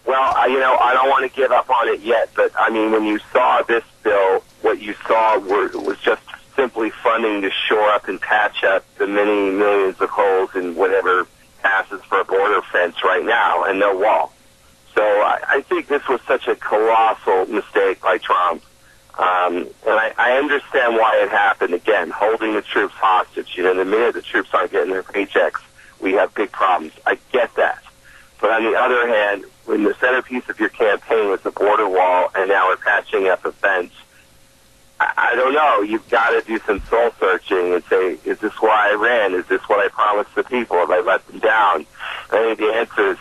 Well, I don't want to give up on it yet, but, I mean, when you saw this bill, what you saw was just simply funding to shore up and patch up the many millions of holes in whatever passes for a border fence right now, and no wall. So I think this was such a colossal mistake by Trump. And I understand why it happened. Again, holding the troops hostage. The minute the troops aren't getting their paychecks, we have big problems. I get that. But on the other hand, when the centerpiece of your campaign was the border wall and now we're patching up a fence, I don't know. You've got to do some soul searching and say, is this why I ran? Is this what I promised the people? Have I let them down? I think the answer is,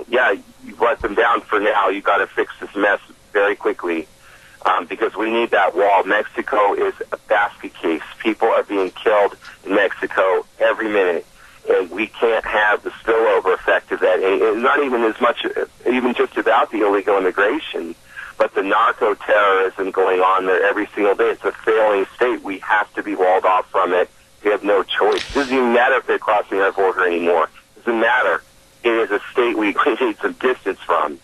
yeah, you've let them down for now. You've got to fix this mess very quickly because we need that wall. Mexico is a basket case. People are being killed in Mexico every minute. And we can't have the spillover effect of that. And it's not even as much, even just about the illegal immigration, but the narco-terrorism going on there every single day. It's a failing state. We have to be walled off from it. We have no choice. It doesn't even matter if they're crossing our border anymore. It doesn't matter. It is a state we need some distance from.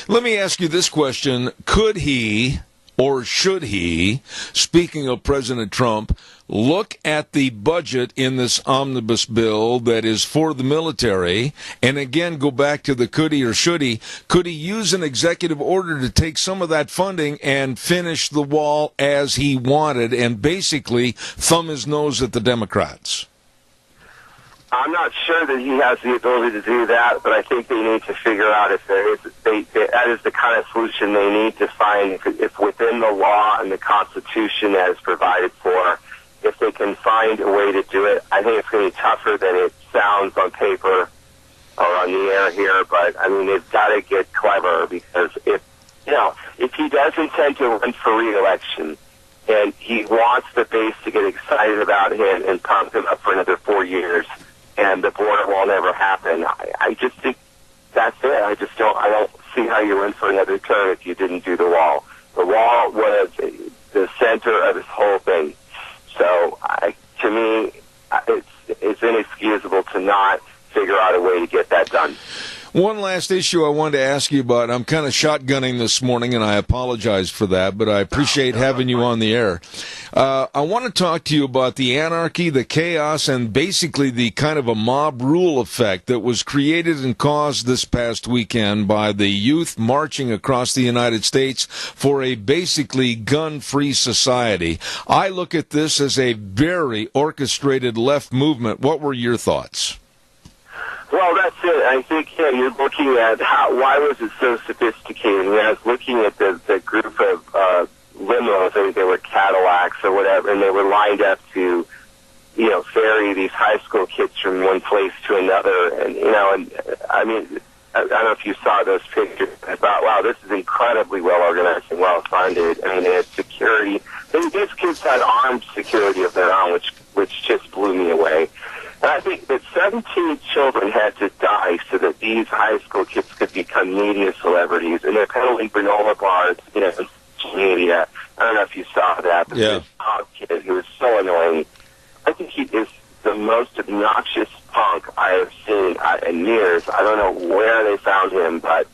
Let me ask you this question. Could he, or should he, speaking of President Trump, look at the budget in this omnibus bill that is for the military, and again go back to the could he or should he? Could he use an executive order to take some of that funding and finish the wall as he wanted and basically thumb his nose at the Democrats? I'm not sure that he has the ability to do that, but I think they need to figure out if there is, that is the kind of solution they need to find, if within the law and the Constitution that is provided for, if they can find a way to do it. I think it's going to be tougher than it sounds on paper or on the air here, but, I mean, they've got to get clever because if he does intend to run for re-election and he wants the base to get excited about him and pump him up for another 4 years and the border will never happen, I just think that's it. I don't see how you run for another term if you didn't do the wall. The wall was the center of this whole thing. So, to me, it's inexcusable to not figure out a way to get that done. One last issue I wanted to ask you about. I'm kind of shotgunning this morning, and I apologize for that, but I appreciate having you on the air. I want to talk to you about the anarchy, the chaos, and basically the kind of a mob rule effect that was created and caused this past weekend by the youth marching across the United States for a basically gun-free society. I look at this as a very orchestrated left movement. What were your thoughts? Well, that's it. I think you're looking at why was it so sophisticated? I was looking at the group of limos, I think they were Cadillacs or whatever, and they were lined up to, ferry these high school kids from one place to another. And, I mean, I don't know if you saw those pictures. I thought, wow, this is incredibly well organized and well funded. I mean, they had security. These kids had armed security of their own, which just blew me away. And I think that 17 children had to die so that these high school kids could become media celebrities. And they're peddling granola bars, in social media. I don't know if you saw that, but this punk kid who was so annoying. I think he is the most obnoxious punk I have seen in years. I don't know where they found him, but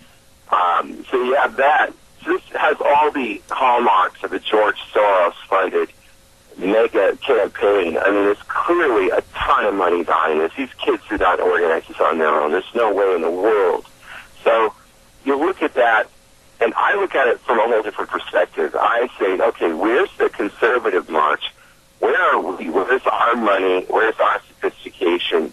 so you have that. So this has all the hallmarks of a George Soros-funded mega campaign. I mean, there's clearly a ton of money behind this. These kids do not organize this on their own. There's no way in the world. So you look at that, and I look at it from a whole different perspective. I say, okay, where's the conservative march? Where are we? Where's our money? Where's our sophistication?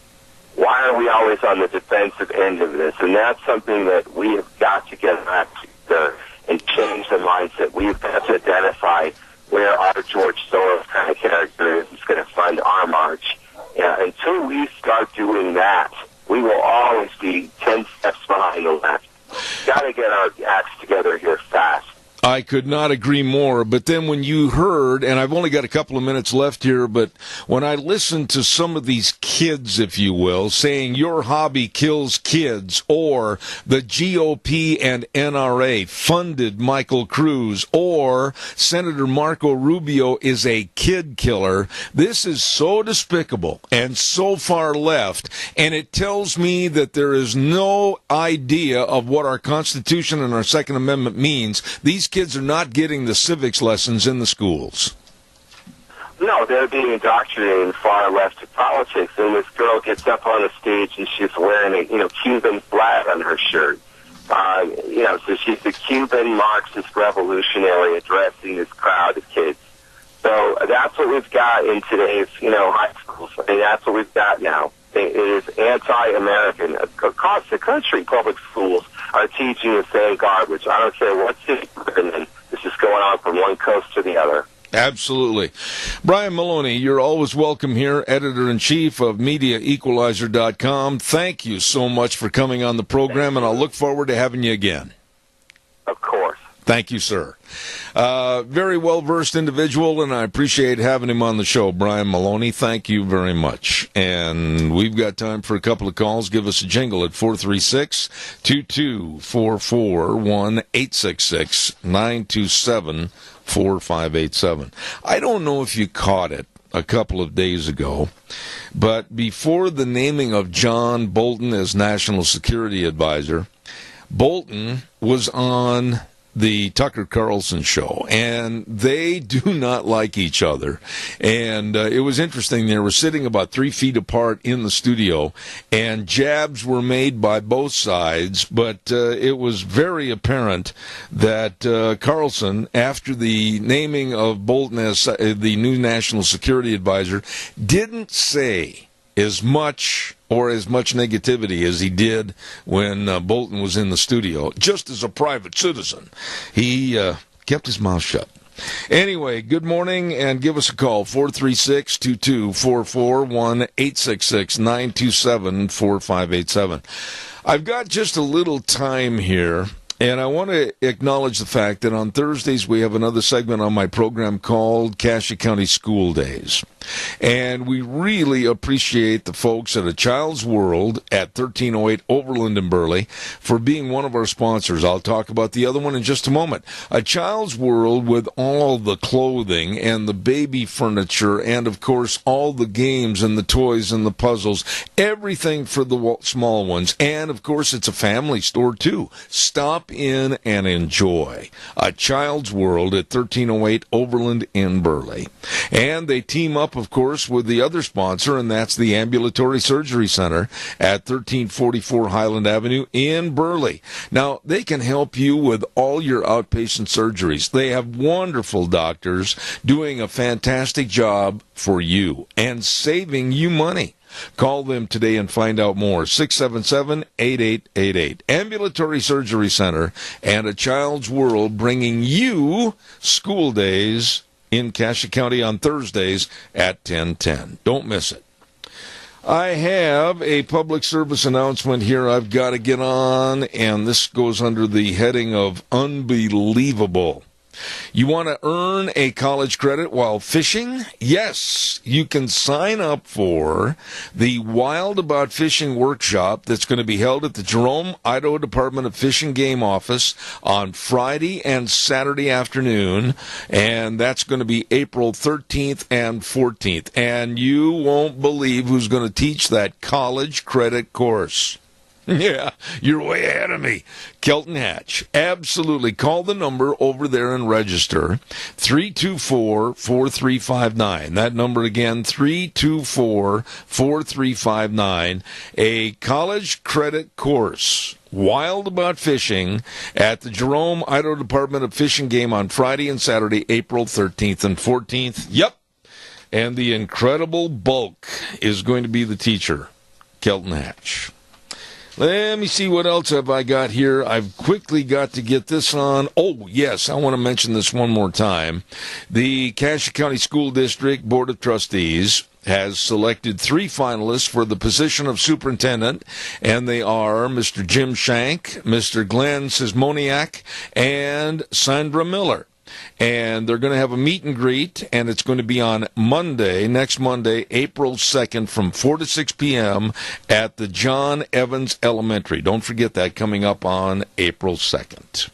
Why are we always on the defensive end of this? And that's something that we have got to get back to and change the mindset. We've got to identify where our George Soros kind of character is going to fund our march. Until we start doing that, we will always be 10 steps behind the left. Got to get our acts together here fast. I couldn't could not agree more. But then when you heard, and I've only got a couple of minutes left here, but when I listened to some of these kids, if you will, saying your hobby kills kids, or the GOP and NRA funded Michael Cruz, or Senator Marco Rubio is a kid killer, this is so despicable and so far left, and it tells me that there is no idea of what our Constitution and our Second Amendment means. These kids are not getting the civics lessons in the schools. No, they're being indoctrinated in far left politics, and this girl gets up on the stage and she's wearing a Cuban flag on her shirt. So she's a Cuban Marxist revolutionary addressing this crowd of kids. So that's what we've got in today's, high schools. I mean, that's what we've got now. It is anti-American. Across the country, public schools are teaching the same garbage. I don't care what city you're in. This is going on from one coast to the other. Absolutely. Brian Maloney, you're always welcome here, editor-in-chief of MediaEqualizer.com. Thank you so much for coming on the program, and I'll look forward to having you again. Of course. Thank you, sir. Very well-versed individual, and I appreciate having him on the show. Brian Maloney, thank you very much. And we've got time for a couple of calls. Give us a jingle at 436-2244, 1-866-927-4587. I don't know if you caught it a couple of days ago, but before the naming of John Bolton as National Security Advisor, Bolton was on the Tucker Carlson show, and they do not like each other. And it was interesting. They were sitting about 3 feet apart in the studio, and jabs were made by both sides, but it was very apparent that Carlson, after the naming of Bolton as the new National Security Advisor, didn't say as much negativity as he did when Bolton was in the studio. Just as a private citizen, he kept his mouth shut. Anyway, good morning, and give us a call, 436-2244, 1-866-927-4587. I've got just a little time here, and I want to acknowledge the fact that on Thursdays we have another segment on my program called Cassia County School Days. And we really appreciate the folks at A Child's World at 1308 Overland in Burley for being one of our sponsors. I'll talk about the other one in just a moment. A Child's World, with all the clothing and the baby furniture and, of course, all the games and the toys and the puzzles, everything for the small ones. And, of course, it's a family store, too. Stop in and enjoy. A Child's World at 1308 Overland in Burley. And they team up, of course, with the other sponsor, and that's the Ambulatory Surgery Center at 1344 Highland Avenue in Burley. Now, they can help you with all your outpatient surgeries. They have wonderful doctors doing a fantastic job for you and saving you money. Call them today and find out more. 677-8888. Ambulatory Surgery Center and A Child's World, bringing you school days in Cassia County on Thursdays at 10:10. Don't miss it. I have a public service announcement here I've got to get on, and this goes under the heading of unbelievable. You want to earn a college credit while fishing? Yes, you can sign up for the Wild About Fishing workshop that's going to be held at the Jerome, Idaho Department of Fish and Game office on Friday and Saturday afternoon, and that's going to be April 13th and 14th. And you won't believe who's going to teach that college credit course. Yeah, you're way ahead of me. Kelton Hatch. Absolutely. Call the number over there and register. 324-4359. That number again, 324-4359. A college credit course. Wild About Fishing at the Jerome, Idaho Department of Fish and Game on Friday and Saturday, April 13th and 14th. Yep. And the incredible Bulk is going to be the teacher, Kelton Hatch. Let me see what else have I got here. I've quickly got to get this on. Oh, yes, I want to mention this one more time. The Cassia County School District Board of Trustees has selected 3 finalists for the position of superintendent, and they are Mr. Jim Shank, Mr. Glenn Sismoniak, and Sandra Miller. And they're going to have a meet and greet, and it's going to be on Monday, next Monday, April 2nd, from 4 to 6 p.m. at the John Evans Elementary. Don't forget that, coming up on April 2nd.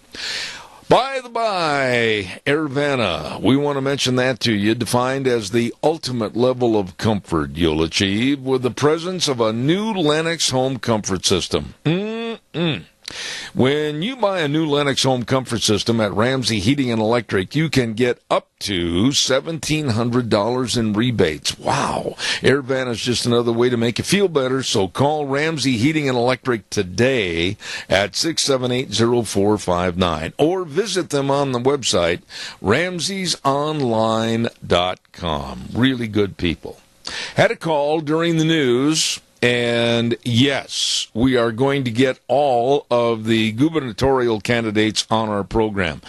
By the by, Airvana, we want to mention that to you, defined as the ultimate level of comfort you'll achieve with the presence of a new Lennox home comfort system. When you buy a new Lennox home comfort system at Ramsey Heating and Electric, you can get up to $1,700 in rebates. Wow. Airvana is just another way to make you feel better, so call Ramsey Heating and Electric today at 678-0459 or visit them on the website, ramseysonline.com. Really good people. Had a call during the news. And yes, we are going to get all of the gubernatorial candidates on our program.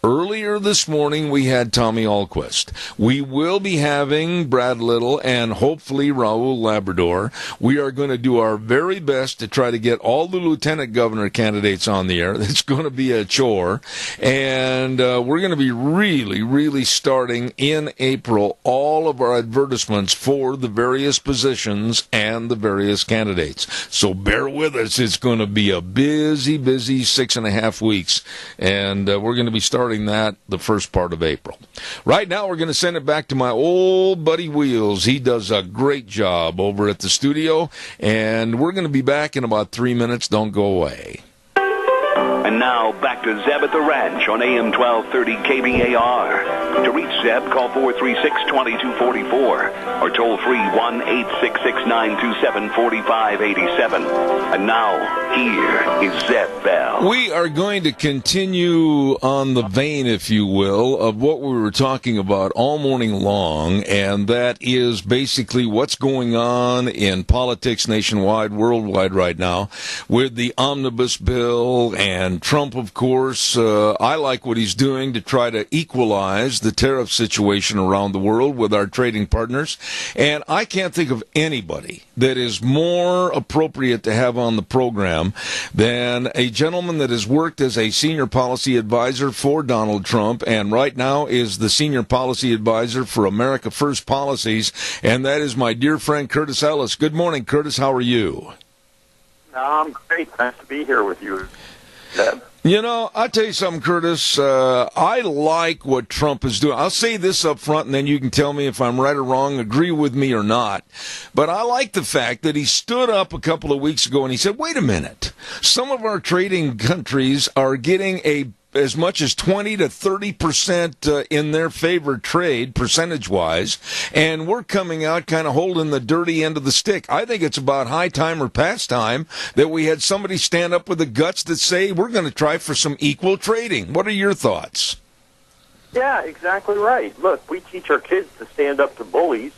Earlier this morning, we had Tommy Ahlquist. We will be having Brad Little and hopefully Raul Labrador. We are going to do our very best to try to get all the lieutenant governor candidates on the air. It's going to be a chore. And we're going to be really starting in April all of our advertisements for the various positions and the various candidates. So bear with us. It's going to be a busy 6.5 weeks. And we're going to be starting that the first part of April. Right now, we're going to send it back to my old buddy Wheels. He does a great job over at the studio, and we're going to be back in about 3 minutes. Don't go away. And now, back to Zeb at the Ranch on AM 1230 KBAR. To reach Zeb, call 436-2244 or toll free 1-866-927-4587. And now, here is Zeb Bell. We are going to continue on the vein, if you will, of what we were talking about all morning long, and that is basically what's going on in politics nationwide, worldwide right now, with the omnibus bill and Trump, of course. I like what he's doing to try to equalize the tariff situation around the world with our trading partners. And I can't think of anybody that is more appropriate to have on the program than a gentleman that has worked as a senior policy advisor for Donald Trump and right now is the senior policy advisor for America First Policies, and that is my dear friend Curtis Ellis. Good morning, Curtis. How are you? I'm great. Nice to be here with you, Deb. You know, I'll tell you something, Curtis. I like what Trump is doing. I'll say this up front, and then you can tell me if I'm right or wrong, agree with me or not. But I like the fact that he stood up a couple of weeks ago and he said, wait a minute. Some of our trading countries are getting as much as 20 to 30% in their favor trade, percentage-wise, and we're coming out kind of holding the dirty end of the stick. I think it's about high time or past time that we had somebody stand up with the guts that say we're going to try for some equal trading. What are your thoughts? Yeah, exactly right. Look, we teach our kids to stand up to bullies.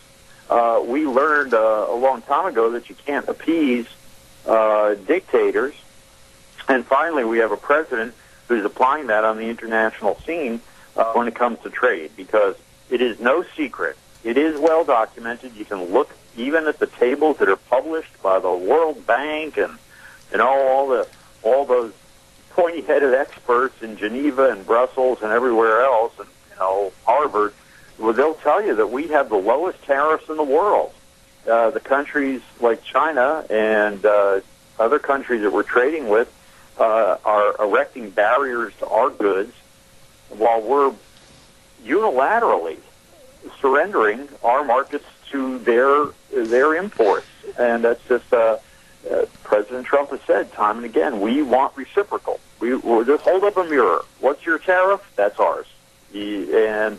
We learned a long time ago that you can't appease dictators. And finally, we have a president who's applying that on the international scene when it comes to trade, because it is no secret. It is well documented. You can look even at the tables that are published by the World Bank and all those pointy-headed experts in Geneva and Brussels and everywhere else, and Harvard. Well, they'll tell you that we have the lowest tariffs in the world. The countries like China and other countries that we're trading with are erecting barriers to our goods while we're unilaterally surrendering our markets to their imports. And that's just President Trump has said time and again, we want reciprocal. We'll just hold up a mirror. What's your tariff? That's ours. And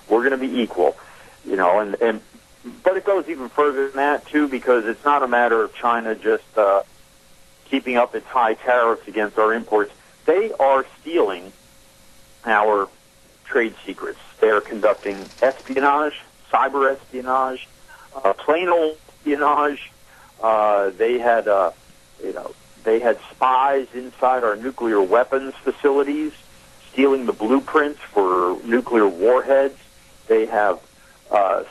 we're going to be equal. But it goes even further than that, too, because it's not a matter of China just keeping up its high tariffs against our imports. They are stealing our trade secrets. They are conducting espionage, cyber espionage, plain old espionage. They had spies inside our nuclear weapons facilities, stealing the blueprints for nuclear warheads. They have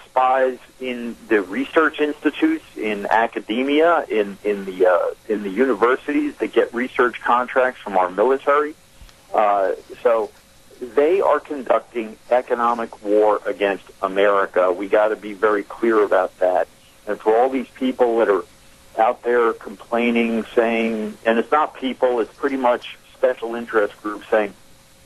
spies in the research institutes, in academia, in the universities that get research contracts from our military. So they are conducting economic war against America. We got to be very clear about that. And for all these people that are out there complaining, saying, and it's not people, it's pretty much special interest groups saying,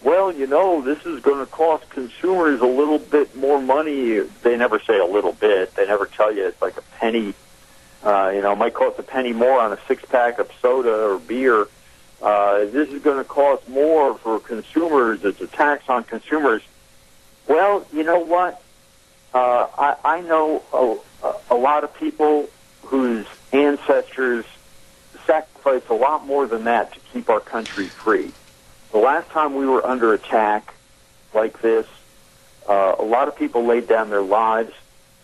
well, you know, this is going to cost consumers a little bit more money. They never say a little bit. They never tell you it's like a penny. It might cost a penny more on a six-pack of soda or beer. This is going to cost more for consumers. It's a tax on consumers. Well, you know what? I know a lot of people whose ancestors sacrificed a lot more than that to keep our country free. The last time we were under attack like this, a lot of people laid down their lives.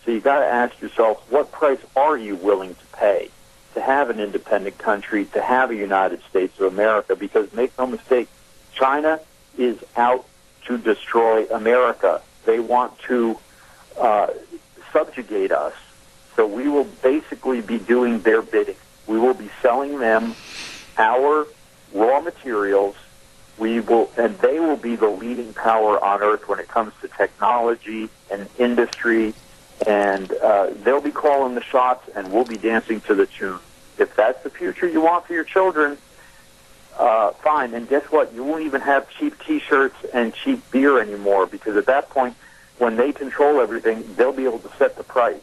So you got to ask yourself, what price are you willing to pay to have an independent country, to have a United States of America? Because make no mistake, China is out to destroy America. They want to subjugate us. So we will basically be doing their bidding. We will be selling them our raw materials. And they will be the leading power on earth when it comes to technology and industry, and they'll be calling the shots, and we'll be dancing to the tune. If that's the future you want for your children, fine. And guess what? You won't even have cheap T-shirts and cheap beer anymore, because at that point, when they control everything, they'll be able to set the price.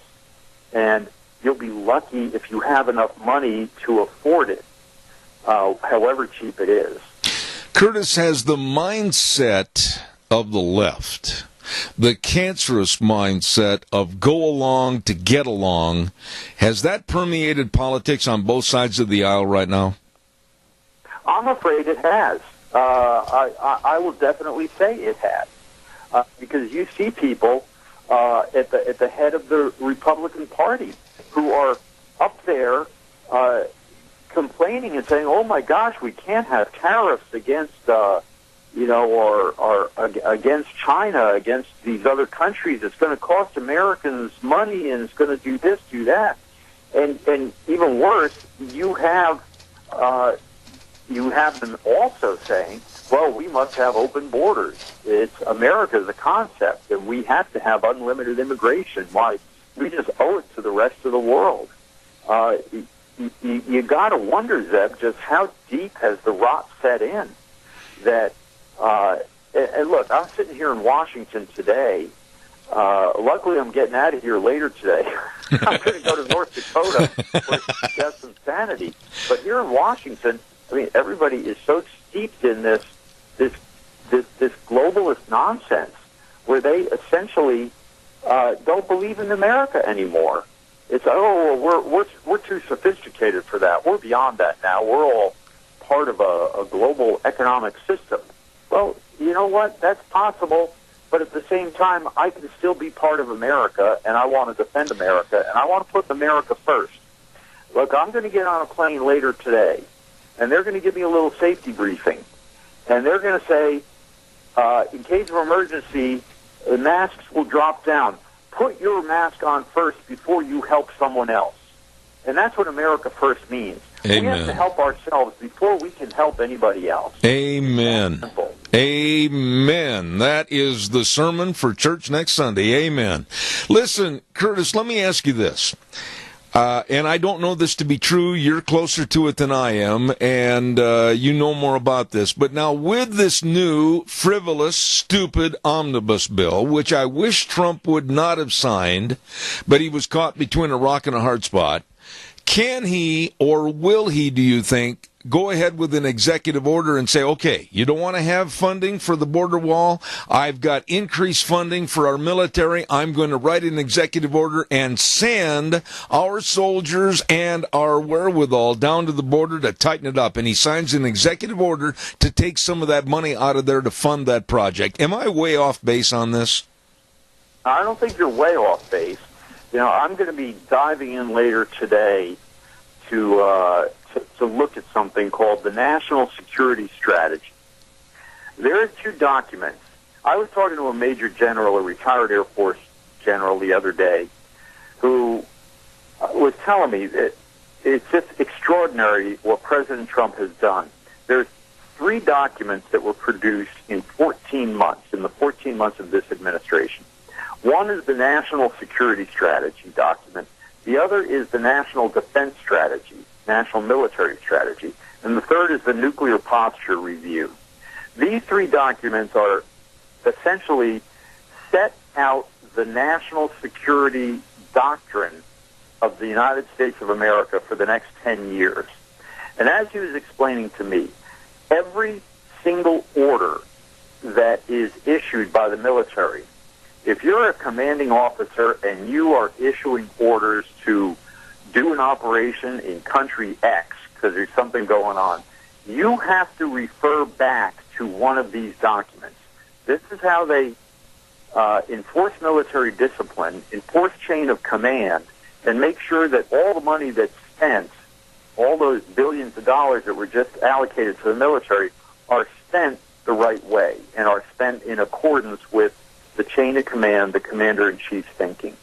And you'll be lucky if you have enough money to afford it, however cheap it is. Curtis has the mindset of the left, the cancerous mindset of go along to get along. Has that permeated politics on both sides of the aisle right now? I'm afraid it has. I will definitely say it has, because you see people at the head of the Republican Party who are up there complaining and saying, "Oh my gosh, we can't have tariffs against, or against China, against these other countries. It's going to cost Americans money, and it's going to do this, do that." And even worse, you have them also saying, "Well, we must have open borders. It's America's a concept, and we have to have unlimited immigration. Why? We just owe it to the rest of the world." You got to wonder, Zeb, just how deep has the rot set in? That and look, I'm sitting here in Washington today. Luckily, I'm getting out of here later today. I'm going to go to North Dakota where it's just insanity. But here in Washington, I mean, everybody is so steeped in this globalist nonsense, where they essentially don't believe in America anymore. It's, we're too sophisticated for that. We're beyond that now. We're all part of a global economic system. Well, you know what? That's possible, but at the same time, I can still be part of America, and I want to defend America, and I want to put America first. Look, I'm going to get on a plane later today, and they're going to give me a little safety briefing, and they're going to say, in case of emergency, the masks will drop down. Put your mask on first before you help someone else. And that's what America First means. Amen. We have to help ourselves before we can help anybody else. Amen. Amen. That is the sermon for church next Sunday. Amen. Listen, Curtis, let me ask you this. And I don't know this to be true. You're closer to it than I am, and you know more about this. But now with this new frivolous, stupid omnibus bill, which I wish Trump would not have signed, but he was caught between a rock and a hard spot, can he or will he, do you think, go ahead with an executive order and say, okay, you don't want to have funding for the border wall? I've got increased funding for our military. I'm going to write an executive order and send our soldiers and our wherewithal down to the border to tighten it up. And he signs an executive order to take some of that money out of there to fund that project. Am I way off base on this? I don't think you're way off base. You know, I'm going to be diving in later today to look at something called the National Security Strategy. There are two documents. I was talking to a Major General, a retired Air Force general the other day who was telling me that it's just extraordinary what President Trump has done. There's 3 documents that were produced in 14 months, in the 14 months of this administration. One is the National Security Strategy document. The other is the National Defense Strategy, National Military Strategy. And the third is the Nuclear Posture Review. These 3 documents are essentially set out the national security doctrine of the United States of America for the next 10 years. And as he was explaining to me, every single order that is issued by the military, if you're a commanding officer and you are issuing orders to do an operation in country X because there's something going on, you have to refer back to one of these documents. This is how they enforce military discipline, enforce chain of command, and make sure that all the money that's spent, all those billions of dollars that were just allocated to the military, are spent the right way and are spent in accordance with the chain of command, the commander-in-chief's thinking.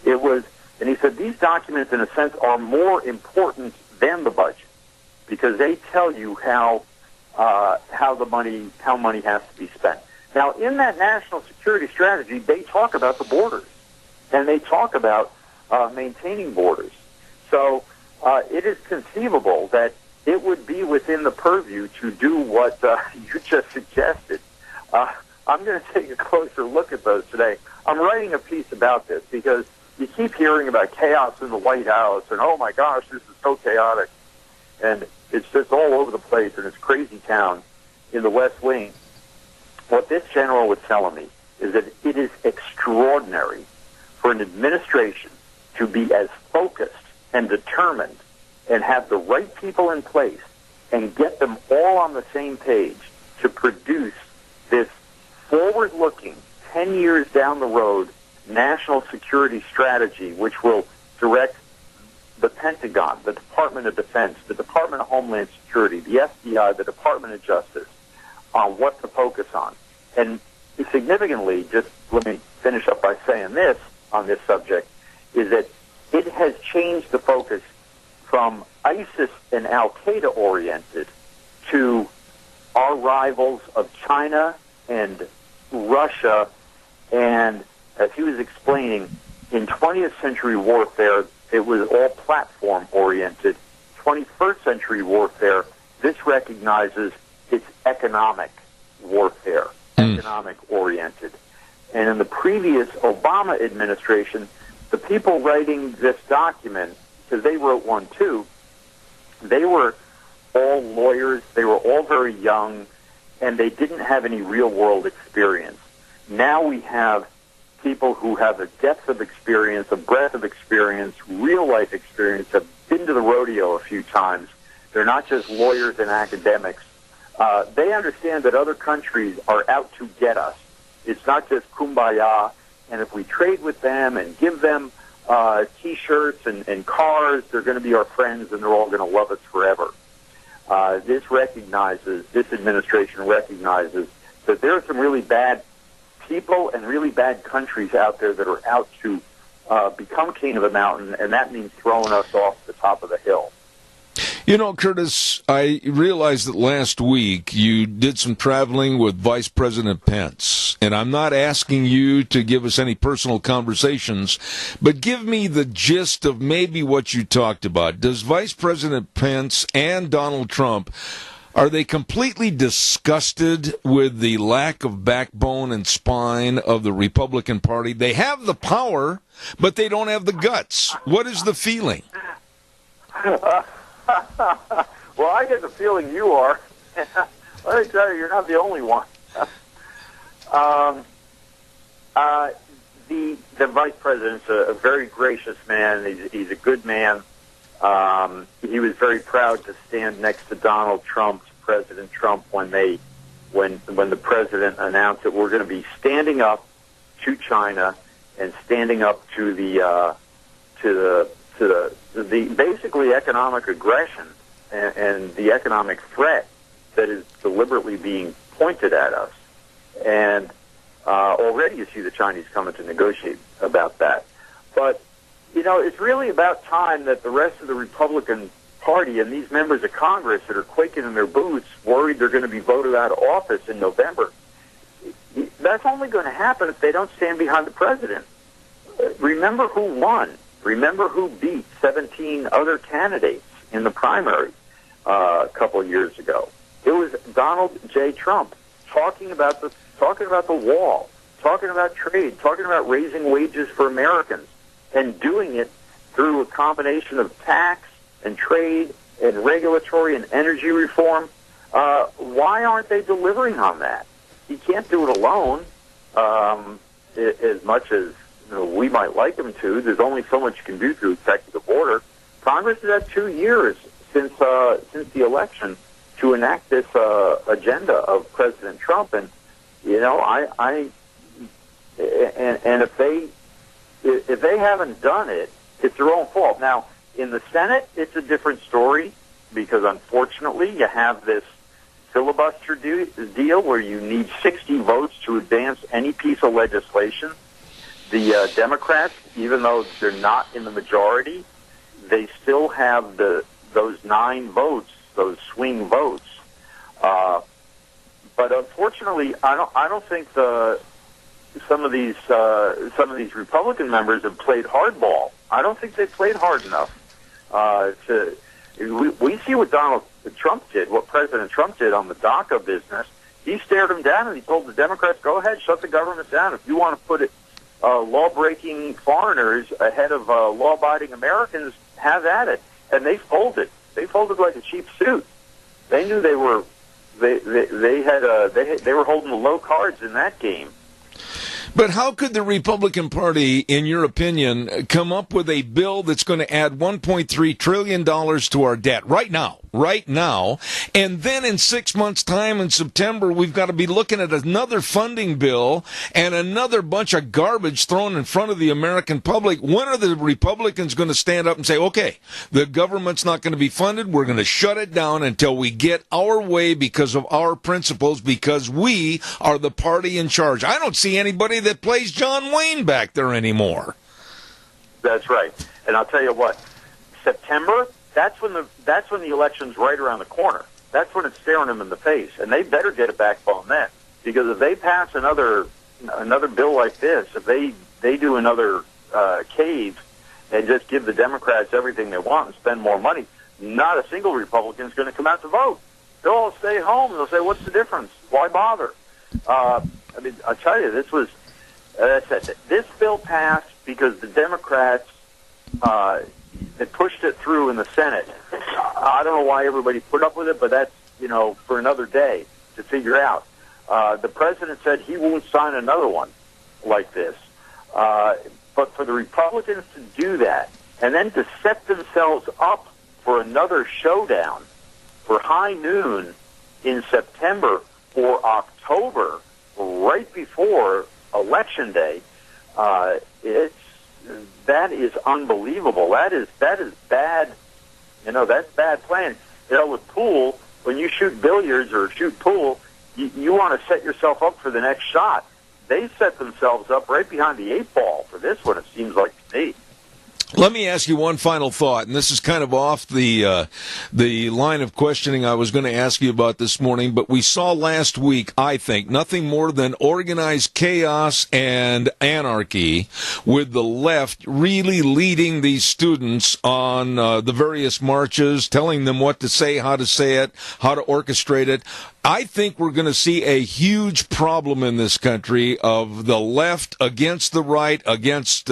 And he said these documents, in a sense, are more important than the budget because they tell you how money has to be spent. Now, in that national security strategy, they talk about the borders and they talk about maintaining borders. So it is conceivable that it would be within the purview to do what you just suggested. I'm going to take a closer look at those today. I'm writing a piece about this because you keep hearing about chaos in the White House and, oh, my gosh, this is so chaotic. And it's just all over the place, and it's crazy town in the West Wing. What this general was telling me is that it is extraordinary for an administration to be as focused and determined and have the right people in place and get them all on the same page to produce this forward-looking, 10 years down the road, national security strategy, which will direct the Pentagon, the Department of Defense, the Department of Homeland Security, the FBI, the Department of Justice, on what to focus on. And significantly, just let me finish up by saying this on this subject, is that it has changed the focus from ISIS and Al-Qaeda oriented to our rivals of China and Russia. And as he was explaining, in 20th century warfare, it was all platform oriented. 21st century warfare, this recognizes it's economic warfare, economic oriented. And in the previous Obama administration, the people writing this document, because they wrote one too, they were all lawyers, they were all very young, and they didn't have any real-world experience. Now we have people who have a depth of experience, a breadth of experience, real-life experience, have been to the rodeo a few times. They're not just lawyers and academics. They understand that other countries are out to get us. It's not just kumbaya, and if we trade with them and give them T-shirts and cars, they're going to be our friends and they're all going to love us forever. This administration recognizes that there are some really bad people and really bad countries out there that are out to become king of the mountain, and that means throwing us off the top of the hill. You know, Curtis, I realized that last week you did some traveling with Vice President Pence, and I'm not asking you to give us any personal conversations, but give me the gist of maybe what you talked about. Does Vice President Pence and Donald Trump, are they completely disgusted with the lack of backbone and spine of the Republican Party? They have the power, but they don't have the guts. What is the feeling? Well, I get the feeling you are. Let me tell you, you're not the only one. The vice president's a very gracious man. He's a good man. He was very proud to stand next to Donald Trump, President Trump, when the president announced that we're going to be standing up to China and standing up to the basically economic aggression and the economic threat that is deliberately being pointed at us. And Already you see the Chinese coming to negotiate about that. But, it's really about time that the rest of the Republican Party and these members of Congress that are quaking in their boots, worried they're going to be voted out of office in November, that's only going to happen if they don't stand behind the president. Remember who won. Remember who beat 17 other candidates in the primary a couple of years ago. It was Donald J. Trump talking about the wall, talking about trade, talking about raising wages for Americans, and doing it through a combination of tax and trade and regulatory and energy reform. Why aren't they delivering on that? He can't do it alone, as much as we might like him to. There's only so much you can do through executive order. Congress has had 2 years since the election to enact this agenda of President Trump, and if they haven't done it, it's their own fault. Now, in the Senate, it's a different story because, unfortunately, you have this filibuster deal where you need 60 votes to advance any piece of legislation. The Democrats, even though they're not in the majority, they still have those 9 votes, those swing votes. But unfortunately, I don't think some of these Republican members have played hardball. I don't think they played hard enough. We see what Donald Trump did, what President Trump did on the DACA business. He stared them down and he told the Democrats, "Go ahead, shut the government down. If you want to put law-breaking foreigners ahead of law-abiding Americans, have at it." And they folded. They folded like a cheap suit. They knew they were holding the low cards in that game. But how could the Republican Party, in your opinion, come up with a bill that's going to add $1.3 trillion to our debt right now, and then in 6 months' time in September, we've got to be looking at another funding bill and another bunch of garbage thrown in front of the American public? When are the Republicans going to stand up and say, okay, the government's not going to be funded, we're going to shut it down until we get our way because of our principles, because we are the party in charge? I don't see anybody that plays John Wayne back there anymore. That's right. And I'll tell you what, September, that's when the election's right around the corner. That's when it's staring them in the face. And they better get a backbone then. Because if they pass another bill like this, if they do another cave and just give the Democrats everything they want and spend more money, not a single Republican is going to come out to vote. They'll all stay home and they'll say, what's the difference? Why bother? I'll tell you, this was... this bill passed because the Democrats had pushed it through in the Senate. I don't know why everybody put up with it, but that's, for another day to figure out. The president said he won't sign another one like this. But for the Republicans to do that and then to set themselves up for another showdown for high noon in September or October, right before Election Day, that is unbelievable. That is bad. That's bad planning. With pool, when you shoot billiards or shoot pool, you want to set yourself up for the next shot. They set themselves up right behind the 8 ball for this one, it seems like to me. Let me ask you one final thought, and this is kind of off the line of questioning I was going to ask you about this morning, but we saw last week, I think, nothing more than organized chaos and anarchy with the left really leading these students on the various marches, telling them what to say it, how to orchestrate it. I think we're going to see a huge problem in this country of the left against the right, against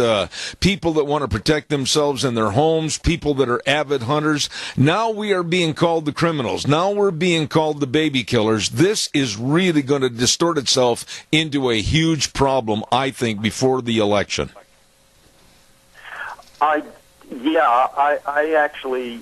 people that want to protect themselves and their homes, people that are avid hunters. Now we are being called the criminals. Now we're being called the baby killers. This is really going to distort itself into a huge problem, I think, before the election. I actually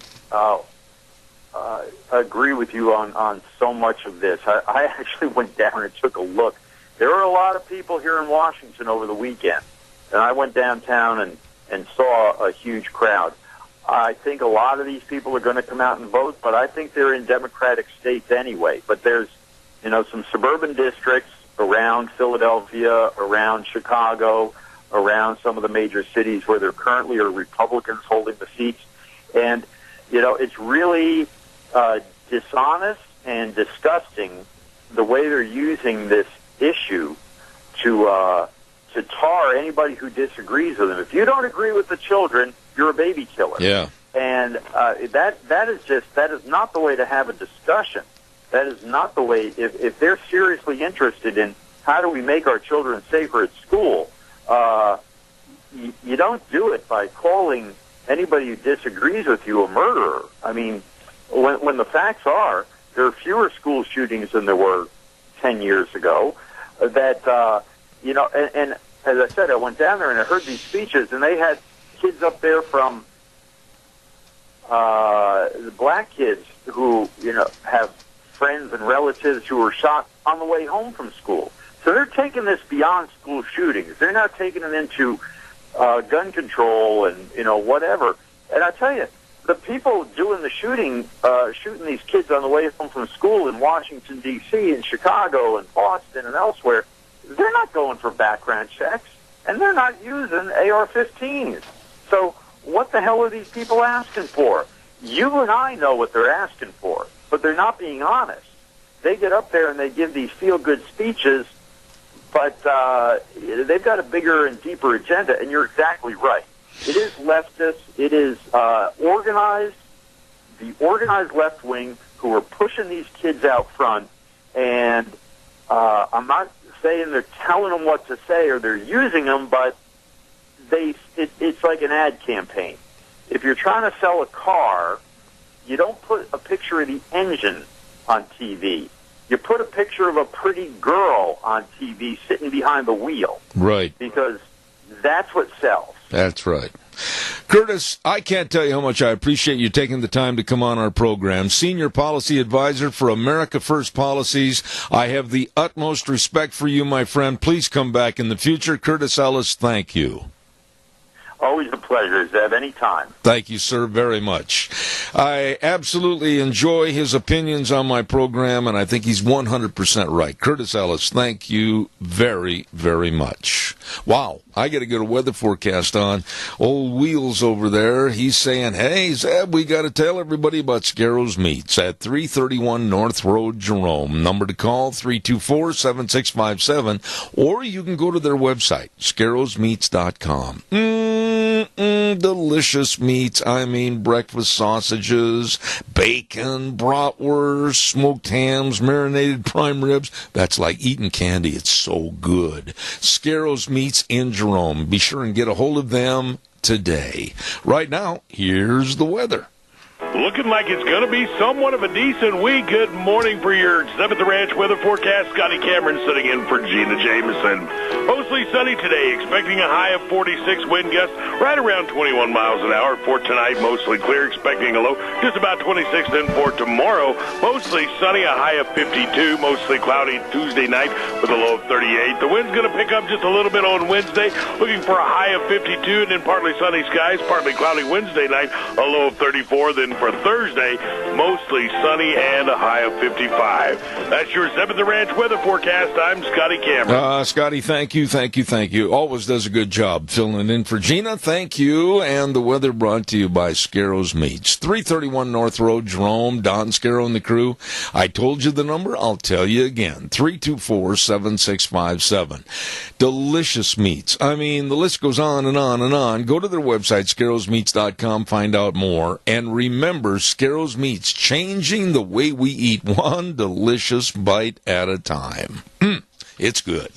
agree with you on so much of this. I actually went down and took a look. There were a lot of people here in Washington over the weekend, and I went downtown and saw a huge crowd. I think a lot of these people are going to come out and vote, but I think they're in Democratic states anyway. But there's, some suburban districts around Philadelphia, around Chicago, around some of the major cities where there currently are Republicans holding the seats. And, it's really dishonest and disgusting the way they're using this issue to tar anybody who disagrees with them. If you don't agree with the children, you're a baby killer. Yeah. And that is not the way to have a discussion. That is not the way. If they're seriously interested in how do we make our children safer at school, you don't do it by calling anybody who disagrees with you a murderer. I mean, when the facts are there are fewer school shootings than there were 10 years ago, that and as I said, I went down there and I heard these speeches, and they had kids up there from the black kids who have friends and relatives who were shot on the way home from school. So they're taking this beyond school shootings. They're not taking it into gun control and whatever. And I tell you, the people doing the shooting these kids on the way home from school in Washington, D.C., and Chicago and Boston and elsewhere, they're not going for background checks, and they're not using AR-15s. So what the hell are these people asking for? You and I know what they're asking for, but they're not being honest. They get up there and they give these feel-good speeches, but they've got a bigger and deeper agenda, and you're exactly right. It is leftist. It is organized, the organized left wing who are pushing these kids out front, and I'm not saying they're telling them what to say or they're using them, but it's like an ad campaign. If you're trying to sell a car, you don't put a picture of the engine on TV. You put a picture of a pretty girl on TV sitting behind the wheel. Right. Because that's what sells. That's right. Curtis, I can't tell you how much I appreciate you taking the time to come on our program. Senior Policy Advisor for America First Policies. I have the utmost respect for you, my friend. Please come back in the future. Curtis Ellis, thank you. Always a pleasure, Zeb, anytime. Thank you, sir, very much. I absolutely enjoy his opinions on my program, and I think he's 100% right. Curtis Ellis, thank you very, very much. Wow, I got to get a weather forecast on. Old Wheels over there, he's saying, hey, Zeb, we got to tell everybody about Scarrows Meats at 331 North Road, Jerome. Number to call, 324-7657, or you can go to their website, scarrowsmeats.com. Delicious meats. I mean, breakfast sausages, bacon, bratwurst, smoked hams, marinated prime ribs. That's like eating candy. It's so good. Scarrows Meats in Jerome. Be sure and get a hold of them today. Right now, here's the weather. Looking like it's going to be somewhat of a decent week. Good morning for your 7th Ranch weather forecast. Scotty Cameron sitting in for Gina Jameson. Mostly sunny today, expecting a high of 46, wind gusts right around 21 miles an hour. For tonight, mostly clear, expecting a low just about 26. Then for tomorrow, mostly sunny, a high of 52, mostly cloudy Tuesday night with a low of 38. The wind's going to pick up just a little bit on Wednesday, looking for a high of 52, and then partly sunny skies, partly cloudy Wednesday night, a low of 34. Then for Thursday, mostly sunny and a high of 55. That's your 7th Ranch weather forecast. I'm Scotty Cameron. Scotty, thank you. Always does a good job filling in for Gina. Thank you. And the weather brought to you by Scarrows Meats. 331 North Road, Jerome, Don Scarrow and the crew. I told you the number. I'll tell you again. 324-7657. Delicious meats. I mean, the list goes on and on and on. Go to their website, scarrowsmeats.com, find out more. And remember, Scarrows Meats, changing the way we eat, one delicious bite at a time. It's good.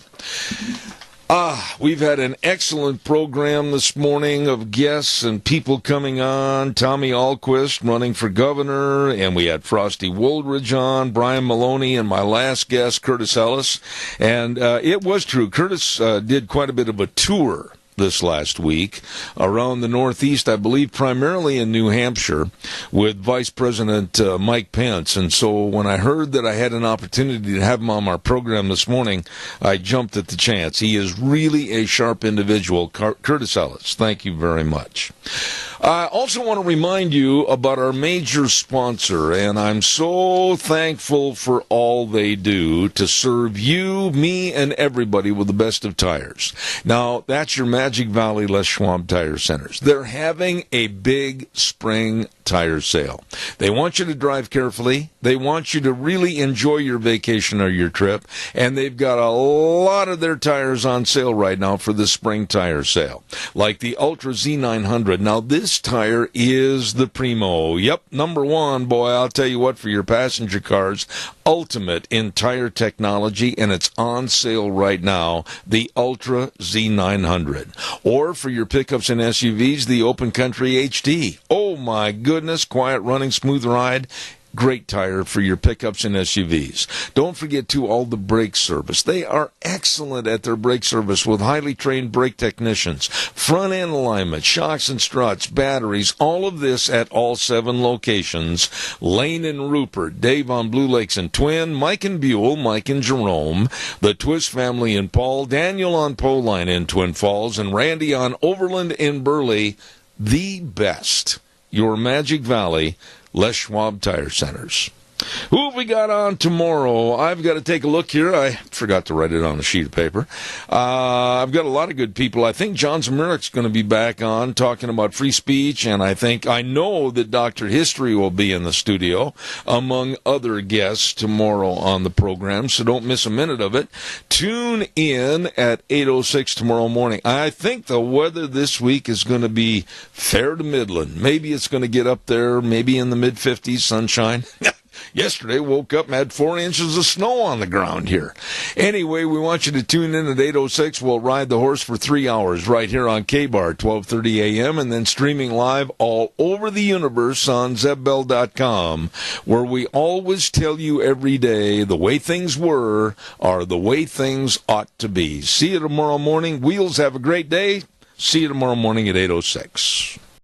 We've had an excellent program this morning of guests and people coming on. Tommy Ahlquist running for governor, and we had Frosty Woldridge on, Brian Maloney, and my last guest, Curtis Ellis. And it was true. Curtis did quite a bit of a tour this last week around the Northeast, I believe primarily in New Hampshire, with Vice President Mike Pence. And so when I heard that I had an opportunity to have him on our program this morning, I jumped at the chance. He is really a sharp individual. Curtis Ellis, thank you very much. I also want to remind you about our major sponsor, and I'm so thankful for all they do to serve you, me, and everybody with the best of tires. Now, that's your Magic Valley Les Schwab Tire Centers. They're having a big spring tire sale. They want you to drive carefully. They want you to really enjoy your vacation or your trip, and they've got a lot of their tires on sale right now for the spring tire sale, like the Ultra Z900. Now, this tire is the primo. Yep, number one, boy, I'll tell you what, for your passenger cars, ultimate in tire technology, and it's on sale right now, the Ultra Z900. Or for your pickups and SUVs, the Open Country HD. Oh my goodness, quiet running, smooth ride. Great tire for your pickups and SUVs. Don't forget, too, all the brake service. They are excellent at their brake service with highly trained brake technicians. Front-end alignment, shocks and struts, batteries, all of this at all 7 locations. Lane and Rupert, Dave on Blue Lakes and Twin, Mike and Buell, Mike and Jerome, the Twist family in Paul, Daniel on Poline in Twin Falls, and Randy on Overland in Burley. The best. Your Magic Valley Les Schwab Tire Centers. Who have we got on tomorrow? I've got to take a look here. I forgot to write it on a sheet of paper. I've got a lot of good people. I think John Zamirek's going to be back on talking about free speech, and I know that Dr. History will be in the studio, among other guests, tomorrow on the program, so don't miss a minute of it. Tune in at 8:06 tomorrow morning. I think the weather this week is going to be fair to Midland. Maybe it's going to get up there, maybe in the mid-50s, sunshine. Yesterday, woke up and had 4 inches of snow on the ground here. Anyway, we want you to tune in at 8:06. We'll ride the horse for 3 hours right here on K-Bar, 12:30 a.m., and then streaming live all over the universe on ZebBell.com, where we always tell you every day the way things were are the way things ought to be. See you tomorrow morning. Wheels, have a great day. See you tomorrow morning at 8:06.